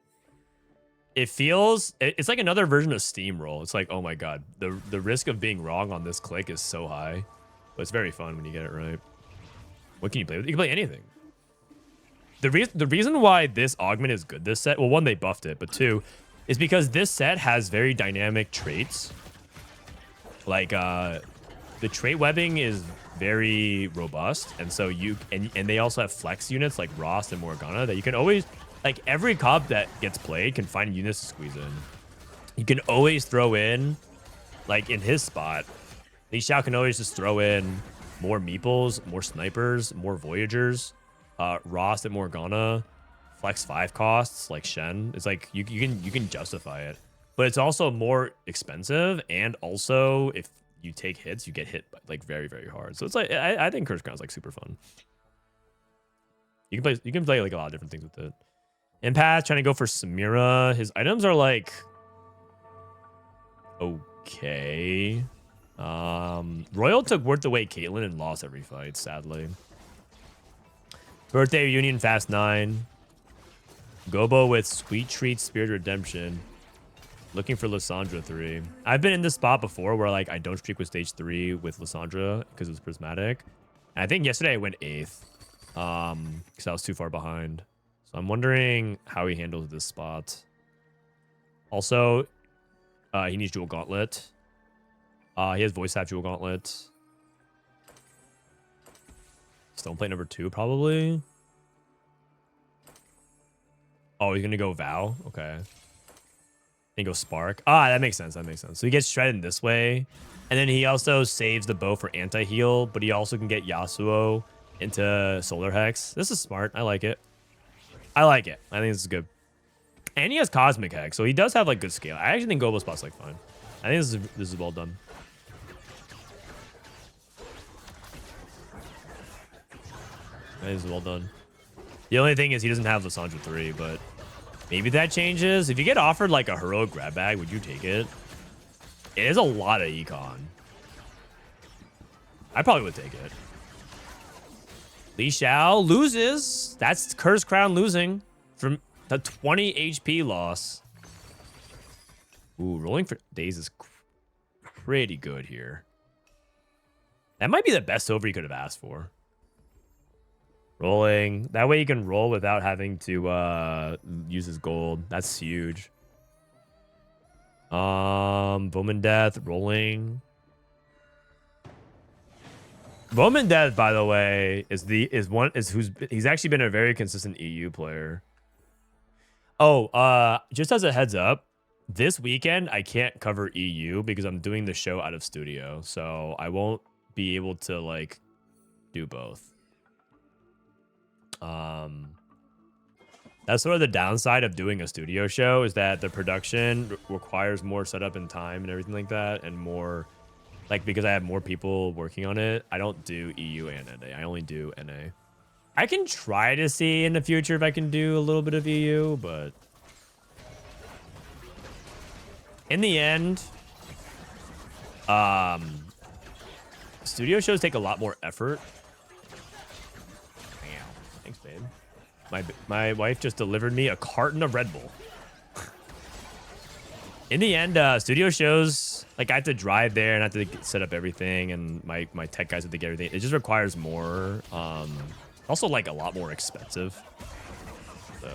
it's like another version of Steamroll. It's like, oh my god, the risk of being wrong on this click is so high, but it's very fun when you get it right. What can you play with? You can play anything. The reason why this augment is good this set, well, one, they buffed it, but two, is because this set has very dynamic traits. Like the trait webbing is very robust, and so and they also have flex units like Rost and Morgana that you can always, like every comp that gets played can find units to squeeze in. You can always throw in, like in his spot, LiShao can always just throw in more Meeples, more snipers, more Voyagers, Rost and Morgana, flex 5 costs like Shen. It's like you can justify it, but it's also more expensive, and also if you take hits, you get hit like very, very hard. So it's like I think Curse Crown is like super fun. You can play like a lot of different things with it. Inpath trying to go for Samira. His items are like okay. Royal took worth away Caitlyn and lost every fight, sadly. Birthday Reunion Fast 9. Gobo with Sweet Treat Spirit Redemption. Looking for Lissandra 3. I've been in this spot before where like I don't streak with stage 3 with Lissandra because it's prismatic. And I think yesterday I went 8th. Because I was too far behind. So I'm wondering how he handles this spot. Also, he needs Jewel Gauntlet. He has Voice Tap Jewel Gauntlet. Stoneplate number 2, probably. Oh, he's gonna go Vow? Okay. And go Spark. Ah, that makes sense. That makes sense. So he gets shredded this way. And then he also saves the bow for anti-heal, but he also can get Yasuo into Solar Hex. This is smart. I like it. I like it. I think this is good. And he has Cosmic Hex, so he does have like good scale. I actually think Gobost's like fine. I think this is well done. I think this is well done. The only thing is he doesn't have Lissandra 3, but maybe that changes. If you get offered like a heroic grab bag, would you take it? It is a lot of econ. I probably would take it. LiShao loses. That's Curse Crown losing from the 20 HP loss. Ooh, rolling for days is pretty good here. That might be the best silver you could have asked for. Rolling. That way you can roll without having to use his gold. That's huge. Bowman Death, rolling. Bowman Death, by the way, he's actually been a very consistent EU player. Oh, just as a heads up, this weekend I can't cover EU because I'm doing the show out of studio, so I won't be able to like do both. That's sort of the downside of doing a studio show, is that the production requires more setup and time and everything like that, and more like, because I have more people working on it, I don't do EU and NA. I only do NA. I can try to see in the future if I can do a little bit of EU, but in the end, studio shows take a lot more effort. Thanks, babe. My wife just delivered me a carton of Red Bull. In the end, studio shows, like I have to drive there and I have to set up everything, and my tech guys have to get everything. It just requires more. Also, like a lot more expensive. So,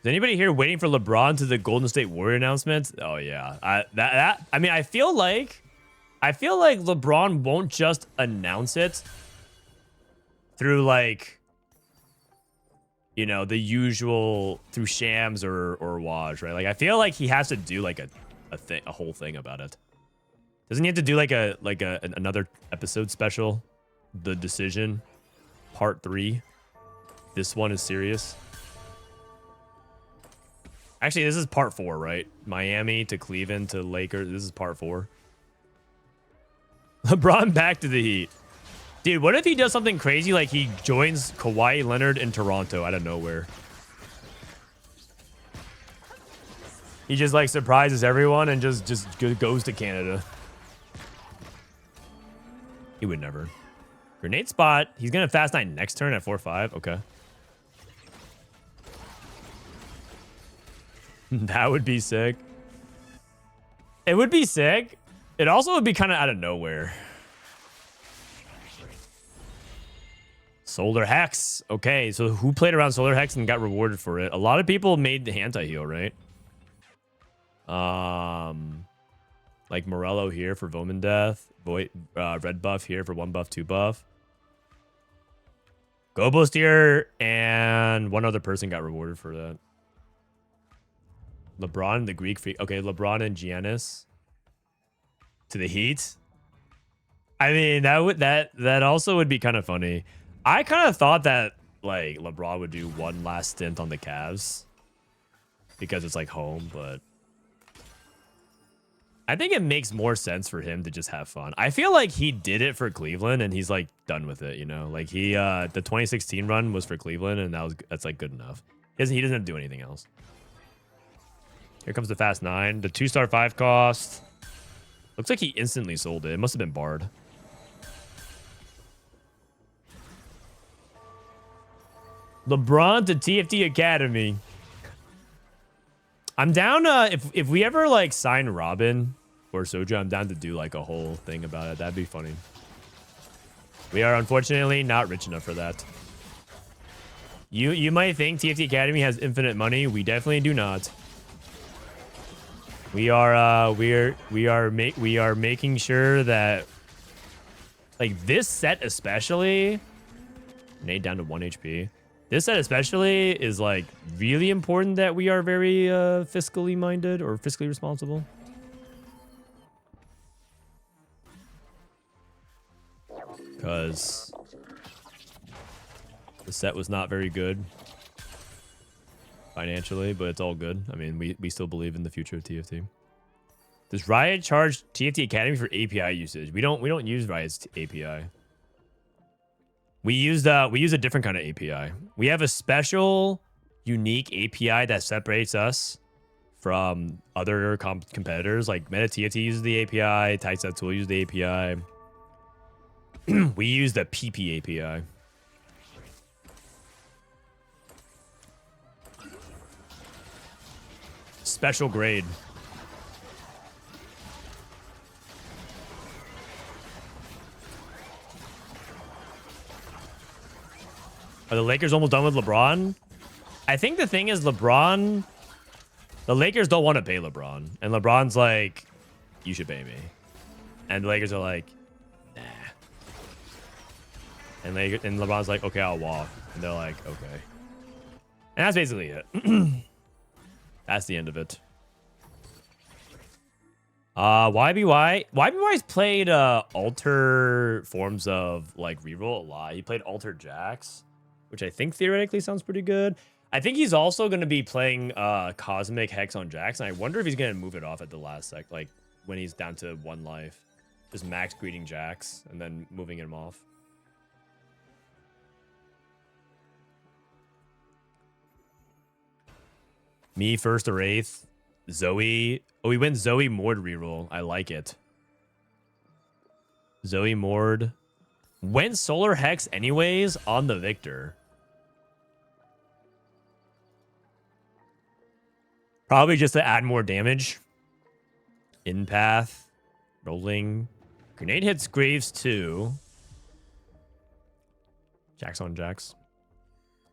is anybody here waiting for LeBron to the Golden State Warrior announcement? Oh yeah, I mean, I feel like LeBron won't just announce it through like, you know, the usual through Shams or Waj, right? Like I feel like he has to do like a whole thing about it. Doesn't he have to do like another episode special? The Decision, Part 3. This one is serious. Actually, this is Part 4, right? Miami to Cleveland to Lakers. This is Part 4. LeBron back to the Heat. Dude, what if he does something crazy like he joins Kawhi Leonard in Toronto out of nowhere? He just like surprises everyone and just goes to Canada. He would never. Grenade spot. He's gonna fast 9 next turn at 4-5. Okay. That would be sick. It would be sick. It also would be kind of out of nowhere. Solar Hex. Okay, so who played around Solar Hex and got rewarded for it? A lot of people made the anti-heal, right? Like Morello here for Bowman Death. Red buff here for 1 buff, 2 buff. Gobosteur and one other person got rewarded for that. LeBron, the Greek freak. Okay, LeBron and Giannis to the Heat. I mean, that also would be kind of funny. I kind of thought that like LeBron would do one last stint on the Cavs because it's like home, but I think it makes more sense for him to just have fun. I feel like he did it for Cleveland and he's like done with it, you know? Like he the 2016 run was for Cleveland and that's like good enough. He doesn't have to do anything else. Here comes the fast 9. The 2-star 5 cost. Looks like he instantly sold it. It must have been barred. LeBron to TFT Academy. I'm down if we ever like sign Robin or Soja, I'm down to do like a whole thing about it. That'd be funny. We are unfortunately not rich enough for that. You might think TFT Academy has infinite money. We definitely do not. We are making sure that like this set especially, nade down to 1 HP. This set especially is like really important that we are very fiscally minded or fiscally responsible. The set was not very good financially, but it's all good. I mean, we still believe in the future of TFT. Does Riot charge TFT Academy for API usage? We don't use Riot's API. We use a different kind of API. We have a special, unique API that separates us from other competitors. Like Meta TFT uses the API, Tyset Tool uses the API. We use the PP API. Special grade. Are the Lakers almost done with LeBron? I think the thing is the Lakers don't want to pay LeBron. And LeBron's like, you should pay me. And the Lakers are like, nah. And LeBron's like, okay, I'll walk. And they're like, okay. And that's basically it. That's the end of it. YBY's played alter forms of like reroll a lot. He played alter Jax, which I think theoretically sounds pretty good. I think he's also going to be playing Cosmic Hex on Jax, and I wonder if he's going to move it off at the last sec, like when he's down to 1 life. Just max greeting Jax and then moving him off. Me first or 8th. Zoe. Oh, we went Zoe Mord reroll. I like it. Zoe Mord. Went Solar Hex anyways on the Victor. Probably just to add more damage. Inpath. Rolling. Grenade hits Graves too. Jax on Jax.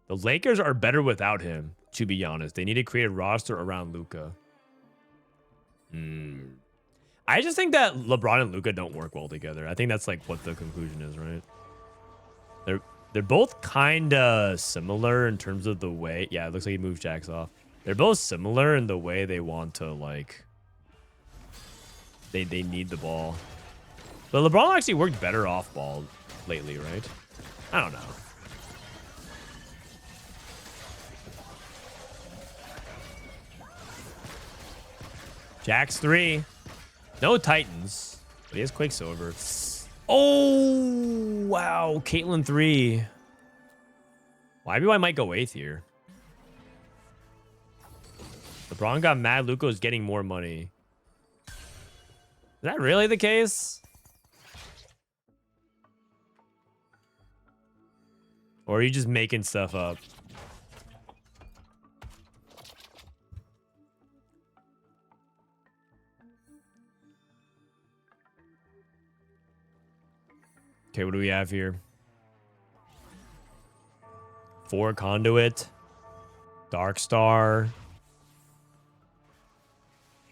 The Lakers are better without him, to be honest. They need to create a roster around Luka. I just think that LeBron and Luka don't work well together. I think that's like what the conclusion is, right? They're both kind of similar in terms of the way. Yeah, it looks like he moved Jax off. They're both similar in the way they want to like. They need the ball, but LeBron actually worked better off ball lately, right? I don't know. Jax 3. No Titans. But he has Quicksilver. Oh, wow. Caitlyn 3. YBY might go 8th here. LeBron got mad. Luka's getting more money. Is that really the case? Or are you just making stuff up? Okay, what do we have here? 4 Conduit. Dark Star.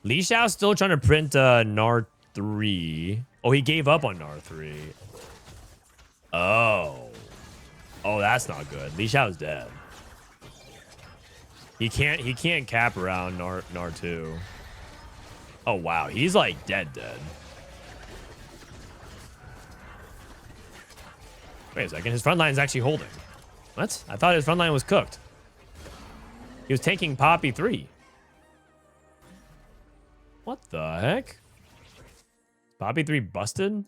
LiShao still trying to print Nar 3. Oh, he gave up on Nar 3. Oh. Oh, that's not good. LiShao's dead. He can't cap around Nar 2. Oh wow, he's like dead. Wait a second, his front line is actually holding. What? I thought his front line was cooked. He was taking Poppy 3. What the heck? Poppy 3 busted?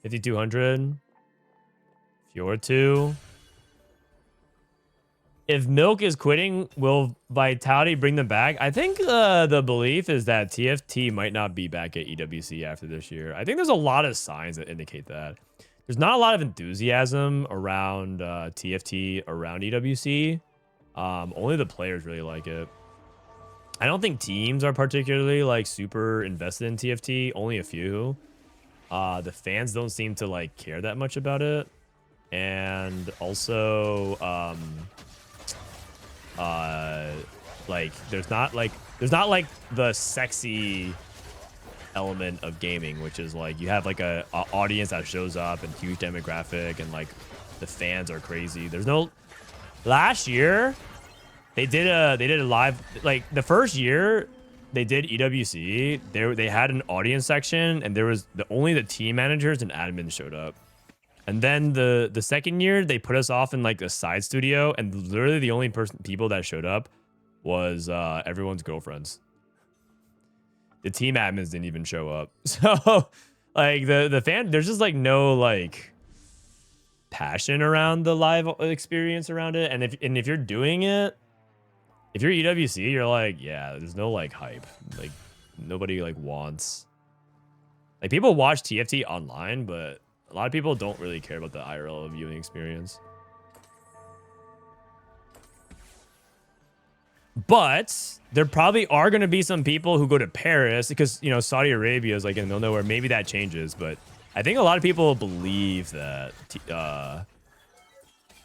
5200. Fjord 2. If Milk is quitting, will Vitality bring them back? I think the belief is that TFT might not be back at EWC after this year. I think there's a lot of signs that indicate that. There's not a lot of enthusiasm around TFT around EWC. Only the players really like it. I don't think teams are particularly like super invested in TFT. Only a few. The fans don't seem to like care that much about it. And also, like there's not like the sexy element of gaming, which is like you have like a audience that shows up and huge demographic and like the fans are crazy. There's no. Last year they did a live, like the first year they did EWC, they had an audience section and there was only the team managers and admins showed up. And then the second year, they put us off in like a side studio, and literally the only people that showed up was everyone's girlfriends. The team admins didn't even show up. So like the fan, there's just like no like passion around the live experience around it. And if you're doing it, if you're EWC, you're like, yeah, there's no like hype. Like nobody like wants. Like people watch TFT online, but a lot of people don't really care about the IRL viewing experience. But there probably are going to be some people who go to Paris because, you know, Saudi Arabia is like in the middle of nowhere. Maybe that changes, but I think a lot of people believe that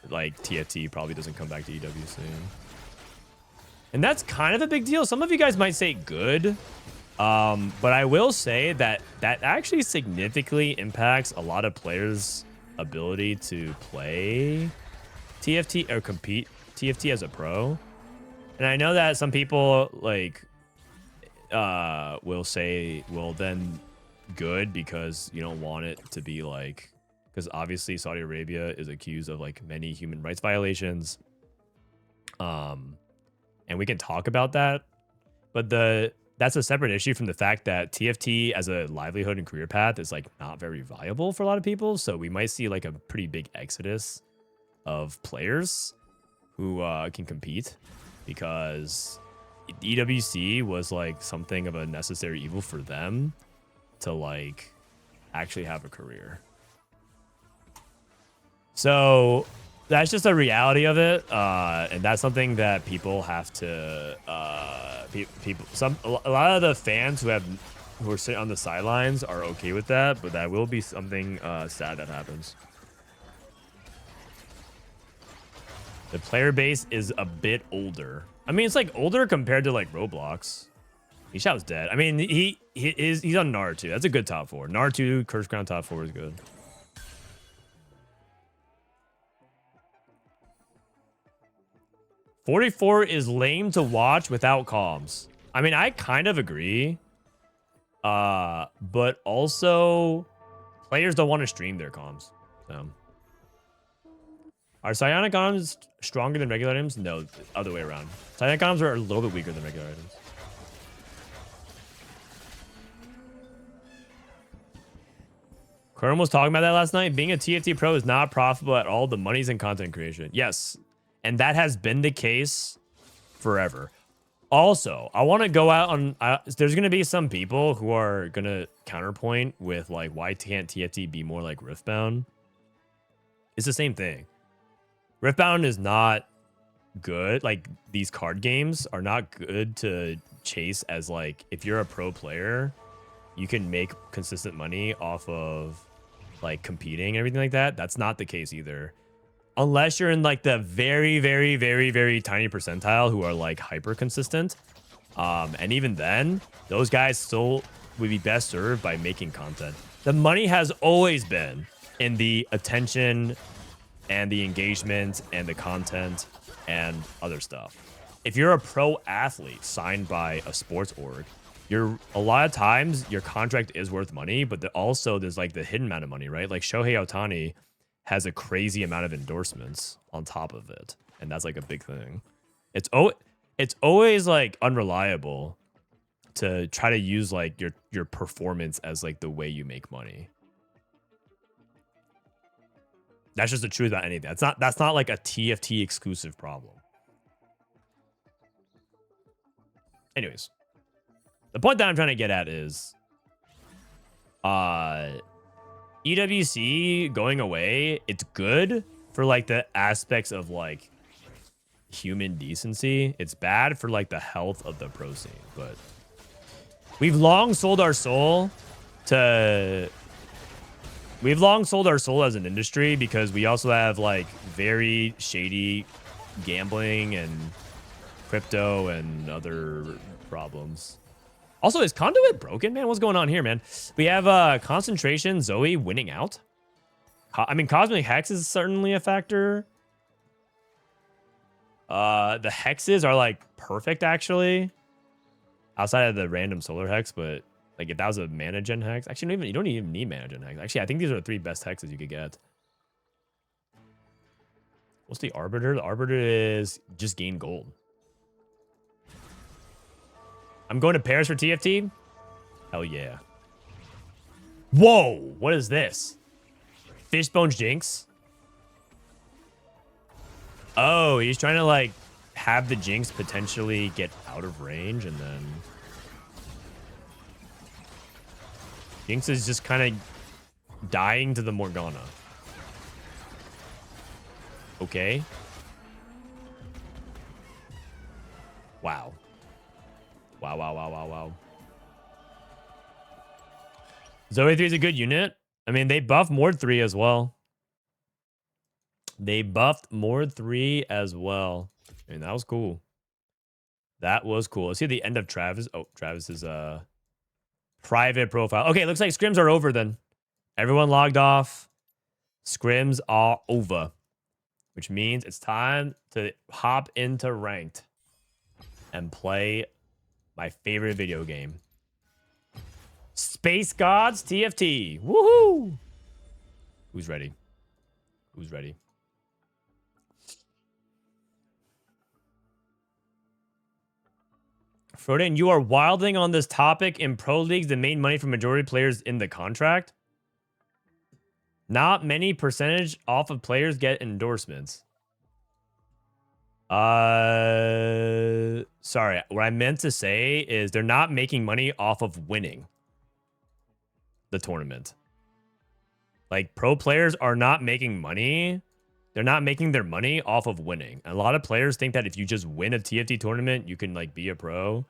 like TFT probably doesn't come back to EWC. And that's kind of a big deal. Some of you guys might say good. But I will say that that actually significantly impacts a lot of players' ability to play TFT or compete TFT as a pro. And I know that some people like will say, well, then good because you don't want it to be like, because obviously Saudi Arabia is accused of like many human rights violations. And we can talk about that, but that's a separate issue from the fact that TFT as a livelihood and career path is like not very viable for a lot of people. So we might see like a pretty big exodus of players who can compete because EWC was like something of a necessary evil for them to like actually have a career. So that's just a reality of it, and that's something that people have to. A lot of the fans who are sitting on the sidelines are okay with that, but that will be something sad that happens. The player base is a bit older. I mean, it's like older compared to like Roblox. LiShao's dead. I mean, he's on Nar 2. That's a good top 4. Nar 2, Curse Crown top 4 is good. "44 is lame to watch without comms." I mean, I kind of agree. But also players don't want to stream their comms. So are psionic items stronger than regular items? No, other way around. Psionic items are a little bit weaker than regular items. Kern was talking about that last night. Being a TFT pro is not profitable at all. The money's in content creation. Yes. And that has been the case forever. Also, I want to go out on... there's going to be some people who are going to counterpoint with, like, why can't TFT be more like Riftbound? It's the same thing. Riftbound is not good. Like, these card games are not good to chase as, like, if you're a pro player, you can make consistent money off of, like, competing and everything like that. That's not the case either. Unless you're in like the very, very, very, very tiny percentile who are like hyper consistent. And even then, those guys still would be best served by making content. The money has always been in the attention and the engagement and the content and other stuff. If you're a pro athlete signed by a sports org, a lot of times your contract is worth money, but also there's like the hidden amount of money, right? Like Shohei Ohtani has a crazy amount of endorsements on top of it, and that's like a big thing. It's always like unreliable to try to use like your performance as like the way you make money. That's just the truth about anything. That's not like a TFT exclusive problem. Anyways, the point that I'm trying to get at is EWC going away, it's good for like the aspects of like human decency. It's bad for like the health of the pro scene, but we've long sold our soul as an industry because we also have like very shady gambling and crypto and other problems. Also, is Conduit broken, man? What's going on here, man? We have Concentration, Zoe winning out. I mean, Cosmic Hex is certainly a factor. The hexes are like perfect, actually. Outside of the random solar hex, but like if that was a mana gen hex, actually, you don't even need mana gen hex. Actually, I think these are the 3 best hexes you could get. What's the Arbiter? The Arbiter is just gain gold. I'm going to Paris for TFT? Hell yeah. Whoa! What is this? Fishbone's Jinx? Oh, he's trying to, like, have the Jinx potentially get out of range, and then... Jinx is just kind of dying to the Morgana. Okay. Wow. Wow, wow, wow, wow, wow. Zoe 3 is a good unit. I mean, they buffed Mord 3 as well. They buffed Mord 3 as well. I mean, that was cool. That was cool. Let's see the end of Travis. Oh, Travis's private profile. Okay, looks like scrims are over then. Everyone logged off. Scrims are over. Which means it's time to hop into ranked and play my favorite video game. Space Gods TFT. Woohoo! Who's ready? Who's ready? Frodan, you are wilding on this topic in pro leagues that made money from majority players in the contract. Not many percentage off of players get endorsements. Sorry. What I meant to say is they're not making money off of winning the tournament. Like, pro players are not making money. They're not making their money off of winning. A lot of players think that if you just win a TFT tournament, you can, like, be a pro.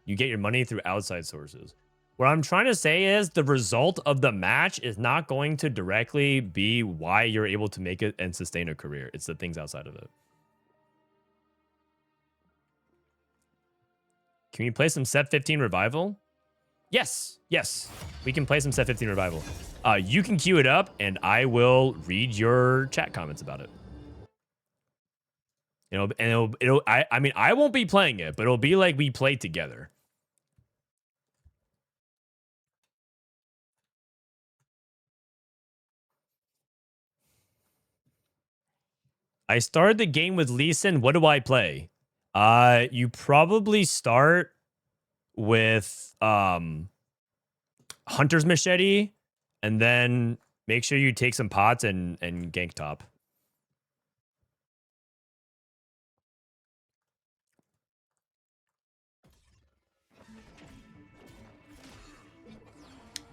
You get your money through outside sources. What I'm trying to say is the result of the match is not going to directly be why you're able to make it and sustain a career. It's the things outside of it. Can we play some Set 15 Revival? Yes, yes. We can play some Set 15 Revival. You can queue it up, and I will read your chat comments about it. You know, and I mean, I won't be playing it, but it'll be like we play together. I started the game with Lee Sin. What do I play? You probably start with Hunter's Machete, and then make sure you take some pots and gank top.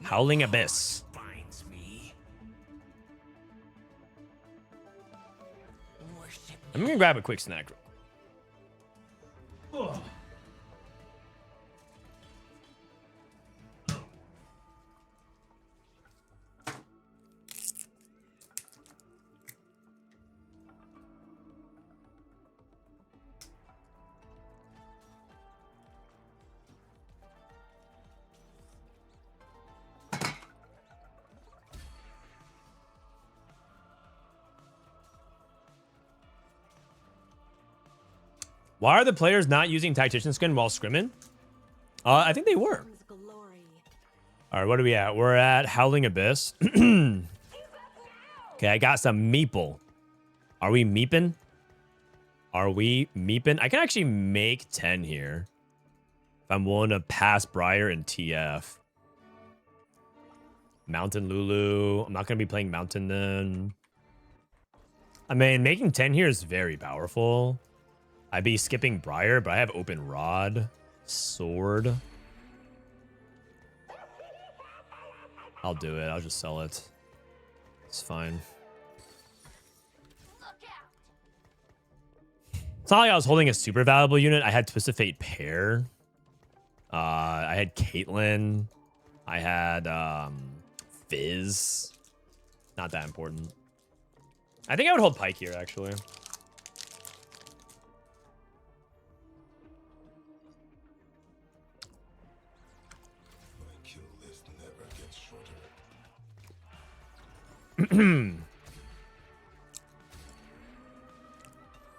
Howling Abyss. I'm gonna grab a quick snack. Ugh. Why are the players not using Tactician Skin while scrimming? I think they were. All right, what are we at? We're at Howling Abyss. Okay, I got some Meeple. Are we meeping? Are we meeping? I can actually make 10 here. If I'm willing to pass Briar and TF. Mountain Lulu. I'm not going to be playing Mountain then. I mean, making 10 here is very powerful. I'd be skipping Briar, but I have Open Rod. Sword. I'll do it. I'll just sell it. It's fine. It's not like I was holding a super valuable unit. I had Twisted Fate Pair. I had Caitlyn. I had Fizz. Not that important. I think I would hold Pike here, actually.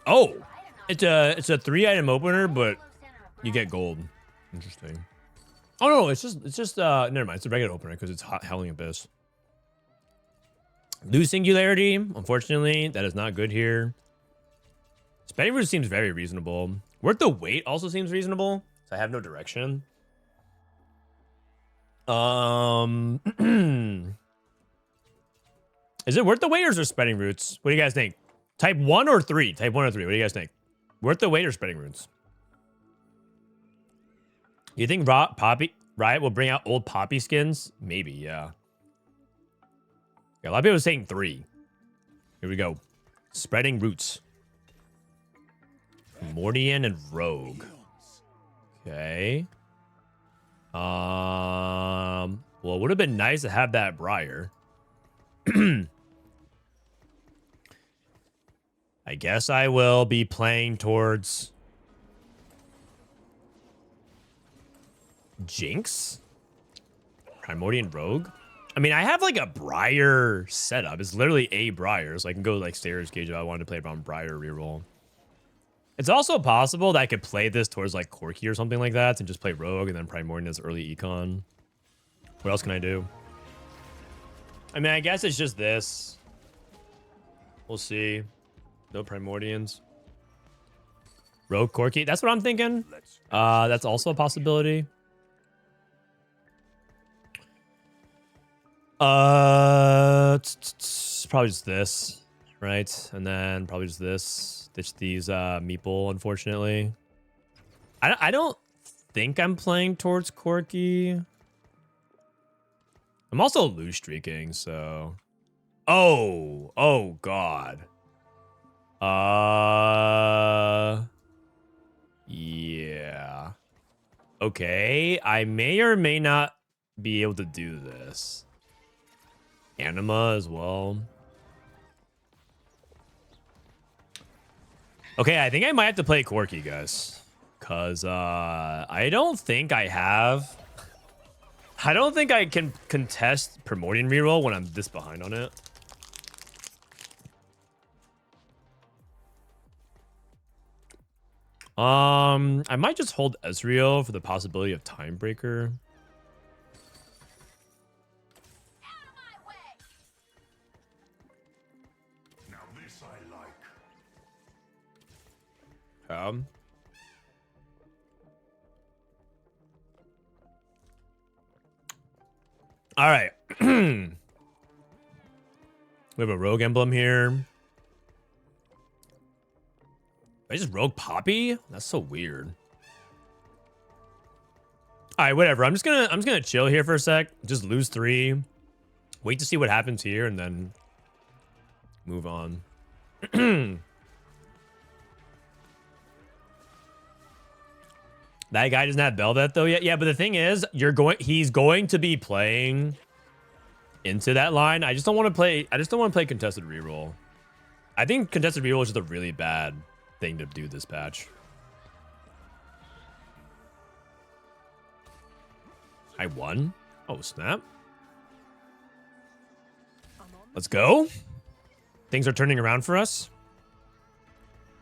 Oh, it's a 3-item opener, but you get gold. Interesting. Oh no, it's just never mind. It's a regular opener because it's Howling Abyss. Lose Singularity. Unfortunately, that is not good here. Spreading Roots seems very reasonable. Worth the wait also seems reasonable. So I have no direction. Is it worth the wait or is there Spreading Roots? What do you guys think? Type 1 or 3? Type 1 or 3. What do you guys think? Worth the wait or Spreading Roots? You think Riot will bring out old Poppy skins? Maybe, yeah. Yeah, a lot of people are saying 3. Here we go. Spreading Roots. Mordian and Rogue. Okay. Well, it would have been nice to have that Briar. I guess I will be playing towards Jinx? Primordian Rogue? I mean, I have like a Briar setup. It's literally a Briar, so I can go like Stairs Gauge if I wanted to play around Briar reroll. It's also possible that I could play this towards like Corki or something like that and just play Rogue and then Primordian as early econ. What else can I do? I mean, I guess it's just this. We'll see. No Primordians. Rogue Corki. That's what I'm thinking. That's also a possibility. Probably just this, right? And then probably just this. Ditch these Meeple, unfortunately. I don't think I'm playing towards Corki. I'm also loose streaking, so. Oh God. Yeah. Okay, I may or may not be able to do this. Anima as well. Okay, I think I might have to play Corki, guys. Because I don't think I have. I don't think I can contest Primordian reroll when I'm this behind on it. I might just hold Ezreal for the possibility of Timebreaker. Now this I like. All right. We have a Rogue emblem here. I just Rogue Poppy? That's so weird. All right, whatever. I'm just gonna chill here for a sec. Just lose 3. Wait to see what happens here and then move on. That guy doesn't have Bel'Veth though yet. Yeah, but the thing is, he's going to be playing into that line. I just don't want to play contested reroll. I think contested reroll is just a really bad thing to do this patch. I won? Oh, snap. Let's go. Things are turning around for us.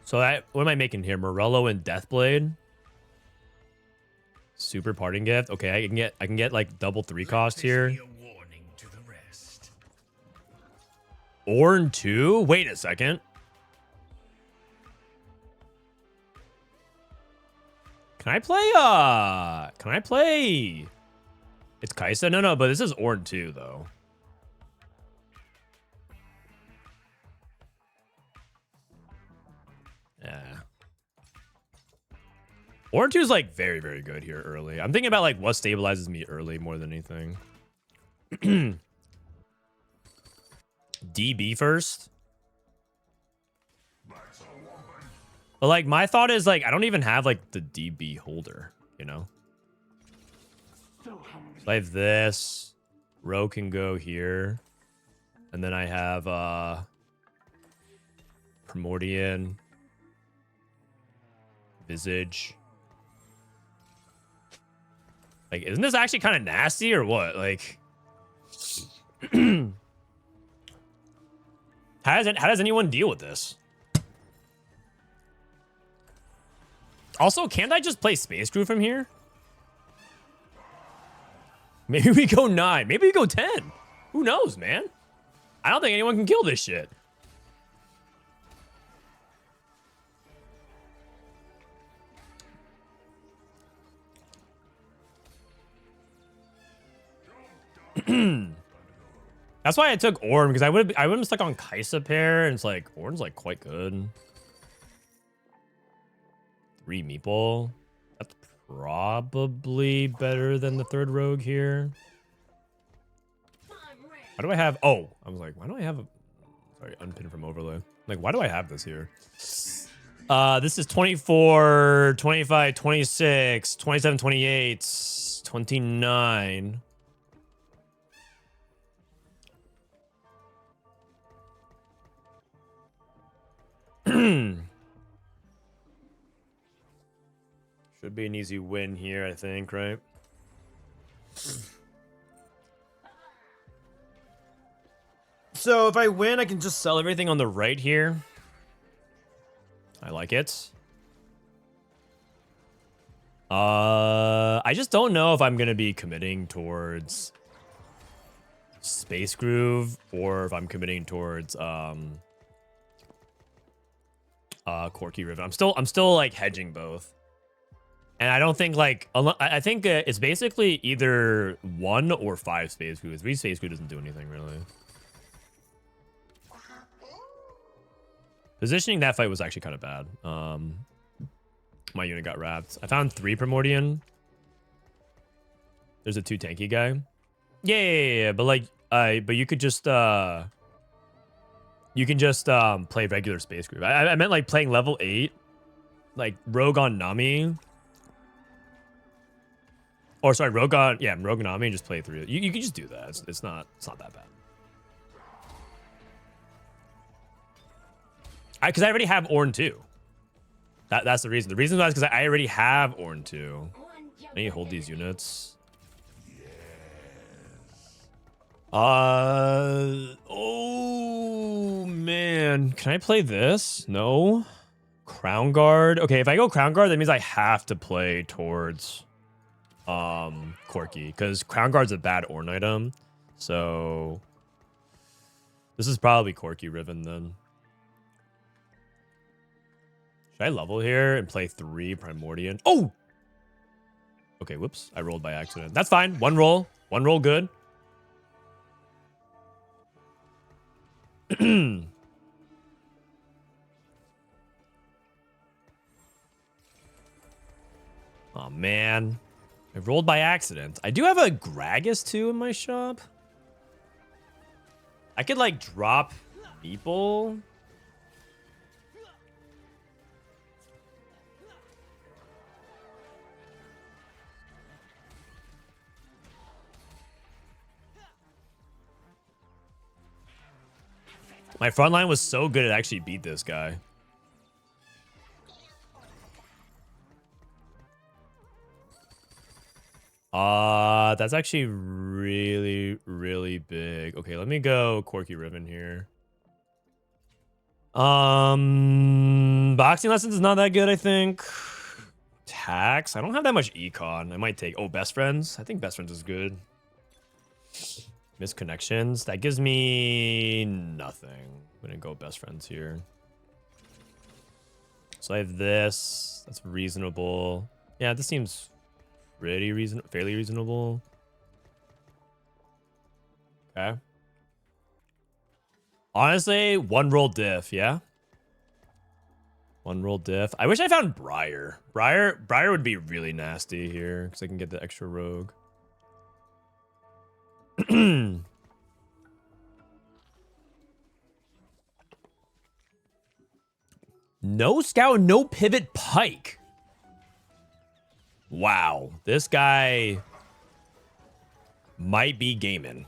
So what am I making here? Morello and Deathblade. Super parting gift. Okay, I can get like double 3 cost here. Ornn 2? Wait a second. Can I play it's Kaisa? No, but this is Ornn 2 though. Yeah. Ornn 2 is like very, very good here early. I'm thinking about like what stabilizes me early more than anything. DB first. But like my thought is like I don't even have like the DB holder, you know? So I have this. Rogue can go here. And then I have Primordian. Visage. Like, isn't this actually kind of nasty or what? Like, how does anyone deal with this? Also, can't I just play Space Crew from here? Maybe we go 9. Maybe we go 10. Who knows, man? I don't think anyone can kill this shit. That's why I took Ornn, because I would have stuck on Kaisa pair, and it's like Ornn's like quite good. 3 Meeple. That's probably better than the 3rd rogue here. Why do I have? Oh, I was like, why do I have a? Sorry, unpinned from overlay. Like, why do I have this here? This is 24, 25, 26, 27, 28, 29. Should be an easy win here, I think, right? So if I win, I can just sell everything on the right here. I like it. I just don't know if I'm gonna be committing towards Space Groove or if I'm committing towards Corki Riven. I'm still like hedging both. And I don't think like I think it's basically either 1 or 5 Space Groove. 3 Space Groove doesn't do anything really. Positioning that fight was actually kind of bad. My unit got wrapped. I found 3 Primordian. There's a 2 tanky guy. Yeah. But like, but you could just you can just play regular Space Group. I meant like playing level 8, like Rogue on Nami. Or sorry, Rogue on Nami, and just play through it. You can just do that. It's not that bad. Because I already have Ornn 2. That's the reason. The reason is because I already have Ornn 2. I need to hold these units. Oh man, can I play this? No. Crown Guard. Okay, if I go Crown Guard, that means I have to play towards Corki, because Crown Guard's a bad Ornn item. So this is probably Corki Riven then. Should I level here and play 3 Primordian? Oh! Okay, whoops. I rolled by accident. That's fine. One roll. One roll good. Oh, man. I rolled by accident. I do have a Gragas, too, in my shop. I could, like, drop Meeple. My front line was so good it actually beat this guy. That's actually really, really big. Okay, let me go Corki Riven here. Boxing lessons is not that good, I think. Tax. I don't have that much econ. I might take Best Friends. I think Best Friends is good. Misconnections. That gives me nothing. I'm gonna go Best Friends here. So I have this. That's reasonable. Yeah, this seems pretty fairly reasonable. Okay. Honestly, 1 roll diff, yeah? 1 roll diff. I wish I found Briar. Briar would be really nasty here, because I can get the extra rogue. No scout, no pivot pike. Wow, this guy might be gaming.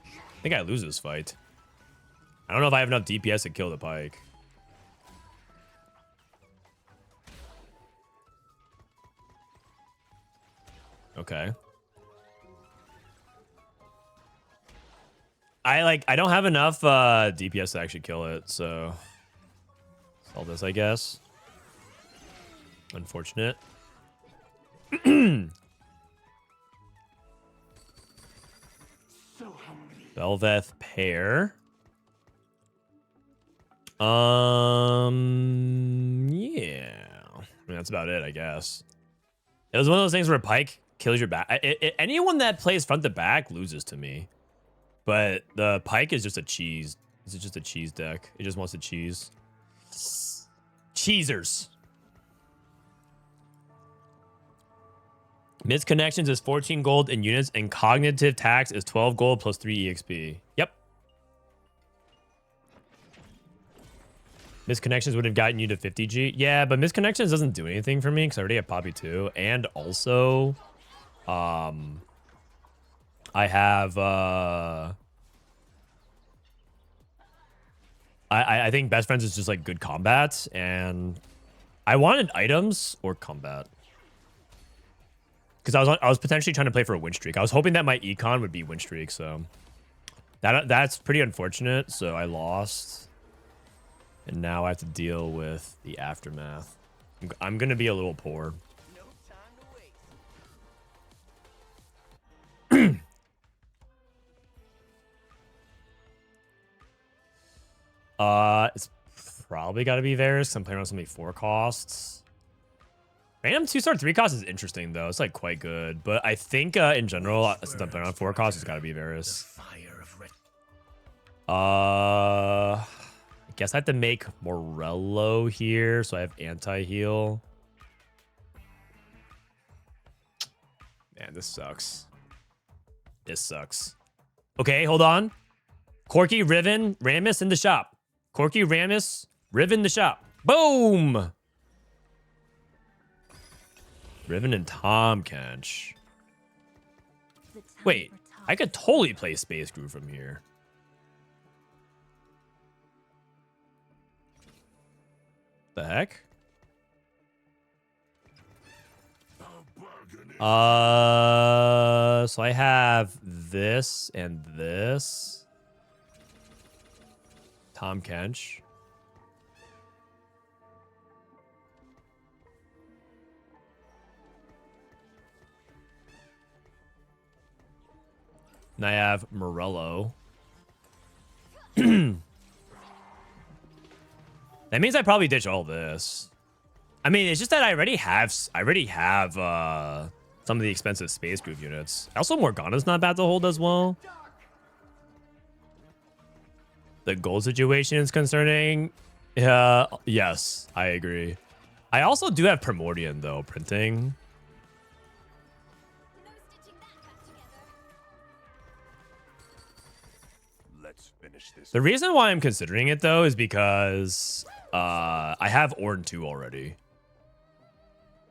I think I lose this fight. I don't know if I have enough DPS to kill the pike. Okay. I don't have enough DPS to actually kill it, so sell this, I guess. Unfortunate. Velveth pair. Yeah. I mean, that's about it, I guess. It was one of those things where Pike kills your back. Anyone that plays front to back loses to me. But the Pike is just a cheese. This is just a cheese deck. It just wants to cheese. Cheesers. Misconnections is 14 gold in units, and cognitive tax is 12 gold plus 3 EXP. Yep. Misconnections would have gotten you to 50G. Yeah, but Misconnections doesn't do anything for me because I already have Poppy 2. And also, I have, I think Best Friends is just like good combat, and I wanted items or combat. Because I was potentially trying to play for a win streak. I was hoping that my econ would be win streak, so that's pretty unfortunate. So I lost, and now I have to deal with the aftermath. I'm gonna be a little poor. It's probably got to be Varus. I'm playing around something 4 costs. Random 2-star 3 cost is interesting though. It's like quite good, but I think in general, since I'm playing on 4 costs, it's got to be Varus. I guess I have to make Morello here, so I have anti-heal. Man, this sucks. This sucks. Okay, hold on. Corki, Riven, Rammus in the shop. Corki, Rammus, Riven the shop. Boom! Riven and Tom Kench. Wait, I could totally play Space Groove from here. The heck? So I have this and this. Tom Kench. And I have Morello. That means I probably ditch all this. I mean, it's just that I already have some of the expensive Space Groove units. Also, Morgana's not bad to hold as well. The gold situation is concerning. Yes, I agree. I also do have Primordian though, printing. The reason why I'm considering it though is because I have Ornn 2 already.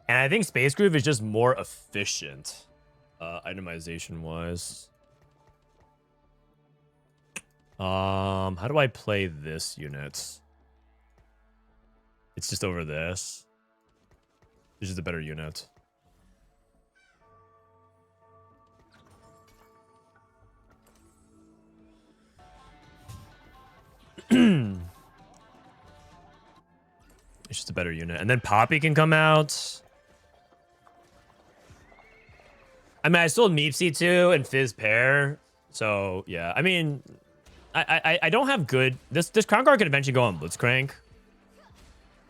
And I think Space Groove is just more efficient itemization wise. How do I play this unit? It's just over this. This is a better unit. It's just a better unit. And then Poppy can come out. I mean, I still have Meepsy too and Fizz pair. So, yeah. I mean, I don't have good... This Crown Guard could eventually go on Blitzcrank.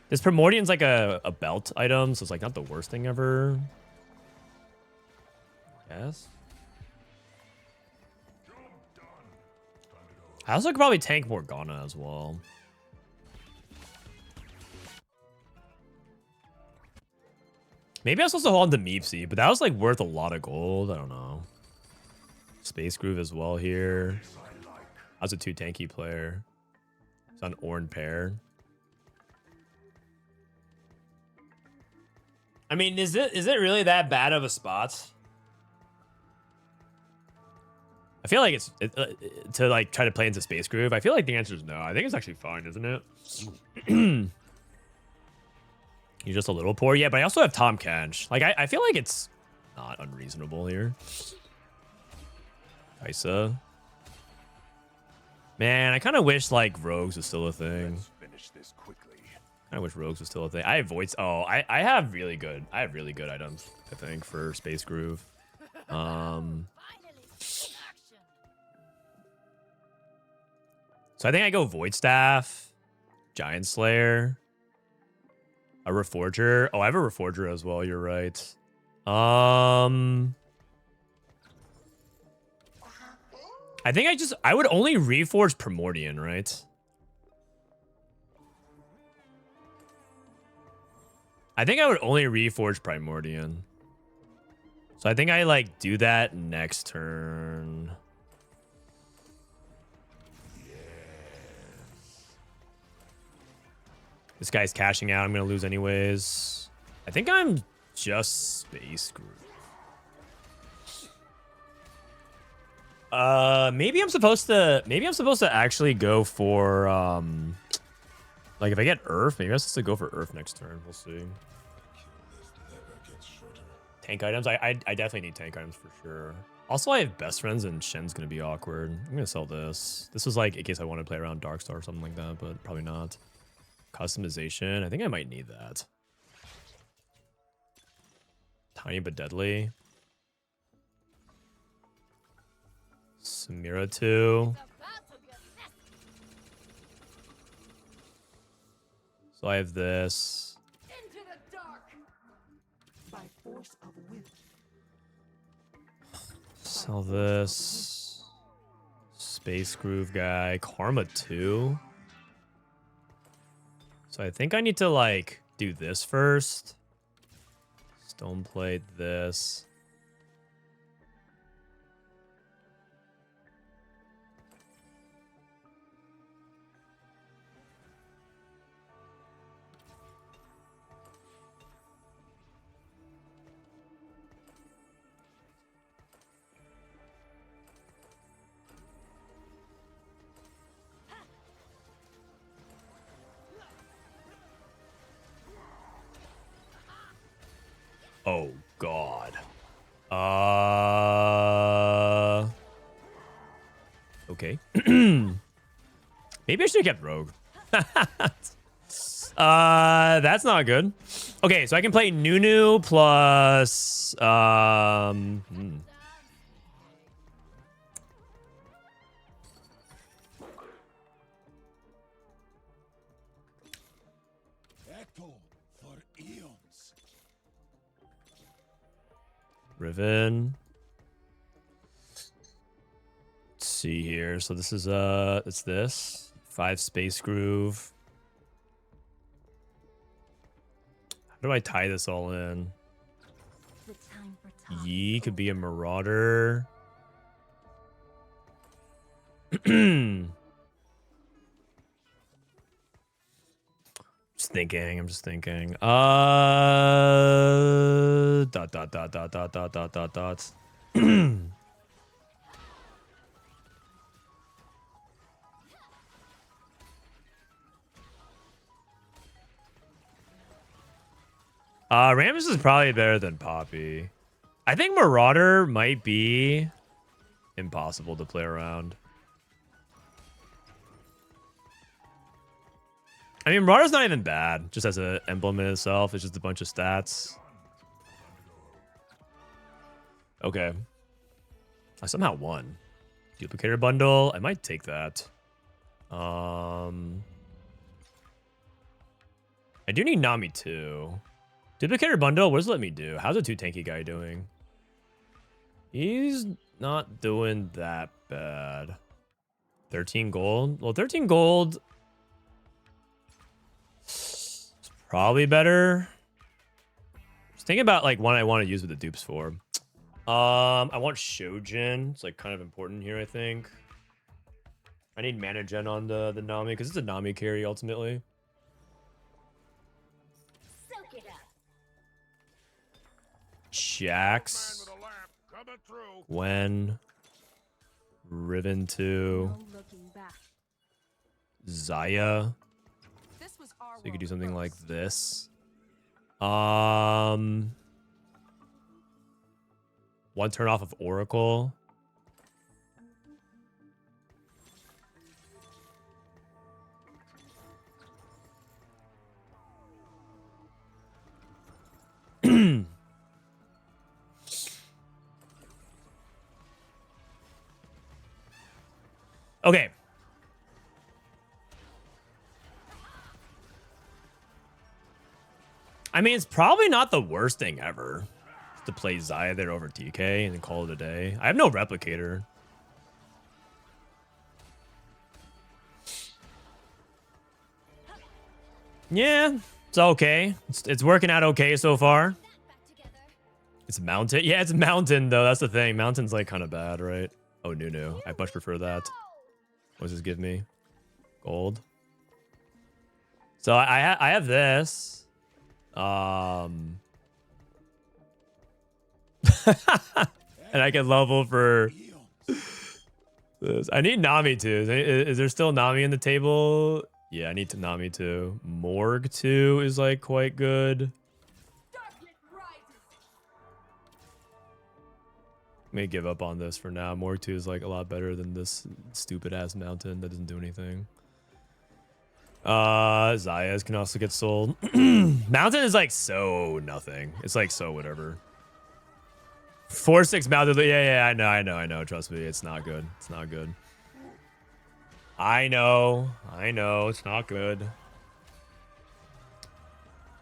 This Primordian's like a belt item, so it's like not the worst thing ever. Yes. I also could probably tank Morgana as well. Maybe I was supposed to hold on to Meepsy, but that was like worth a lot of gold. I don't know. Space Groove as well here. I was a 2 tanky player. It's on Ornn pair. I mean, is it really that bad of a spot? I feel like it's to like try to play into Space Groove. I feel like the answer is no. I think it's actually fine, isn't it? You're just a little poor. Yeah, but I also have Tom Kench. Like, I feel like it's not unreasonable here. Kaisa. Man, I kind of wish, like, Rogues was still a thing. Let's finish this quickly. I wish Rogues was still a thing. I have Voids. Oh, I have really good items, I think, for Space Groove. So I think I go Void Staff, Giant Slayer, a Reforger. Oh, I have a Reforger as well. You're right. I think I would only reforge Primordian, right? I think I would only reforge Primordian. So I think I like do that next turn. This guy's cashing out. I'm going to lose anyways. I think I'm just space group. Maybe I'm supposed to actually go for, like if I get Earth, maybe I'm supposed to go for Earth next turn. We'll see. Tank items. I definitely need tank items for sure. Also, I have best friends and Shen's going to be awkward. I'm going to sell this. This was like in case I want to play around Darkstar or something like that, but probably not. Customization. I think I might need that. Tiny but deadly. Samira 2. So I have this. Into the dark. By force of will. Sell this. Space Groove guy. Karma 2. So I think I need to like do this first. Stone plate this. Oh, God. Okay. Maybe I should have kept Rogue. That's not good. Okay, so I can play Nunu plus... Ekko for eons. Riven. Let's see here. So this is it's this 5 space groove. How do I tie this all in? The time for talk. Yi could be a marauder. I'm just thinking. Dot dot dot dot dot dot dot dot dot. Rammus is probably better than Poppy. I think Marauder might be impossible to play around. I mean, Marauder's not even bad, just as an emblem in itself. It's just a bunch of stats. Okay. I somehow won. Duplicator bundle. I might take that. I do need Nami too. Duplicator bundle, what does it let me do? How's a 2 tanky guy doing? He's not doing that bad. 13 gold. Well, 13 gold... it's probably better. Just thinking about like what I want to use with the dupes for. I want Shojin. It's like kind of important here, I think. I need mana gen on the Nami because it's a Nami carry ultimately. Soak it up. Jax. Gwen. Riven 2. No looking back. Zaya. This was our So you could do world something like first. this. One turn off of Oracle. Okay. I mean, it's probably not the worst thing ever. to play Xayah there over TK and then call it a day. I have no replicator. Yeah, it's okay. It's working out okay so far. It's mountain. Yeah, it's mountain though. That's the thing. Mountain's like kind of bad, right? Oh, Nunu. I much prefer that. What does this give me? Gold. So I have this. And I can level for this. I need Nami too. Is there still Nami in the table? Yeah, I need Nami too. Morg too is like quite good. May give up on this for now. Morg 2 is like a lot better than this stupid ass mountain that doesn't do anything. Xayahs can also get sold. Mountain is like so nothing. It's like so whatever. 4-6 mountain. Yeah, I know. Trust me, it's not good. It's not good. I know. It's not good.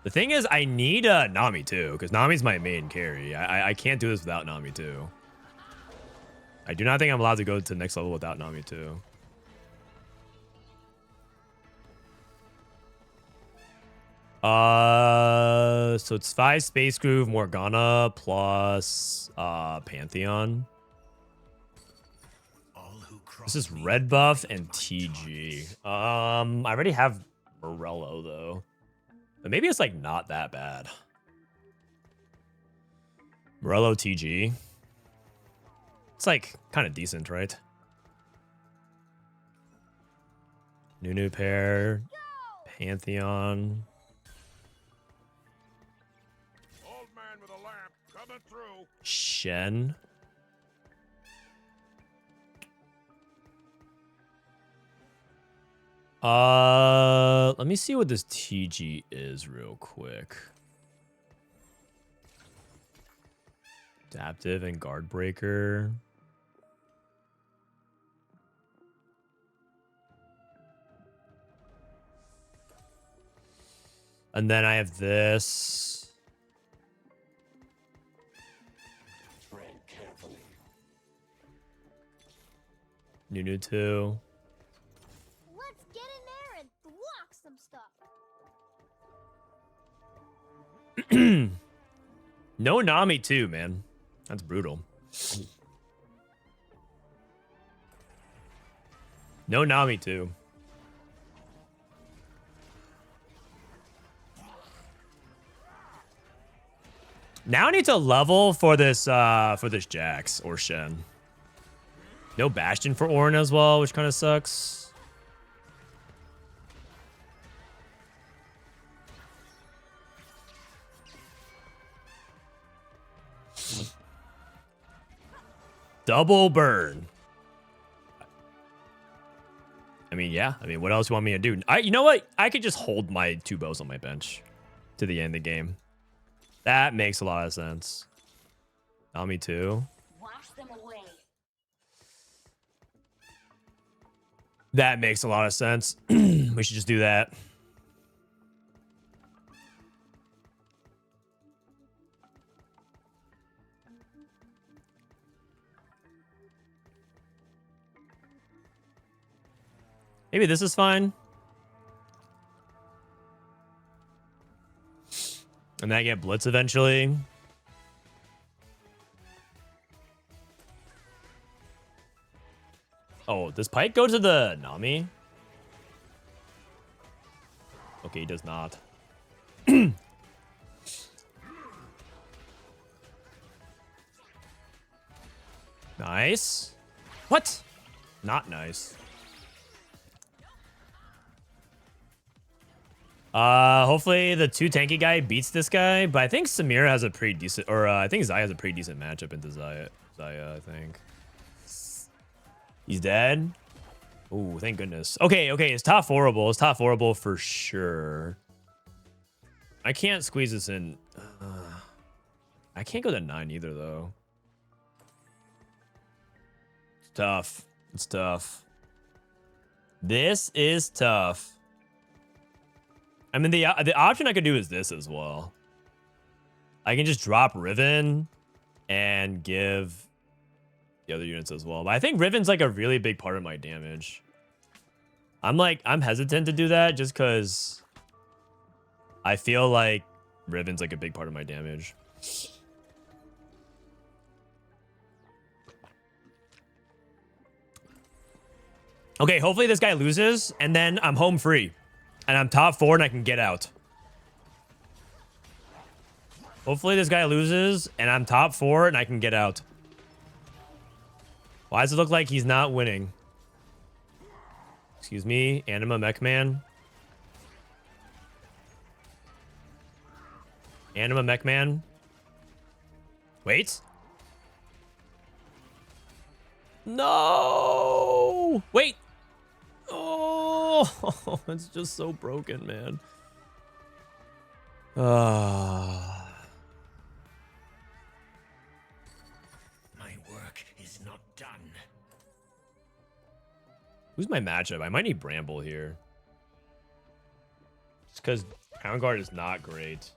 The thing is, I need Nami too, because Nami's my main carry. I can't do this without Nami too. I do not think I'm allowed to go to the next level without Nami too. So it's 5 Space Groove, Morgana plus Pantheon. This is red buff and TG. I already have Morello though. But maybe it's like not that bad. Morello TG. It's like kind of decent, right? Nunu pair. Pantheon. Old man with a lamp coming through. Shen. Let me see what this TG is real quick. Adaptive and guard breaker. And then I have this. Tread carefully. Nunu 2. Let's get in there and block some stuff. No Nami 2, man. That's brutal. No Nami 2. Now I need to level for this Jax or Shen. No Bastion for Ornn as well, which kind of sucks. Double burn. I mean, yeah. I mean, what else you want me to do? You know what? I could just hold my 2 bows on my bench to the end of the game. That makes a lot of sense. Nami 2. Wash them away. That makes a lot of sense. We should just do that. Maybe this is fine. And then I get Blitz eventually. Oh, does Pike go to the Nami? Okay, he does not. Nice. What? Not nice. Hopefully the 2 tanky guy beats this guy, but I think Samira has a pretty decent, or I think Xayah has a pretty decent matchup into Xayah, I think. He's dead. Oh, thank goodness. Okay, it's top 4-able. It's top 4-able for sure. I can't squeeze this in. I can't go to 9 either, though. It's tough. It's tough. This is tough. I mean, the option I could do is this as well. I can just drop Riven and give the other units as well. But I think Riven's like a really big part of my damage. I'm hesitant to do that just because I feel like Riven's like a big part of my damage. Okay, hopefully this guy loses, and then I'm home free. And I'm top 4 and I can get out. Hopefully this guy loses, and I'm top 4 and I can get out. Why does it look like he's not winning? Excuse me, Anima Mech Man. Anima Mech Man. Wait. No! Wait! Oh, it's just so broken, man. My work is not done. Who's my matchup? I might need Bramble here. Just because Crown Guard is not great.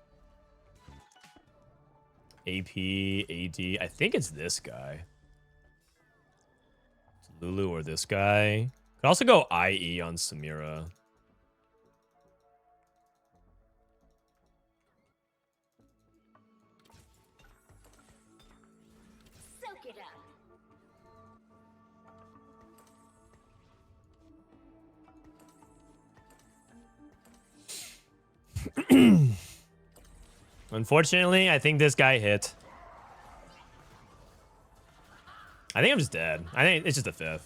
AP, AD. I think it's this guy. It's Lulu or this guy. Could also go IE on Samira. Soak it up. Unfortunately, I think this guy hit. I think I'm just dead. I think it's just a 5th.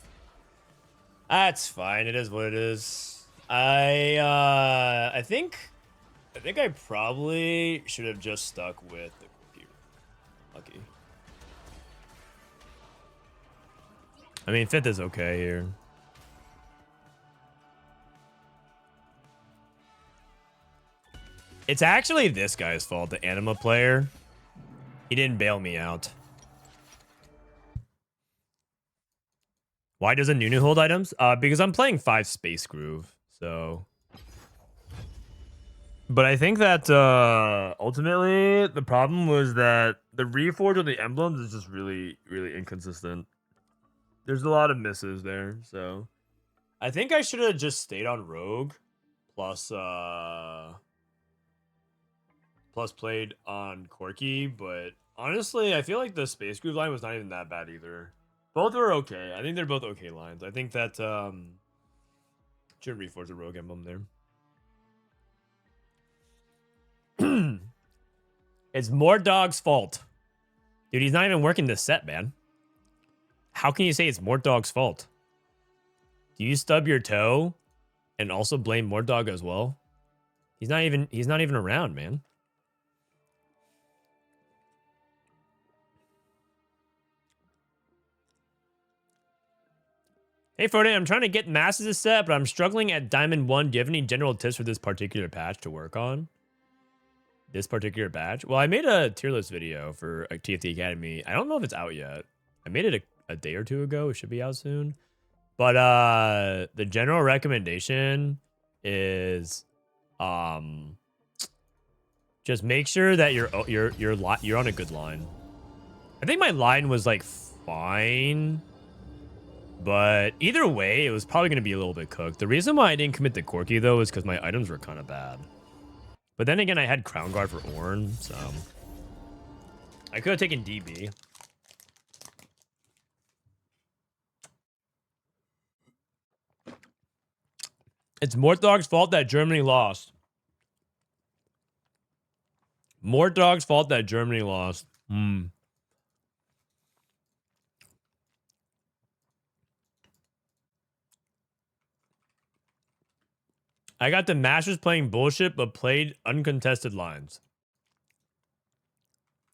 That's fine. It is what it is. I think I probably should have just stuck with the Corki. Lucky. I mean, 5th is okay here. It's actually this guy's fault, the Anima player. He didn't bail me out. Why doesn't Nunu hold items? Because I'm playing 5 Space Groove, so. But I think that ultimately the problem was that the reforge of the emblems is just really, really inconsistent. There's a lot of misses there, so I think I should have just stayed on Rogue plus played on Corki, but honestly, I feel like the Space Groove line was not even that bad either. Both are okay. I think they're both okay lines. I think that should reforge the Rogue emblem there. It's Mordog's fault. Dude, he's not even working this set, man. How can you say it's Mordog's fault? Do you stub your toe and also blame Mordog as well? He's not even around, man. Hey, Frodan, I'm trying to get masses this set, but I'm struggling at Diamond 1. Do you have any general tips for this particular patch to work on? This particular patch? Well, I made a tier list video for TFT Academy. I don't know if it's out yet. I made it a day or two ago. It should be out soon. But the general recommendation is just make sure that you're on a good line. I think my line was like fine. But either way, it was probably going to be a little bit cooked. The reason why I didn't commit to Corki, though, is because my items were kind of bad. But then again, I had Crown Guard for Ornn, so I could have taken DB. It's Mordog's fault that Germany lost. Mordog's fault that Germany lost. I got the Masters playing bullshit, but played uncontested lines.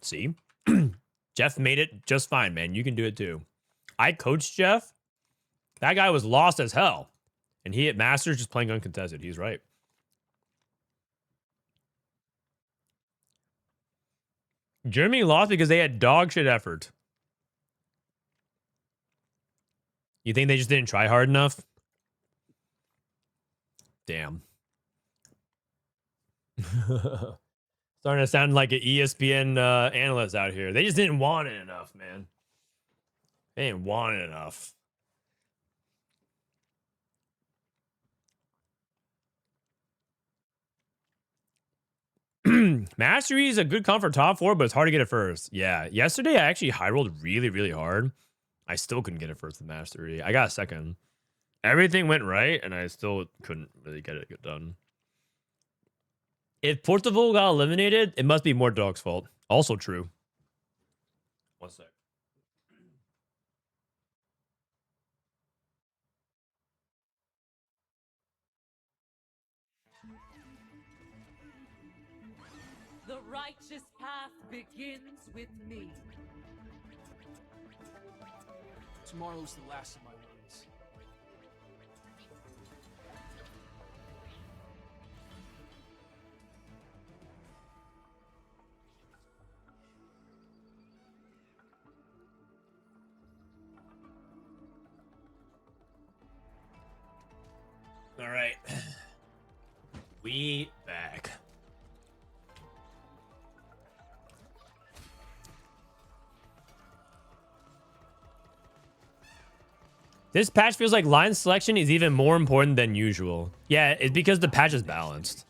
See? Jeff made it just fine, man. You can do it too. I coached Jeff. That guy was lost as hell. And he at Masters just playing uncontested. He's right. Germany lost because they had dog shit effort. You think they just didn't try hard enough? Damn. Starting to sound like an ESPN analyst out here. They just didn't want it enough, man. They didn't want it enough. Mastery is a good comp for top 4, but it's hard to get it first. Yeah, yesterday I actually high rolled really, really hard. I still couldn't get it first with Mastery. I got a second. Everything went right, and I still couldn't really get it done. If Portable got eliminated, it must be more Dog's fault. Also true. One sec. The righteous path begins with me. Tomorrow's the last of my worries. All right. We back. This patch feels like line selection is even more important than usual. Yeah, it's because the patch is balanced.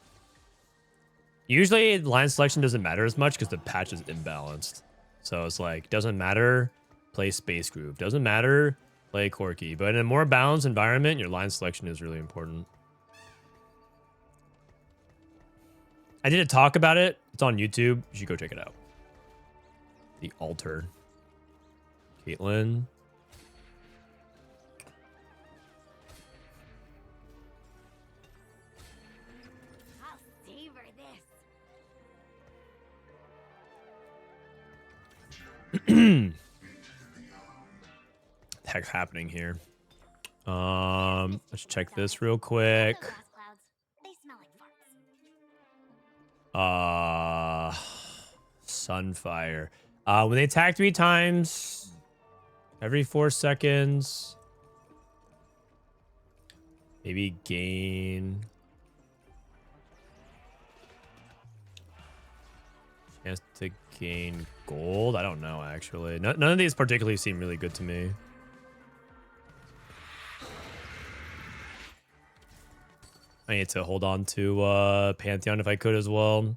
Usually line selection doesn't matter as much because the patch is imbalanced. So it's like, doesn't matter, play Space Group. Doesn't matter, play Corki. But in a more balanced environment, your line selection is really important. I did a talk about it. It's on YouTube. You should go check it out. The Altar. Caitlyn. I'll savor this. The heck's happening here? Let's check this real quick. Glass clouds. They smell like farts. Sunfire. When they attack 3 times every 4 seconds, maybe gain chance to gain gold. I don't know, actually. None of these particularly seem really good to me. I need to hold on to Pantheon if I could as well.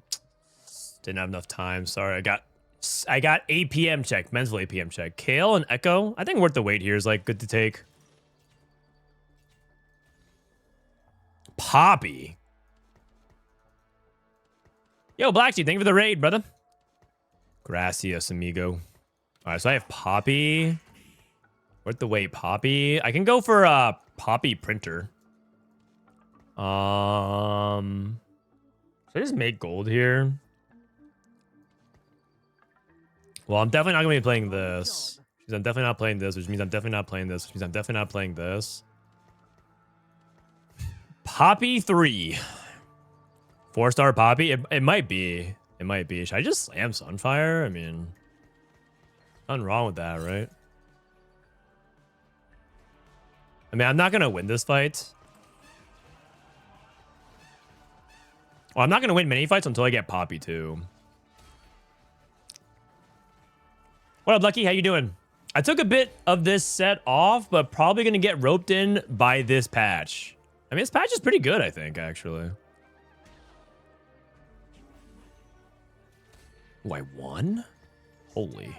Didn't have enough time. Sorry, I got APM check, mental APM check. Kayle and Ekko. I think worth the wait here is like good to take. Poppy. Yo, Blacksheep, thank you for the raid, brother. Gracias, amigo. All right, so I have Poppy. Worth the wait, Poppy. I can go for Poppy Printer. Should I just make gold here? Well, I'm definitely not gonna be playing this. Because I'm definitely not playing this, which means I'm definitely not playing this, which means I'm definitely not playing this. Poppy 3. 4-star Poppy? It might be. It might be. Should I just slam Sunfire? I mean, nothing wrong with that, right? I mean, I'm not gonna win this fight. Well, I'm not gonna win many fights until I get Poppy too. What up, Lucky? How you doing? I took a bit of this set off, but probably gonna get roped in by this patch. I mean, this patch is pretty good, I think, actually. Oh, I won? Holy.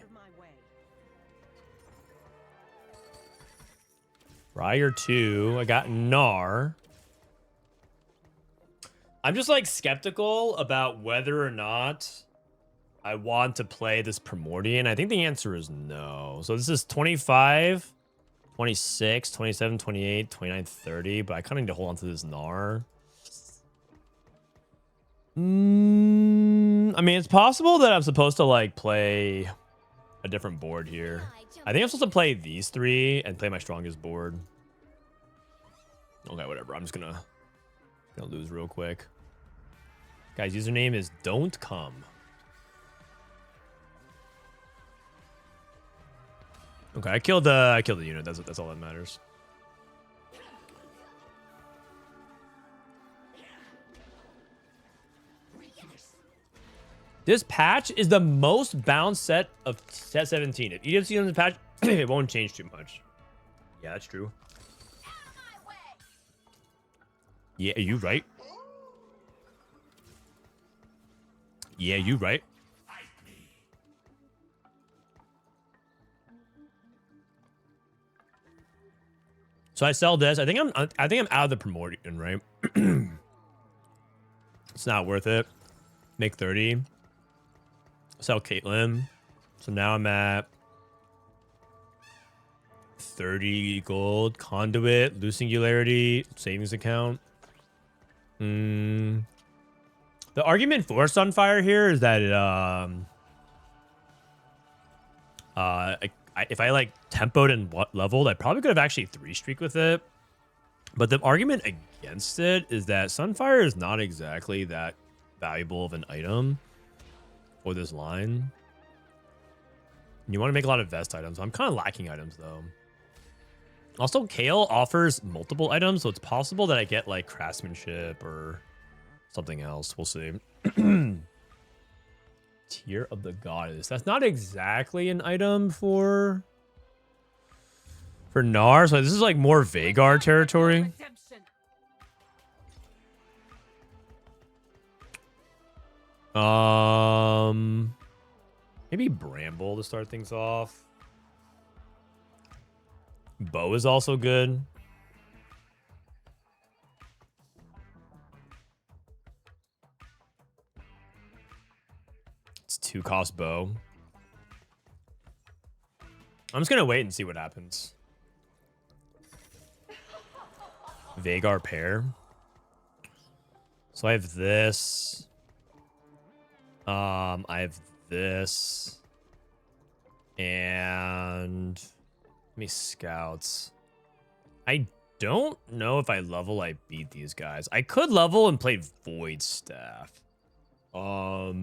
Briar 2. I got Gnar. I'm just like skeptical about whether or not I want to play this Primordian. I think the answer is no. So this is 25, 26, 27, 28, 29, 30. But I kind of need to hold on to this Gnar. I mean, it's possible that I'm supposed to like play a different board here. I think I'm supposed to play these 3 and play my strongest board. Okay, whatever. I'm just gonna lose real quick. Guys, username is don't come. Okay, I killed the unit. That's all that matters. This patch is the most balanced set of set 17. If EFC on the patch, it won't change too much. Yeah, that's true. Yeah, you right. Yeah, you right. So I sell this. I think I'm out of the promotion, right? It's not worth it. Make 30. Sell Caitlyn. So now I'm at 30 gold. Conduit, loose singularity, savings account. The argument for Sunfire here is that it, if I like tempoed and leveled, I probably could have actually 3-streak with it. But the argument against it is that Sunfire is not exactly that valuable of an item for this line. You want to make a lot of vest items. I'm kind of lacking items though. Also, Kayle offers multiple items, so it's possible that I get like craftsmanship or something else. We'll see. Tear of the Goddess. That's not exactly an item for Gnar, so this is like more Vhagar territory. Maybe Bramble to start things off. Bow is also good. It's 2-cost bow. I'm just gonna wait and see what happens. Vhagar pair. So I have this. I have this. And let me scouts. I don't know if I level I beat these guys. I could level and play Void Staff. I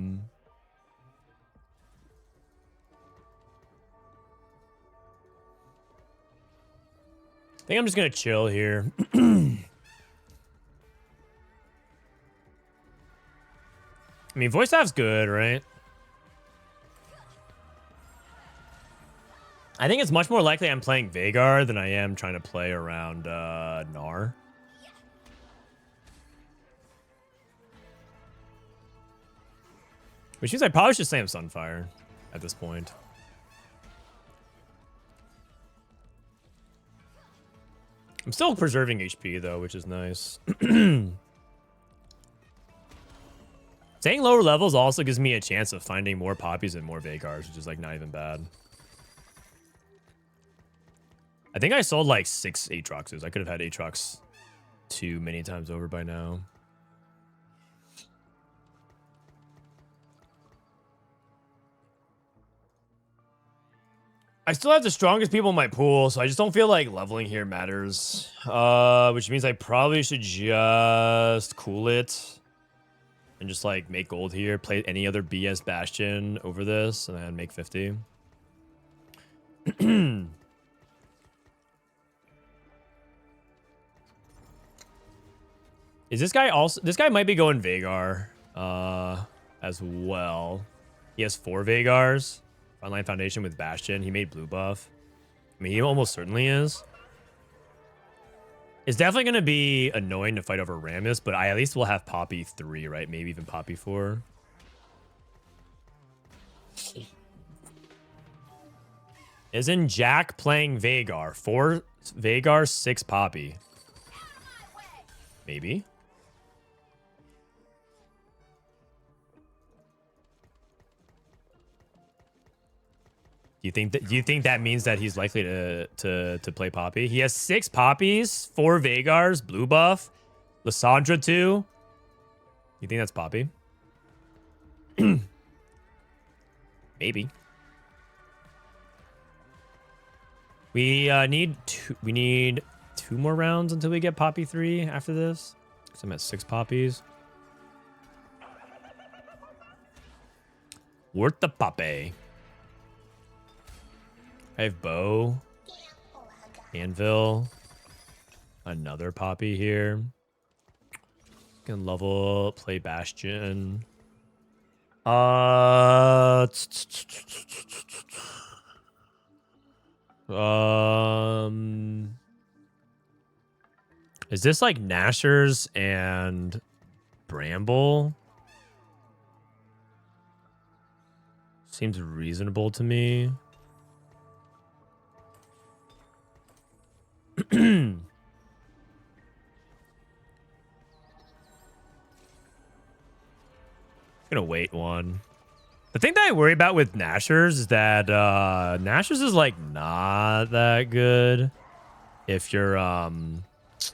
think I'm just gonna chill here. I mean, Voice Staff's good, right? I think it's much more likely I'm playing Vhagar than I am trying to play around Gnar. Which means I probably should stay on Sunfire at this point. I'm still preserving HP though, which is nice. Staying lower levels also gives me a chance of finding more poppies and more Vhagars, which is like not even bad. I think I sold like 6 Aatroxes. I could have had Aatrox too many times over by now. I still have the strongest people in my pool, so I just don't feel like leveling here matters. Which means I probably should just cool it and just like make gold here, play any other BS Bastion over this, and then make 50. Is this guy also... This guy might be going Vhagar as well. He has 4 Vhagars. Frontline Foundation with Bastion. He made blue buff. I mean, he almost certainly is. It's definitely going to be annoying to fight over Rammus, but I at least will have Poppy 3, right? Maybe even Poppy 4. Isn't Jack playing Vhagar? 4 Vhagar, 6 Poppy. Maybe. Do you think that means that he's likely to play Poppy? He has 6 Poppies, 4 Vhagars, blue buff, Lissandra 2. You think that's Poppy? Maybe. We need 2 more rounds until we get Poppy 3 after this. So I'm at 6 Poppies. Worth the Poppy. I have Bow, Anvil, another Poppy here. Can level, play Bastion. Uh, is this like Nashers and Bramble? Seems reasonable to me. Gonna wait one. The thing that I worry about with Nashers is that Nashers is like not that good if you're if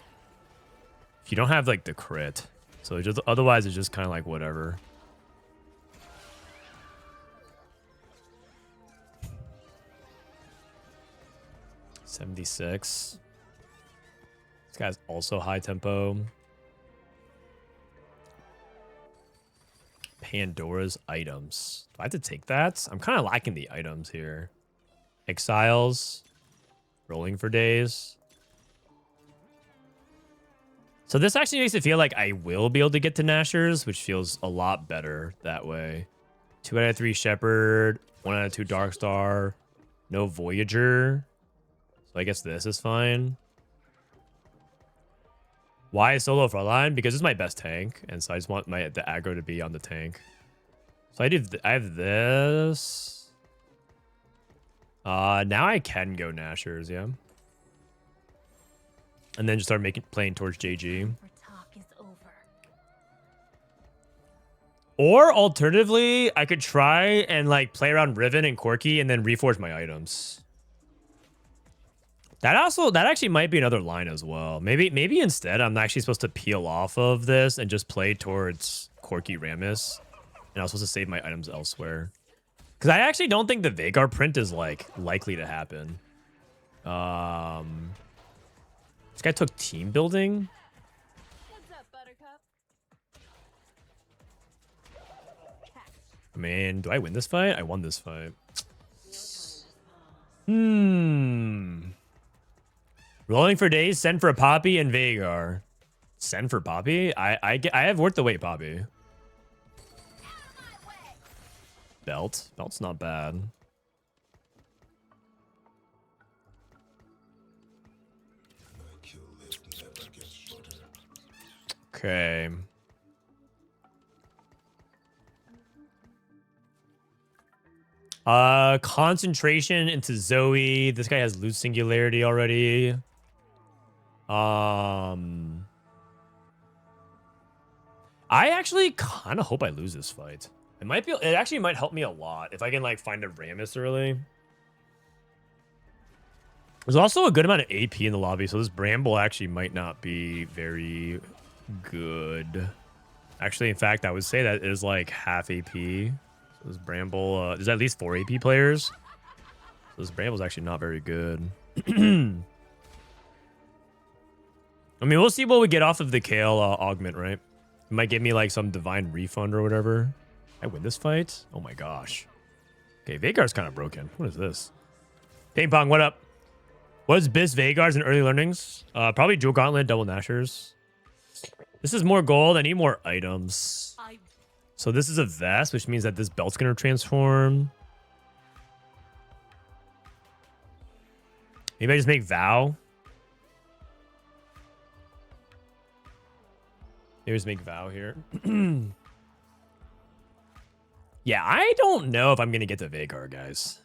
you don't have like the crit. So it just otherwise it's just kind of like whatever. $76. This guy's also high tempo. Pandora's items. Do I have to take that? I'm kind of lacking the items here. Exiles. Rolling for days. So this actually makes it feel like I will be able to get to Nashers, which feels a lot better that way. 2 out of 3 Shepherd. 1 out of 2 Darkstar. No Voyager. So I guess this is fine. Why solo Frodan? Because this is my best tank, and so I just want the aggro to be on the tank. So I have this. Now I can go Nashers, yeah. And then just start playing towards JG. Or alternatively, I could try and like play around Riven and Corki and then reforge my items. That actually might be another line as well. Maybe instead I'm actually supposed to peel off of this and just play towards Corki Rammus. And I was supposed to save my items elsewhere. Because I actually don't think the Veigar print is like likely to happen. This guy took team building. What's up, Buttercup? I mean, do I win this fight? I won this fight. Rolling for days, send for Poppy and Veigar. Send for Poppy? I have worth the wait, Poppy. Belt's not bad. Okay. Concentration into Zoe. This guy has loose singularity already. I actually kind of hope I lose this fight. It actually might help me a lot if I can like find a Rammus early. There's also a good amount of AP in the lobby, so this Bramble actually might not be very good. Actually, in fact, I would say that it is like half AP. So this Bramble, there's at least 4 AP players. So this Bramble's actually not very good. I mean, we'll see what we get off of the Kayle augment, right? It might give me like some divine refund or whatever. I win this fight? Oh my gosh. Okay, Veigar's kind of broken. What is this? Ping Pong, what up? What is Biz Veigar's and early learnings? Probably Jewel Gauntlet, double Nashers. This is more gold. I need more items. So this is a vest, which means that this belt's going to transform. Maybe I just make Vow. Maybe just make Vow here. Yeah, I don't know if I'm going to get to Veigar, guys.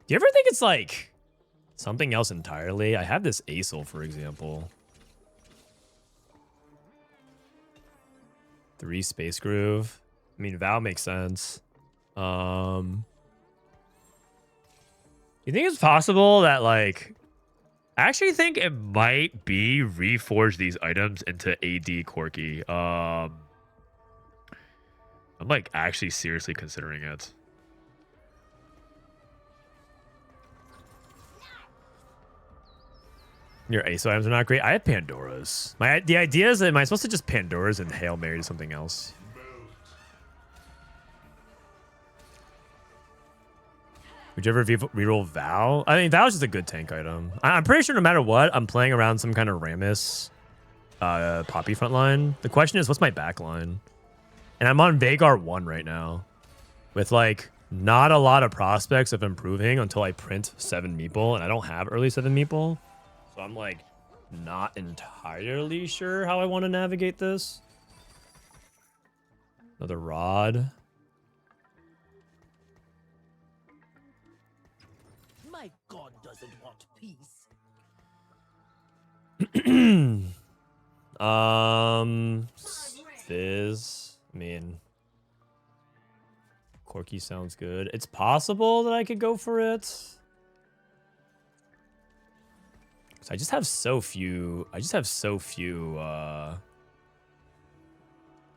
Do you ever think it's like something else entirely? I have this Acel, for example. 3 Space Groove. I mean, Vow makes sense. You think it's possible that, like... I actually think it might be reforge these items into AD Corki. I'm, like, actually seriously considering it. Your ASO items are not great. I have Pandoras. The idea is, am I supposed to just Pandoras and Hail Mary to something else? Would you ever reroll Vow? I mean, Vow's just a good tank item. I'm pretty sure no matter what, I'm playing around some kind of Rammus Poppy front line. The question is, what's my back line? And I'm on Veigar 1 right now. With like not a lot of prospects of improving until I print 7 Meeple. And I don't have early 7 Meeple. So I'm like not entirely sure how I want to navigate this. Another rod. My god doesn't want peace. Fizz. I mean, Corki sounds good. It's possible that I could go for it. So I just have so few.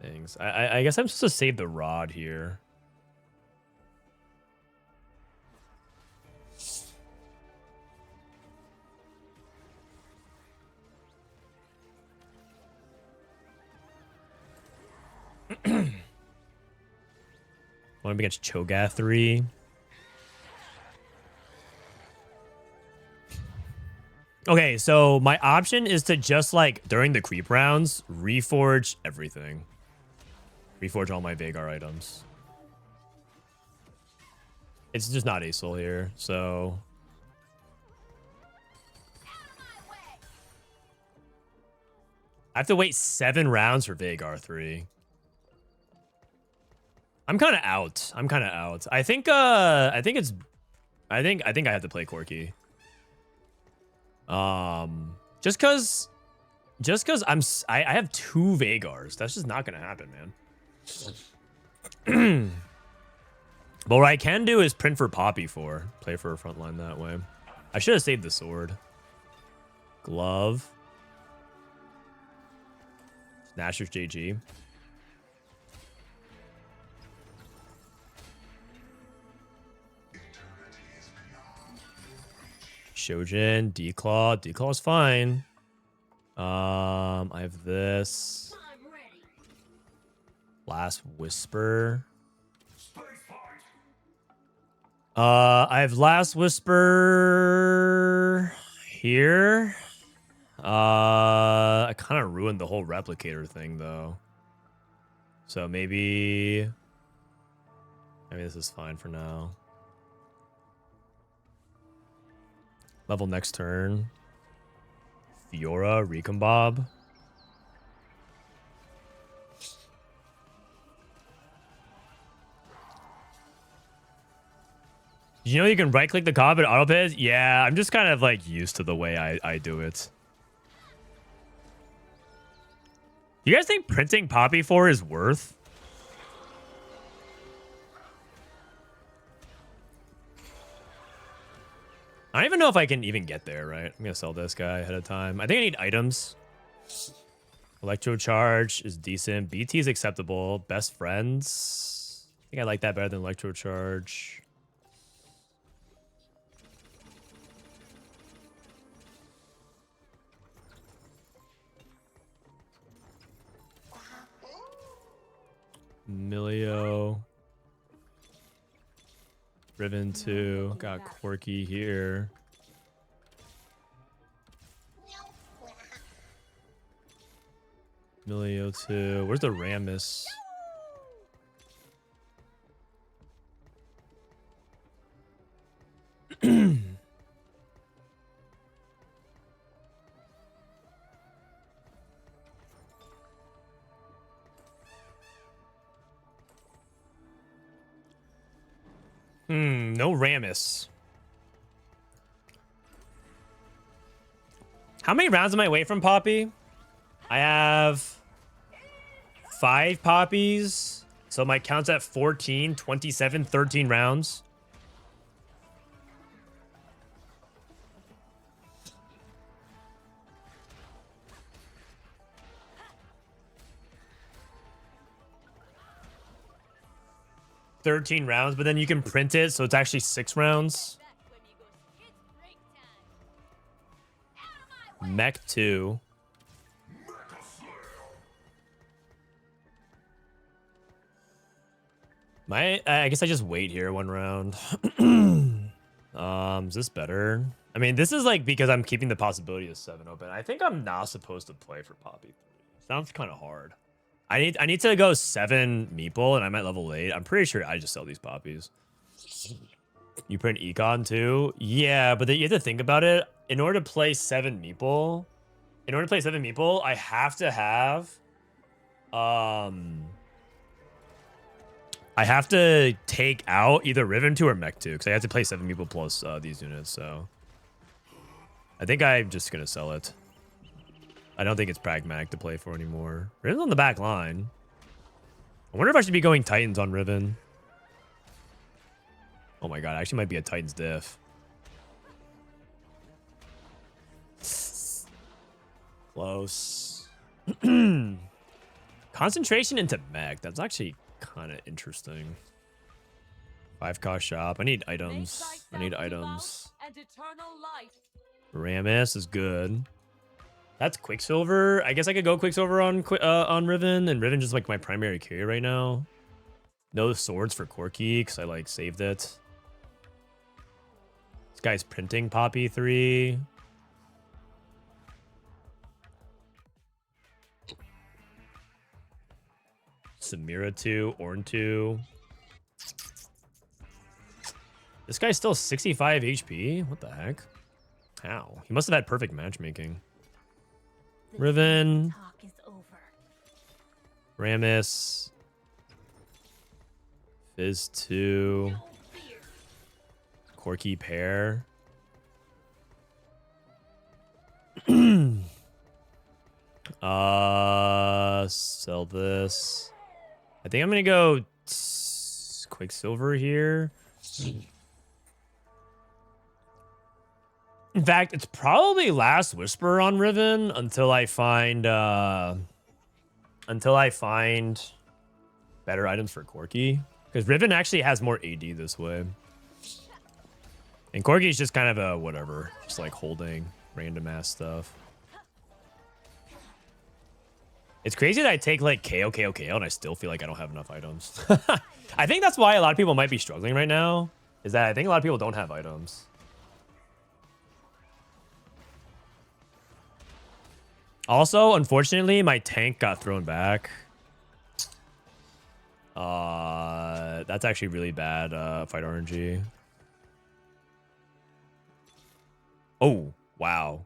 Things. I guess I'm supposed to save the rod here. Want to be against Cho'Gath 3. Okay, so my option is to just like during the creep rounds reforge everything. Reforge all my Veigar items. It's just not ASOL here, so I have to wait 7 rounds for Veigar 3. I'm kind of out. I think I have to play Corki. Just cuz I have 2 Veigars. That's just not going to happen, man. But what I can do is print for Poppy 4. Play for a frontline that way. I should have saved the sword. Glove. Nashor's JG. Shojin, Declaw. Declaw is fine. I have this. Last Whisper. I have Last Whisper here. I kind of ruined the whole replicator thing though. So maybe this is fine for now. Level next turn. Fiora, Recombob. Did you know you can right click the cob and auto pit? Yeah, I'm just kind of like used to the way I do it. You guys think printing Poppy 4 is worth? I don't even know if I can even get there, right? I'm gonna sell this guy ahead of time. I think I need items. Electro Charge is decent. BT is acceptable. Best Friends. I think I like that better than Electro Charge. Milio. Riven 2. Got Corki here. Milio 2. Where's the Rammus? No Rammus. How many rounds am I away from Poppy? I have 5 Poppies. So my count's at 14, 27, 13 rounds. But then you can print it, so it's actually 6 rounds. Mech 2. I guess I just wait here 1 round. Is this better? I mean, this is like because I'm keeping the possibility of 7 open. I think I'm not supposed to play for Poppy 3. Sounds kind of hard. I need to go 7 Meeple, and I'm at level 8. I'm pretty sure I just sell these poppies. You print Econ too? Yeah, but you have to think about it. In order to play 7 Meeple, I have to have I have to take out either Riven 2 or Mech 2 because I have to play 7 Meeple plus these units. So I think I'm just gonna sell it. I don't think it's pragmatic to play for anymore. Riven's on the back line. I wonder if I should be going Titans on Riven. Oh my god, I actually might be a Titans diff. Close. Concentration into mech. That's actually kind of interesting. 5 cost shop. I need items. I need items. Ramus is good. That's Quicksilver. I guess I could go Quicksilver on Riven, and Riven just like my primary carry right now. No swords for Corki because I like saved it. This guy's printing Poppy 3. Samira 2, Ornn 2. This guy's still 65 HP. What the heck? How? He must have had perfect matchmaking. Riven. Ramus. Fizz 2. Corki pair. Sell this. I think I'm gonna go Quicksilver here. In fact, it's probably Last Whisper on Riven until I find better items for Corki. Because Riven actually has more AD this way. And Corki is just kind of a whatever. Just like holding random ass stuff. It's crazy that I take like KO, and I still feel like I don't have enough items. I think that's why a lot of people might be struggling right now. Is that I think a lot of people don't have items. Also, unfortunately, my tank got thrown back. That's actually really bad fight RNG. Oh, wow.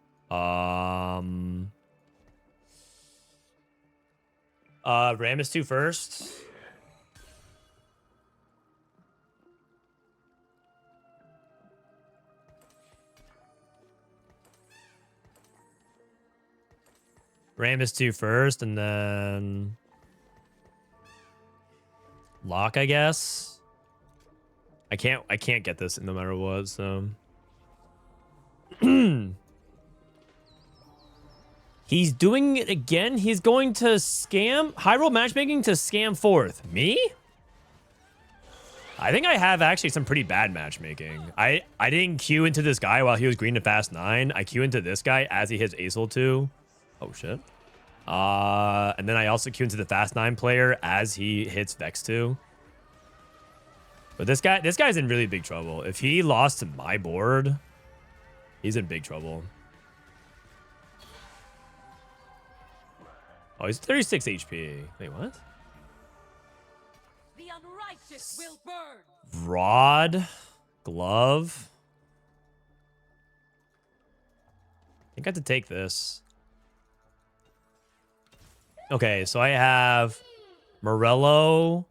Ramus 2 first. Ramus 2 first, and then lock, I guess. I can't get this no matter what, so. He's doing it again. He's going to scam high roll matchmaking to scam 4th. Me? I think I have actually some pretty bad matchmaking. I didn't queue into this guy while he was green to fast 9. I queue into this guy as he hits Acel 2. Oh shit. And then I also queue into the fast 9 player as he hits Vex 2. But this guy's in really big trouble. If he lost to my board, he's in big trouble. Oh, he's 36 HP. Wait, what? The unrighteous will burn. Rod, glove. I think I have to take this. Okay, so I have Morello,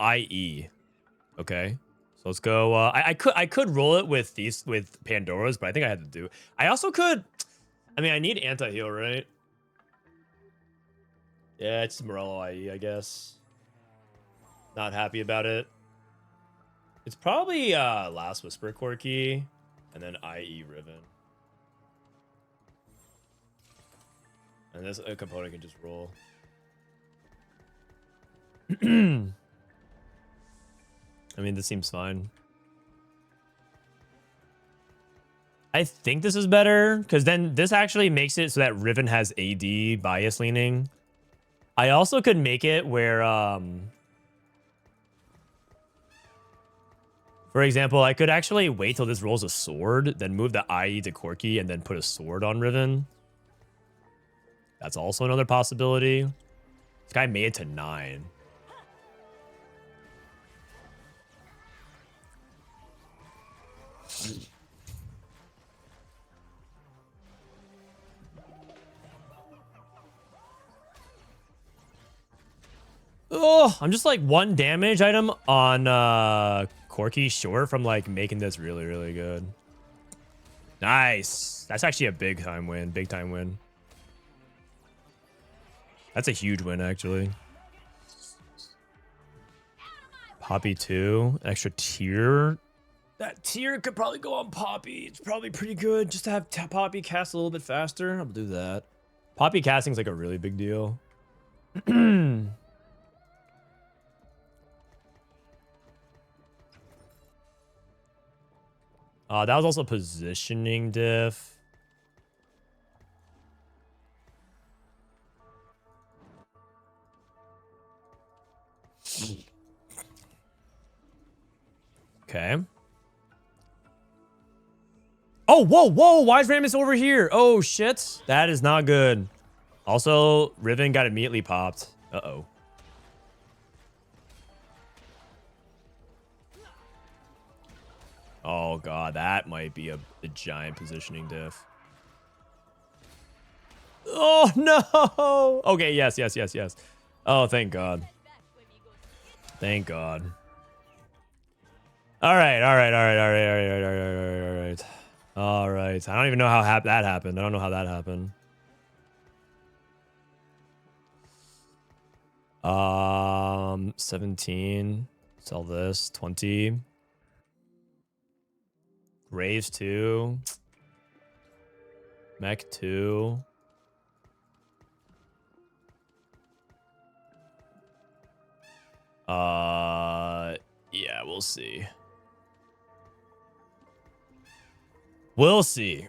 IE. Okay. So let's go. I could roll it with Pandora's, but I think I had to do. I also could. I mean, I need anti-heal, right? Yeah, it's Morello IE, I guess. Not happy about it. It's probably Last Whisper Corki, and then IE Riven. And this component can just roll. I mean, this seems fine. I think this is better, because then this actually makes it so that Riven has AD bias leaning. I also could make it where, for example, I could actually wait till this rolls a sword, then move the IE to Corki, and then put a sword on Riven. That's also another possibility. This guy made it to 9. Oh, I'm just like 1 damage item on Corki short from like making this really, really good. Nice. That's actually a big time win. Big time win. That's a huge win, actually. Poppy 2. Extra tier. That tier could probably go on Poppy. It's probably pretty good just to have Poppy cast a little bit faster. I'll do that. Poppy casting is like a really big deal. That was also positioning diff. Okay. Oh, whoa, whoa. Why is Rammus over here? Oh, shit. That is not good. Also, Riven got immediately popped. Uh-oh. Oh, God. That might be a giant positioning diff. Oh, no. Okay, yes, yes, yes, yes. Oh, thank God. Thank God. All right, all right, all right, all right, all right, all right, all right, all right. All right. I don't even know how that happened. I don't know how that happened. 17. Sell this. 20. Graves 2. Mech 2. Yeah, we'll see. We'll see.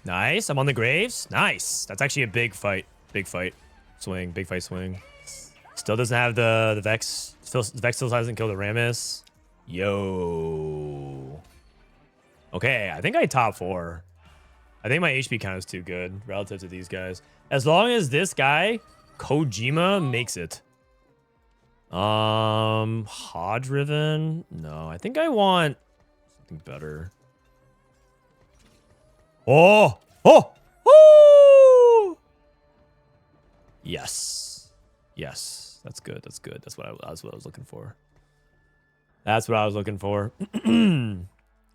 Nice. I'm on the Graves. Nice. That's actually a big fight. Big fight. Swing. Big fight swing. Still doesn't have the Vex. Vex still hasn't killed the Rammus. Yo. Okay, I think I top 4. I think my HP count is too good relative to these guys. As long as this guy, Kojima, makes it. Hodge Riven? No, I think I want something better. Oh! Oh! Oh! Yes. Yes. That's good. That's good. That's what I was looking for. That's what I was looking for.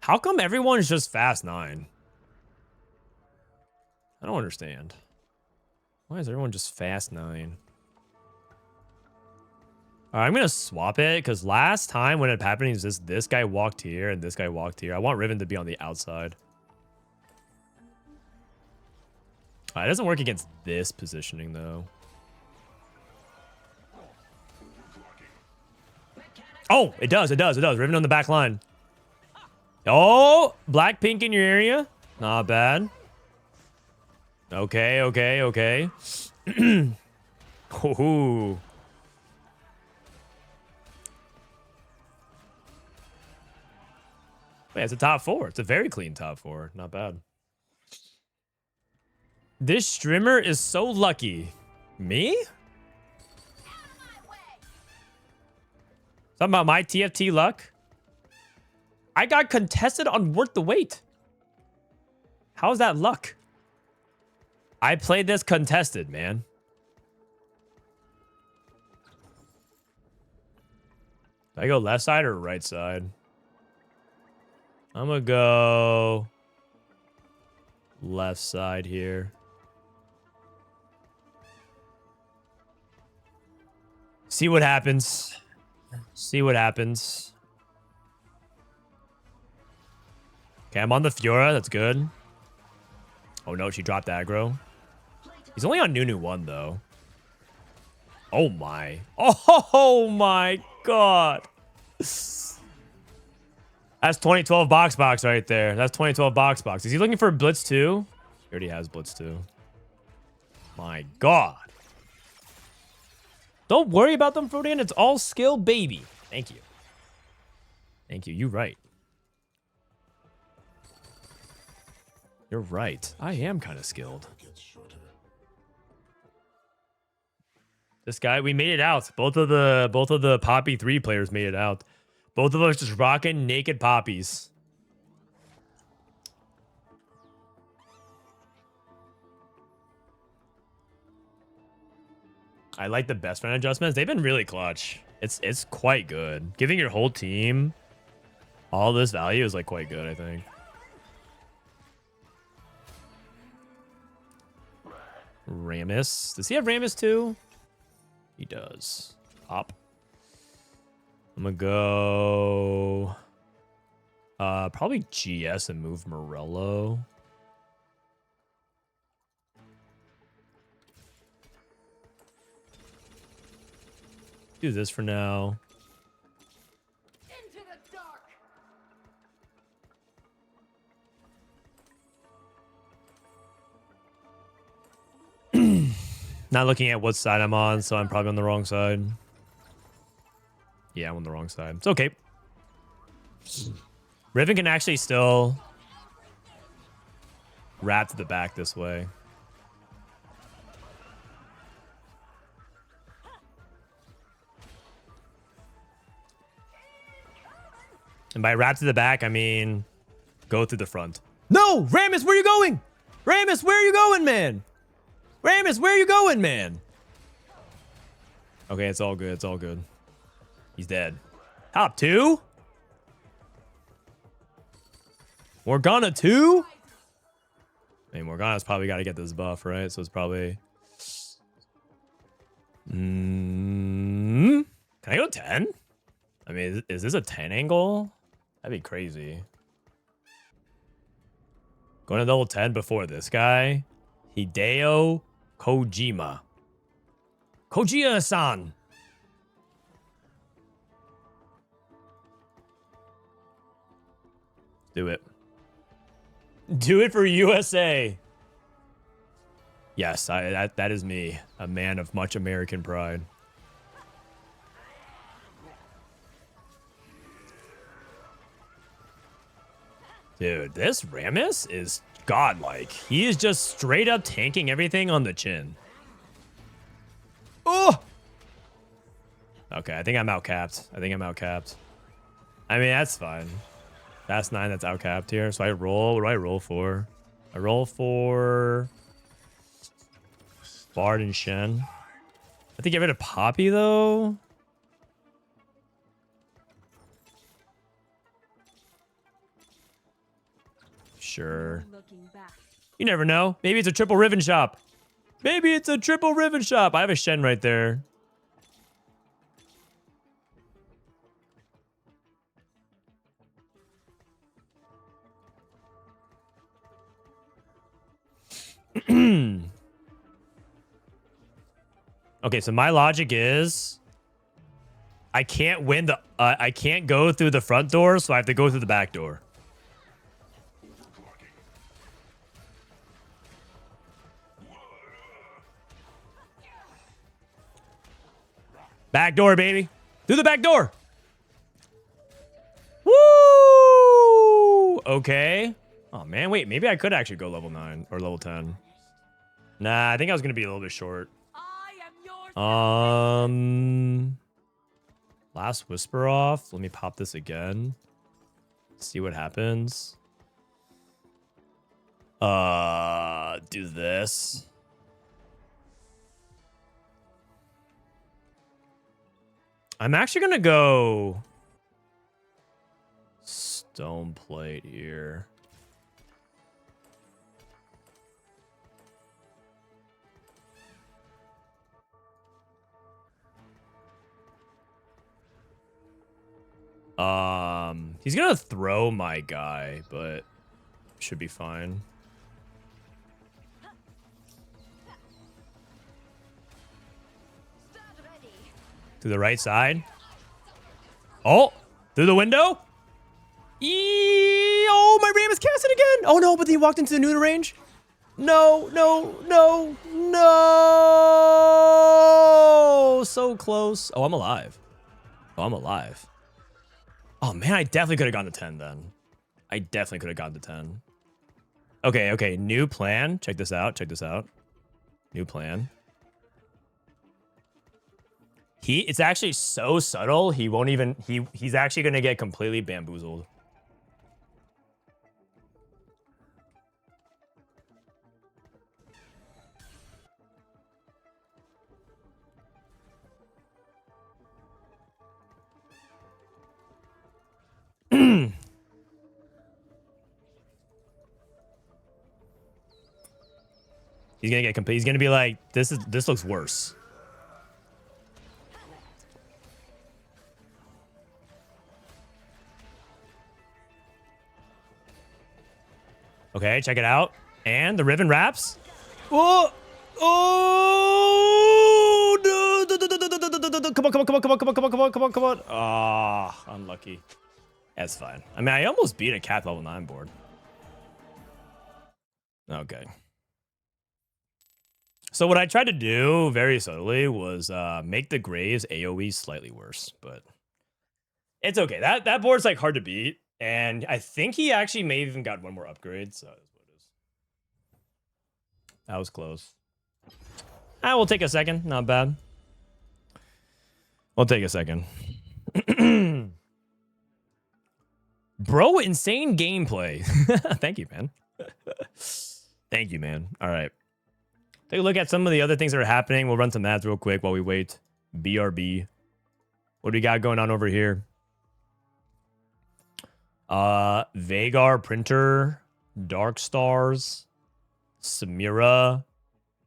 How come everyone's just fast 9? I don't understand. Why is everyone just fast 9? All right, I'm going to swap it because last time when it happened, is this guy walked here and this guy walked here. I want Riven to be on the outside. It doesn't work against this positioning, though. Oh, it does. It does. It does. Riven on the back line. Oh, black pink in your area. Not bad. Okay, okay, okay. Ooh. Wait, it's a top 4. It's a very clean top 4. Not bad. This streamer is so lucky. Me? Talking about my TFT luck? I got contested on Worth the Wait. How's that luck? I played this contested, man. Do I go left side or right side? I'm gonna go left side here. See what happens. See what happens. Okay, I'm on the Fiora. That's good. Oh, no. She dropped aggro. He's only on Nunu 1, though. Oh, my. Oh, my God. That's 2012 box right there. That's 2012 box. Is he looking for Blitz 2? He already has Blitz 2. My God. Don't worry about them, Frodan. It's all skill, baby. Thank you. Thank you. You're right. You're right. I am kind of skilled. This guy, we made it out. Both of the Poppy 3 players made it out. Both of us just rocking naked poppies. I like the best friend adjustments. They've been really clutch. It's quite good. Giving your whole team all this value is like quite good, I think. Rammus. Does he have Rammus too? He does. Pop. I'm gonna go probably GS and move Morello. Do this for now. Into the dark. Not looking at what side I'm on, so I'm probably on the wrong side. Yeah, I'm on the wrong side. It's okay. Riven can actually still wrap to the back this way. And by wrap to the back, I mean go through the front. No! Rammus, where are you going? Rammus, where are you going, man? Rammus, where are you going, man? Okay, it's all good. It's all good. He's dead. Top 2? Morgana 2? I mean, Morgana's probably got to get this buff, right? So it's probably... Can I go 10? I mean, is this a 10 angle? That'd be crazy. Going to level 10 before this guy. Hideo Kojima. Kojima-san. Do it. Do it for USA. Yes, that is me. A man of much American pride. Dude, this Rammus is godlike. He is just straight up tanking everything on the chin. Oh! Okay, I think I'm outcapped. I mean, that's fine. That's 9 that's outcapped here. So I roll. What do I roll for? I roll for Bard and Shen. I have to get rid of Poppy, though. Sure. You never know. Maybe it's a triple Riven shop. Maybe it's a triple Riven shop. I have a Shen right there. Okay, so my logic is I can't win the I can't go through the front door, so I have to go through the back door. Back door, baby. Through the back door. Woo! Okay. Oh, man. Wait, maybe I could actually go level 9 or level 10. Nah, I think I was going to be a little bit short. Last Whisper off. Let me pop this again. See what happens. Do this. I'm actually gonna go Stone Plate here. He's gonna throw my guy, but should be fine. To the right side. Oh, through the window. Oh, my Ram is casting again. Oh no, but he walked into the neuter range. No, no, no, no. So close. Oh, I'm alive. Oh, I'm alive. Oh, man, I definitely could have gone to 10 then. I definitely could have gone to 10. Okay, okay. New plan. Check this out. Check this out. New plan. It's actually so subtle. He won't even, he's actually going to get completely bamboozled. He's gonna get complete. He's gonna be like, this looks worse. Okay, check it out. And the Riven wraps. Oh, oh, no. Come on, come on, come on, come on, come on, come on, come on, come on, come on. Ah, unlucky. That's fine. I mean, I almost beat a cat level 9 board. Okay. So what I tried to do very subtly was make the Graves AoE slightly worse, but it's okay. That board's like hard to beat, and I think he actually may have even got one more upgrade, so that's what it is. That was close. I will take a second. Not bad. We'll take a second. Bro, insane gameplay. Thank you, man. Thank you, man. All right. Take a look at some of the other things that are happening. We'll run some ads real quick while we wait. BRB. What do we got going on over here? Vagar Printer, Dark Stars, Samira,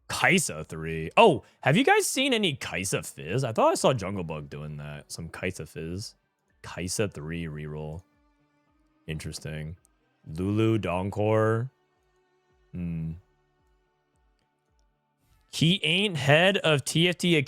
Kaisa 3. Oh, have you guys seen any Kaisa Fizz? I thought I saw Junglebug doing that. Some Kaisa Fizz. Kaisa 3 reroll. Interesting. Lulu Donkor. He ain't head of TFT Academy.